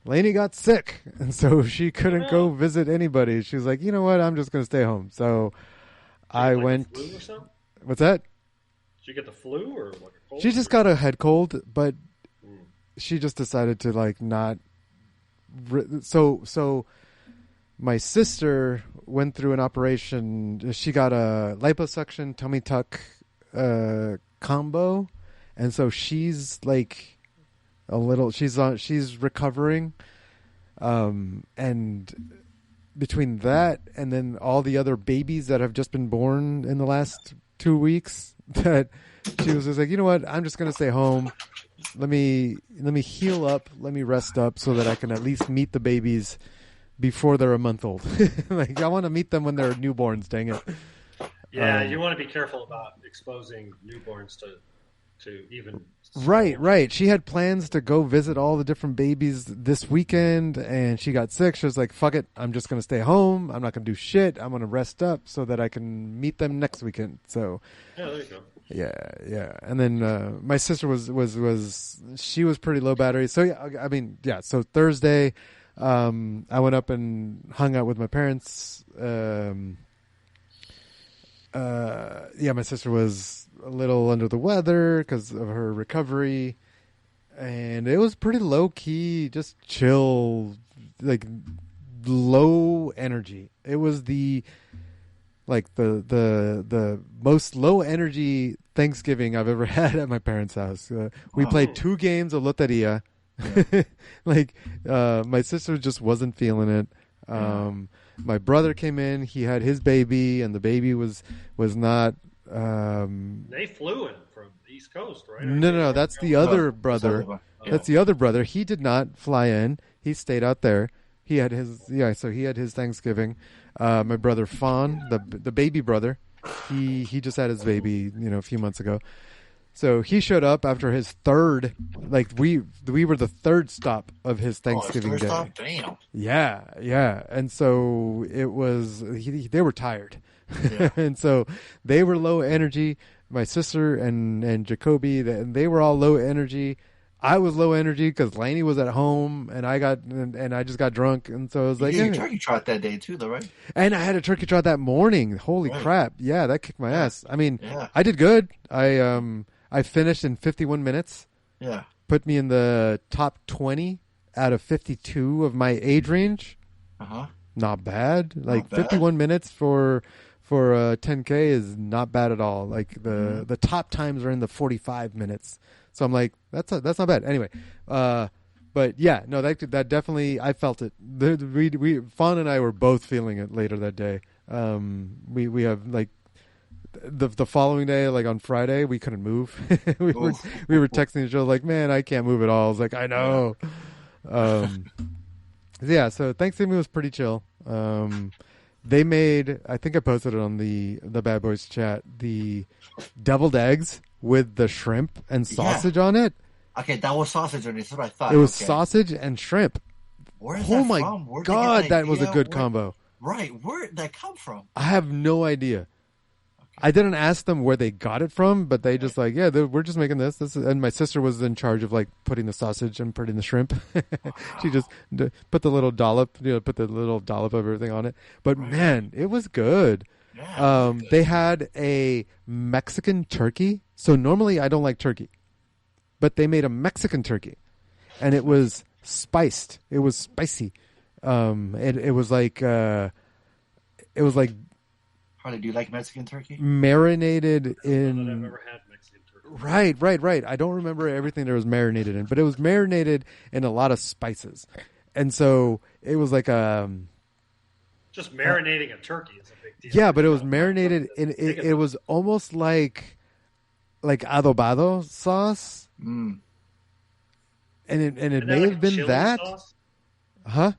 Speaker 7: Lainey got sick, and so she couldn't go visit anybody. She was like, you know what? I'm just going to stay home. So I went.
Speaker 9: The flu or something?
Speaker 7: What's that?
Speaker 9: Did you get the flu or like a cold?
Speaker 7: She just got a head cold, but she just decided to like not. So my sister went through an operation. She got a liposuction tummy tuck combo, and so she's like a little. She's recovering, and between that and then all the other babies that have just been born in the last 2 weeks, that she was just like, you know what, I'm just going to stay home. Let me heal up. Let me rest up so that I can at least meet the babies before they're a month old. Like, I want to meet them when they're newborns, dang it.
Speaker 9: Yeah, you want to be careful about exposing newborns to even
Speaker 7: Right. She had plans to go visit all the different babies this weekend, and she got sick. She was like, fuck it, I'm just going to stay home. I'm not going to do shit. I'm going to rest up so that I can meet them next weekend. So,
Speaker 9: yeah, there you go.
Speaker 7: Yeah. And then my sister was she was pretty low battery. So, yeah, so Thursday, I went up and hung out with my parents. My sister was a little under the weather because of her recovery, and it was pretty low key, just chill, like low energy. It was the most low energy Thanksgiving I've ever had at my parents' house. We played 2 games of Loteria. Yeah. My sister just wasn't feeling it. My brother came in. He had his baby, and the baby was not.
Speaker 9: They flew in from the East Coast, right?
Speaker 7: No, that's the other brother. That's the other brother. He did not fly in. He stayed out there. He had his Thanksgiving. My brother Fawn, the baby brother, he just had his baby, a few months ago. So he showed up after his third, we were the third stop of his Thanksgiving day.
Speaker 5: Stop? Damn.
Speaker 7: Yeah. And so it was, they were tired.
Speaker 5: Yeah.
Speaker 7: And so they were low energy. My sister and Jacoby, they were all low energy. I was low energy because Lainey was at home, and I just got drunk, and so I was like,
Speaker 5: you had a turkey trot that day too, though, right?
Speaker 7: And I had a turkey trot that morning. Holy crap! Yeah, that kicked my ass. I mean, I did good. I finished in 51 minutes.
Speaker 5: Yeah,
Speaker 7: put me in the top 20 out of 52 of my age range. Not bad. 51 minutes for 10K is not bad at all. The top times are in the 45 minutes. So I'm like, that's not bad. Anyway, but yeah, no, that definitely, I felt it. We Fawn and I were both feeling it later that day. We have the following day, on Friday, we couldn't move. we were texting each other like, man, I can't move at all. I was like, I know. Yeah. So Thanksgiving was pretty chill. They made, I think I posted it on the Bad Boys chat, the deviled eggs with the shrimp and sausage on it.
Speaker 5: Okay, that was sausage on it. That's what I thought.
Speaker 7: It was sausage and shrimp.
Speaker 5: Where's that
Speaker 7: my
Speaker 5: from? Where'd
Speaker 7: God, that was a good combo.
Speaker 5: Right. Where'd that come from?
Speaker 7: I have no idea. I didn't ask them where they got it from, but they just we're just making this. And my sister was in charge of putting the sausage and putting the shrimp. She just put the little dollop, put the little dollop of everything on it. But man, it was good. Yeah, they had a Mexican turkey. So normally I don't like turkey, but they made a Mexican turkey, and it was spiced. It was spicy. It was like.
Speaker 5: Harley, do you like Mexican turkey?
Speaker 7: Marinated in.
Speaker 9: I've never had Mexican
Speaker 7: turkey. Right. I don't remember everything that was marinated in, but it was marinated in a lot of spices, and so it was like
Speaker 9: just marinating a turkey is a big deal.
Speaker 7: Yeah, but it was marinated in. It was almost like adobado sauce, and it may have been that.
Speaker 9: Sauce?
Speaker 7: Huh?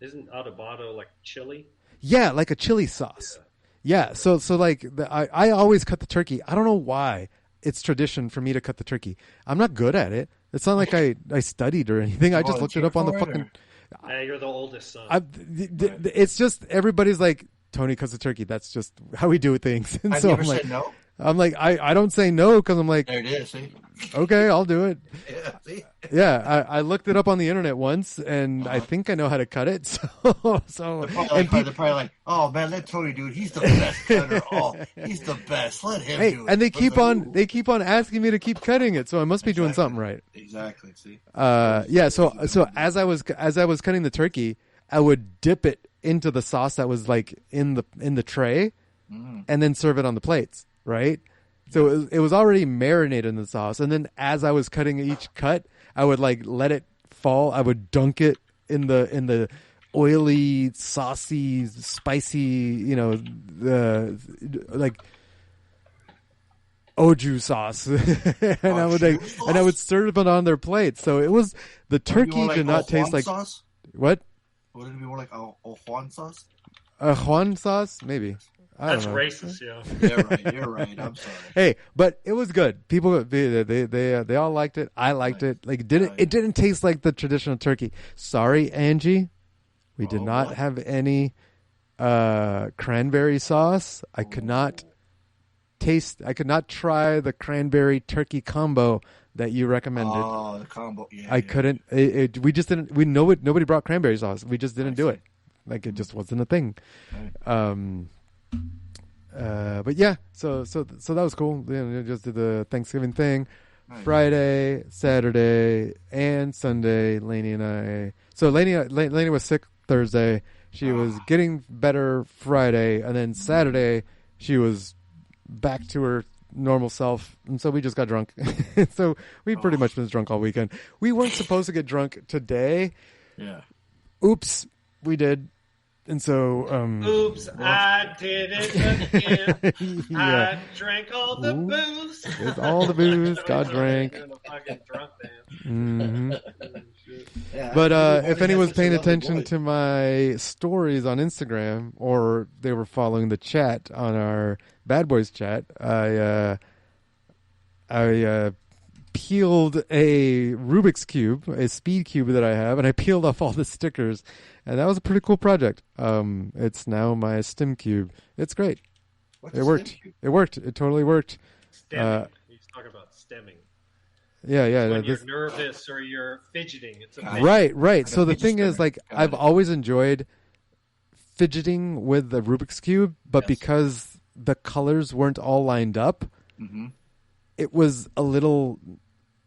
Speaker 9: Isn't adobado like chili?
Speaker 7: Yeah, like a chili sauce. Yeah, so I always cut the turkey. I don't know why. It's tradition for me to cut the turkey. I'm not good at it. It's not like I studied or anything. I just looked it up on the fucking.
Speaker 9: You're the oldest son.
Speaker 7: It's just everybody's like, Tony cuts the turkey. That's just how we do things. And
Speaker 5: I've
Speaker 7: so
Speaker 5: never
Speaker 7: I'm like,
Speaker 5: said no.
Speaker 7: I'm like, I don't say no because I'm like,
Speaker 5: there it is. See?
Speaker 7: Okay, I'll do it.
Speaker 5: Yeah, see?
Speaker 7: Yeah, I looked it up on the internet once, and I think I know how to cut it. So
Speaker 5: they're probably like, oh man, let Tony do it. He's the best cutter. Oh, he's the best. Let him do it.
Speaker 7: And they keep on asking me to keep cutting it, so I must be doing something right.
Speaker 5: Exactly. See.
Speaker 7: Yeah. So as I was cutting the turkey, I would dip it into the sauce that was in the tray, and then serve it on the plates. Right. So it was already marinated in the sauce, and then as I was cutting each cut, I would let it fall. I would dunk it in the oily, saucy, spicy, oju sauce, and I would serve it on their plates. So it was the turkey did not taste like
Speaker 5: sauce?
Speaker 7: What?
Speaker 5: Would it be more like a Juan sauce?
Speaker 7: A Juan sauce, maybe. I don't
Speaker 9: That's
Speaker 7: know.
Speaker 9: racist, yo.
Speaker 5: You're right. I'm sorry.
Speaker 7: Hey, but it was good. People, they all liked it. I liked it. Like, it didn't taste like the traditional turkey. Sorry, Angie, we did not have any cranberry sauce. I could not try the cranberry turkey combo that you recommended.
Speaker 5: Oh, the combo. Yeah.
Speaker 7: I couldn't. We just didn't. We know it. Nobody brought cranberry sauce. We just didn't do it. Like, it just wasn't a thing. But yeah, so that was cool. You know, just did the Thanksgiving thing. Nice. Friday, Saturday, and Sunday, Lainey and I. So Lainey was sick Thursday. She was getting better Friday, and then Saturday she was back to her normal self, and so we just got drunk. So we pretty much been drunk all weekend. We weren't supposed to get drunk today.
Speaker 5: Yeah.
Speaker 7: Oops, we did. And so,
Speaker 9: oops, I did it again.
Speaker 7: Yeah.
Speaker 9: I drank all the booze.
Speaker 7: It's all the booze God drank. Mm-hmm.
Speaker 5: Yeah,
Speaker 7: But if anyone's paying attention to my stories on Instagram, or they were following the chat on our Bad Boys chat, I peeled a Rubik's Cube, a speed cube that I have, and I peeled off all the stickers, and that was a pretty cool project. It's now my stem cube. It's great. It worked. It worked. It totally worked.
Speaker 9: Stemming. He's talking about stemming.
Speaker 7: Yeah.
Speaker 9: When you're nervous or you're fidgeting. It's a
Speaker 7: right. So the thing is, like, I've always enjoyed fidgeting with the Rubik's Cube, but because the colors weren't all lined up, it was a little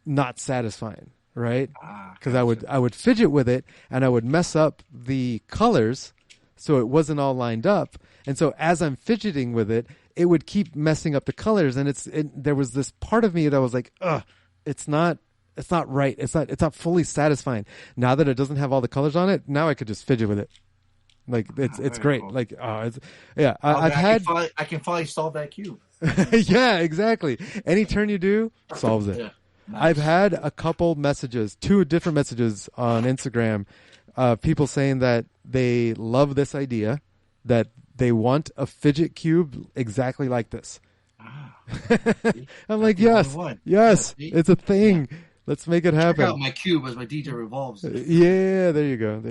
Speaker 7: not satisfying, right? Because I would fidget with it, and I would mess up the colors, so it wasn't all lined up. And so as I'm fidgeting with it, it would keep messing up the colors, and there was this part of me that was like, ugh, it's not right. It's not fully satisfying. Now that it doesn't have all the colors on it, now I could just fidget with it. Like, it's great. Cool. Like,
Speaker 5: I can finally solve that cube.
Speaker 7: Yeah, exactly. Any turn you do solves it. Yeah. Nice. I've had a couple messages, 2 different messages on Instagram, people saying that they love this idea, that they want a fidget cube exactly like this. I'm like, yes, it's a thing. Let's make it happen.
Speaker 5: Check out my cube as my DJ revolves.
Speaker 7: Yeah, there you go.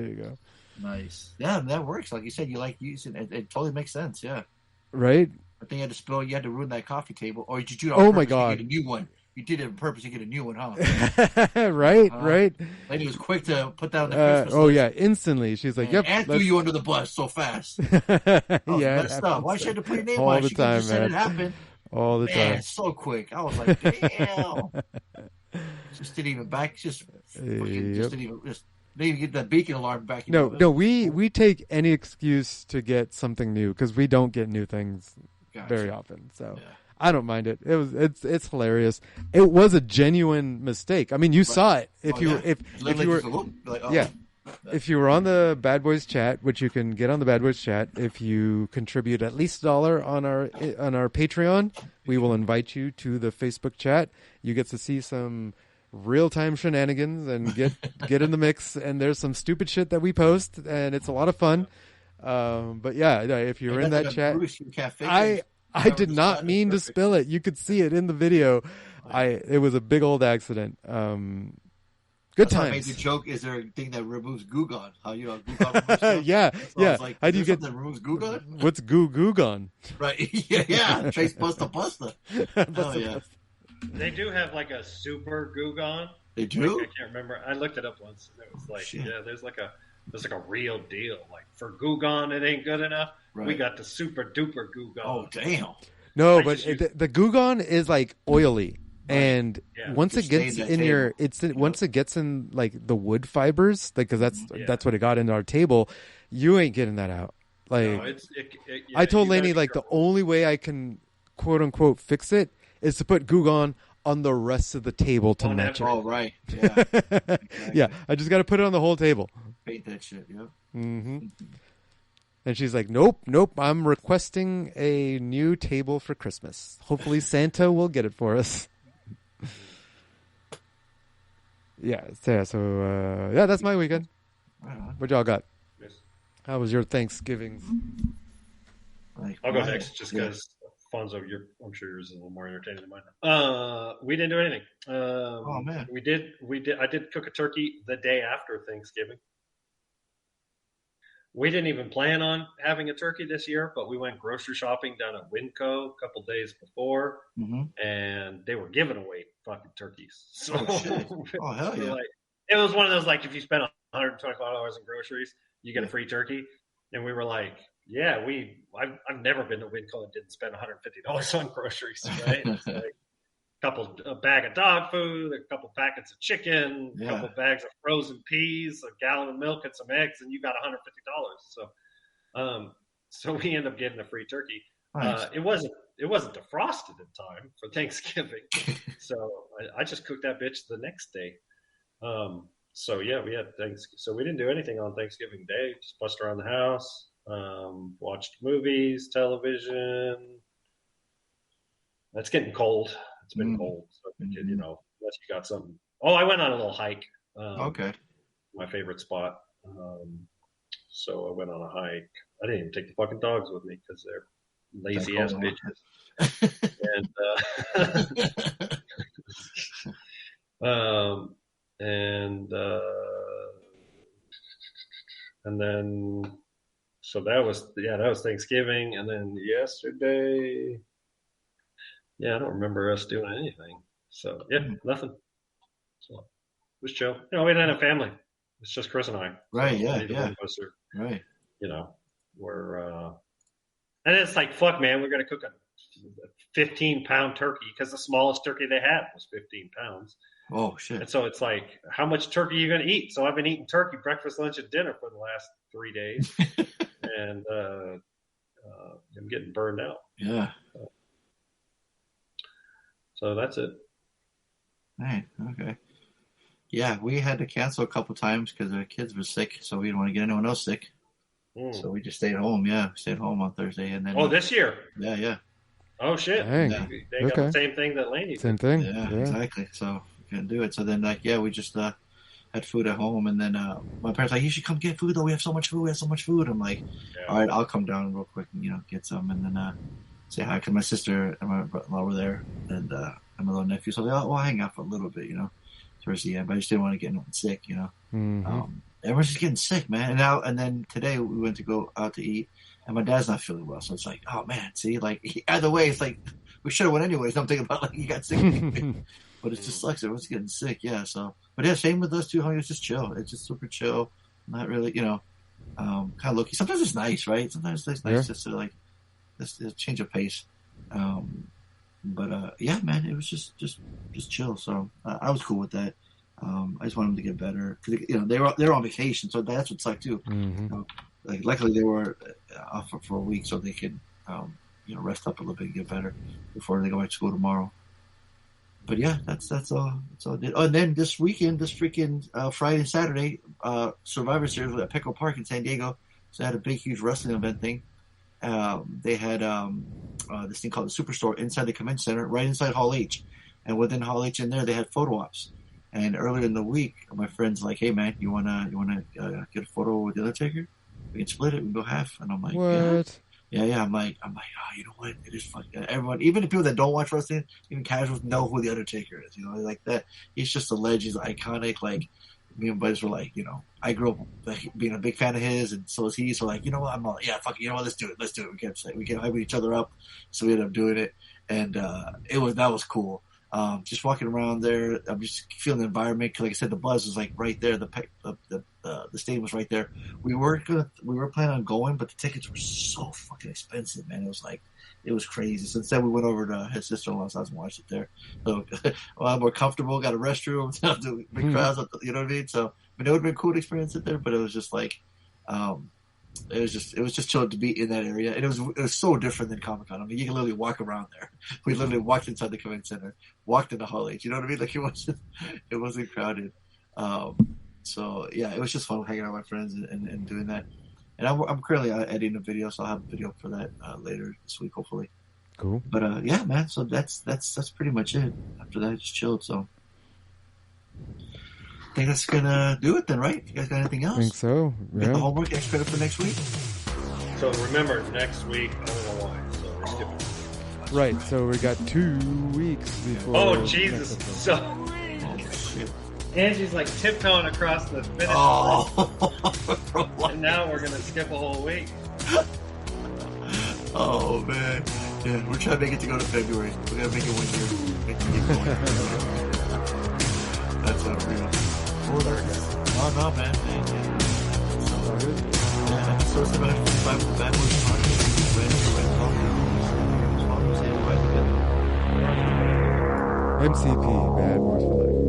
Speaker 5: Nice. Yeah, that works. Like you said, you like using it. It totally makes sense. Yeah.
Speaker 7: Right.
Speaker 5: I think you had to ruin that coffee table, or did you do it on
Speaker 7: purpose
Speaker 5: my
Speaker 7: God.
Speaker 5: To get a new one? You did it on purpose to get a new one, huh?
Speaker 7: Right.
Speaker 5: Lady was quick to put that on the Christmas list.
Speaker 7: Yeah, instantly. She's like, "Yep."
Speaker 5: And threw you under the bus so fast. Messed up. Why should I put your name
Speaker 7: all
Speaker 5: on it?
Speaker 7: The
Speaker 5: She
Speaker 7: time,
Speaker 5: just said it happened.
Speaker 7: All the time.
Speaker 5: So quick. I was like, damn. Just didn't even back. Just didn't even get that beacon alarm back.
Speaker 7: No. We take any excuse to get something new because we don't get new things very often. So. Yeah. I don't mind it. It's hilarious. It was a genuine mistake. I mean, you saw it. If you were on the Bad Boys chat, which you can get on the Bad Boys chat, if you contribute at least $1 on our Patreon, we will invite you to the Facebook chat. You get to see some real-time shenanigans and get in the mix. And there's some stupid shit that we post, and it's a lot of fun. But yeah, if you're in that chat, I did not mean to spill it. You could see it in the video. It was a big old accident. Good times.
Speaker 5: I made the joke. Is there a thing that removes Goo Gone? How Goo
Speaker 7: Yeah.
Speaker 5: Like,
Speaker 7: how do you get
Speaker 5: that removes Goo Gone?
Speaker 7: What's Goo Gone?
Speaker 5: Right. Yeah. Trace Busta. Oh yeah.
Speaker 9: They do have like a super Goo Gone.
Speaker 5: They do.
Speaker 9: I can't remember. I looked it up once. And it was like, there's like a real deal. Like for Goo Gone, it ain't good enough. Right. We got the super duper Goo Gone.
Speaker 5: Oh damn!
Speaker 7: No, but the Goo Gone is like oily, and once it gets in once it gets in like the wood fibers, like because that's what it got into our table. You ain't getting that out. Like
Speaker 9: no,
Speaker 7: I told Lainey, like the only way I can quote unquote fix it is to put Goo Gone on the rest of the table to match it.
Speaker 5: Oh right, yeah, exactly.
Speaker 7: Yeah. I just got to put it on the whole table.
Speaker 5: Paint that shit, yeah.
Speaker 7: Mm-hmm. And she's like, nope, I'm requesting a new table for Christmas. Hopefully Santa will get it for us. So that's my weekend. What y'all got? How was your Thanksgiving?
Speaker 5: Like,
Speaker 9: I'll go next just because Fonso, I'm sure yours is a little more entertaining than mine. We didn't do anything.
Speaker 5: Oh man,
Speaker 9: we did. I did cook a turkey the day after Thanksgiving. We didn't even plan on having a turkey this year, but we went grocery shopping down at Winco a couple days before, and they were giving away fucking turkeys. So,
Speaker 5: oh hell yeah!
Speaker 9: It was one of those like if you spend $125 in groceries, you get a free turkey, and we were like, yeah, I've never been to Winco and didn't spend $150 on groceries, right? It's like a bag of dog food, a couple packets of chicken, a couple bags of frozen peas, a gallon of milk, and some eggs, and you got $150. So we end up getting a free turkey. Nice. It wasn't defrosted in time for Thanksgiving, so I just cooked that bitch the next day. So yeah, we had Thanksgiving. So we didn't do anything on Thanksgiving Day. Just bust around the house, watched movies, television. It's getting cold. It's been cold, so unless you got something. Oh, I went on a little hike.
Speaker 5: Okay.
Speaker 9: My favorite spot. So I went on a hike. I didn't even take the fucking dogs with me because they're lazy ass bitches. And then so that was Thanksgiving, and then yesterday. Yeah, I don't remember us doing anything. So, nothing. So, it was chill. We didn't have family. It's just Chris and I.
Speaker 5: Right,
Speaker 9: so
Speaker 5: right.
Speaker 9: We're, and it's like, fuck, man, we're going to cook a 15-pound turkey because the smallest turkey they had was 15 pounds.
Speaker 5: Oh, shit.
Speaker 9: And so it's like, how much turkey are you going to eat? So I've been eating turkey breakfast, lunch, and dinner for the last 3 days. And I'm getting burned out.
Speaker 5: Yeah.
Speaker 9: So that's it.
Speaker 5: Right. Okay. Yeah, we had to cancel a couple times because our kids were sick, so we didn't want to get anyone else sick. So we just stayed home. Yeah, stayed home on Thursday, and then.
Speaker 9: This year.
Speaker 5: Yeah.
Speaker 9: Oh shit! Dang. They got the same thing that Laney.
Speaker 7: Same thing.
Speaker 5: Yeah, exactly. So we couldn't do it. So then, we just had food at home, and then my parents were like, you should come get food though. We have so much food. I'm like, all right, I'll come down real quick and get some, and then say hi because my sister and my brother-in-law were there, and my little nephew. So we'll hang out for a little bit, towards the end. But I just didn't want to get anyone sick, Everyone's just getting sick, man. And then today we went to go out to eat, and my dad's not feeling well. So it's like, oh man, see, like either way, it's like we should have went anyways. I'm thinking about like he got sick, but it just sucks. Everyone's getting sick, yeah. So, but yeah, same with us too. It's just chill. It's just super chill. Not really, kind of low-key. Sometimes it's nice, right? Sometimes it's nice just to like just a change of pace. But yeah, man, it was just chill. So I was cool with that. I just wanted them to get better because they're on vacation, so that's what sucked too. Like luckily they were off for a week, so they could rest up a little bit and get better before they go back to school tomorrow. But yeah, that's all. That's all I did. Oh, and then this weekend, this freaking Friday and Saturday, Survivor Series at Petco Park in San Diego. So they had a big, huge wrestling event thing. They had this thing called the Superstore inside the convention center, right inside Hall H. And within Hall H in there, they had photo ops. And earlier in the week, my friend's like, "Hey man, you wanna get a photo with the Undertaker? We can split it. We can go half." And I'm like,
Speaker 7: "What?"
Speaker 5: Yeah. I'm like, oh, you know what? It is fun. Everyone, even the people that don't watch wrestling, even casuals, know who the Undertaker is. Like that. He's just a legend. He's iconic. Like me and buddies were like, I grew up being a big fan of his, and so is he. So like, I'm all, yeah, fuck it, let's do it. We kept hyping each other up, so we ended up doing it, and that was cool. Just walking around there, I'm just feeling the environment. Like I said, the buzz was like right there. The stadium was right there. We were planning on going, but the tickets were so fucking expensive, man. It was crazy. So instead, we went over to his sister-in-law's house and watched it there. So a lot more comfortable. Got a restroom. Big crowds. You know what I mean? So, it would have been cool to experience it there, but it was just like, it was just chill to be in that area. And it was so different than Comic-Con. I mean, you can literally walk around there. We literally walked inside the convention center, walked into Hall H. You know what I mean? Like it wasn't crowded. So yeah, it was just fun hanging out with my friends and doing that. And I'm currently editing a video, so I'll have a video for that later this week, hopefully.
Speaker 7: Cool.
Speaker 5: But yeah, man. So that's pretty much it. After that, just chilled. So I think that's gonna do it then, right? You guys got anything else?
Speaker 7: I think so.
Speaker 5: Get the homework, extra credit for next week.
Speaker 9: So remember, next week I'm gonna skipping.
Speaker 7: Right, so we got 2 weeks before.
Speaker 9: Oh, Jesus. So,
Speaker 5: shit.
Speaker 9: Angie's like tiptoeing across the finish line. And now we're going to skip a whole week.
Speaker 5: Oh, man. Yeah, we're trying to make it to go to February. We're going to make it 1 year. Make it keep going. That's unreal. No, man. So, yeah, episode 755 of the Bad Boys Podcast.
Speaker 7: MCP, Bad Boys for Life.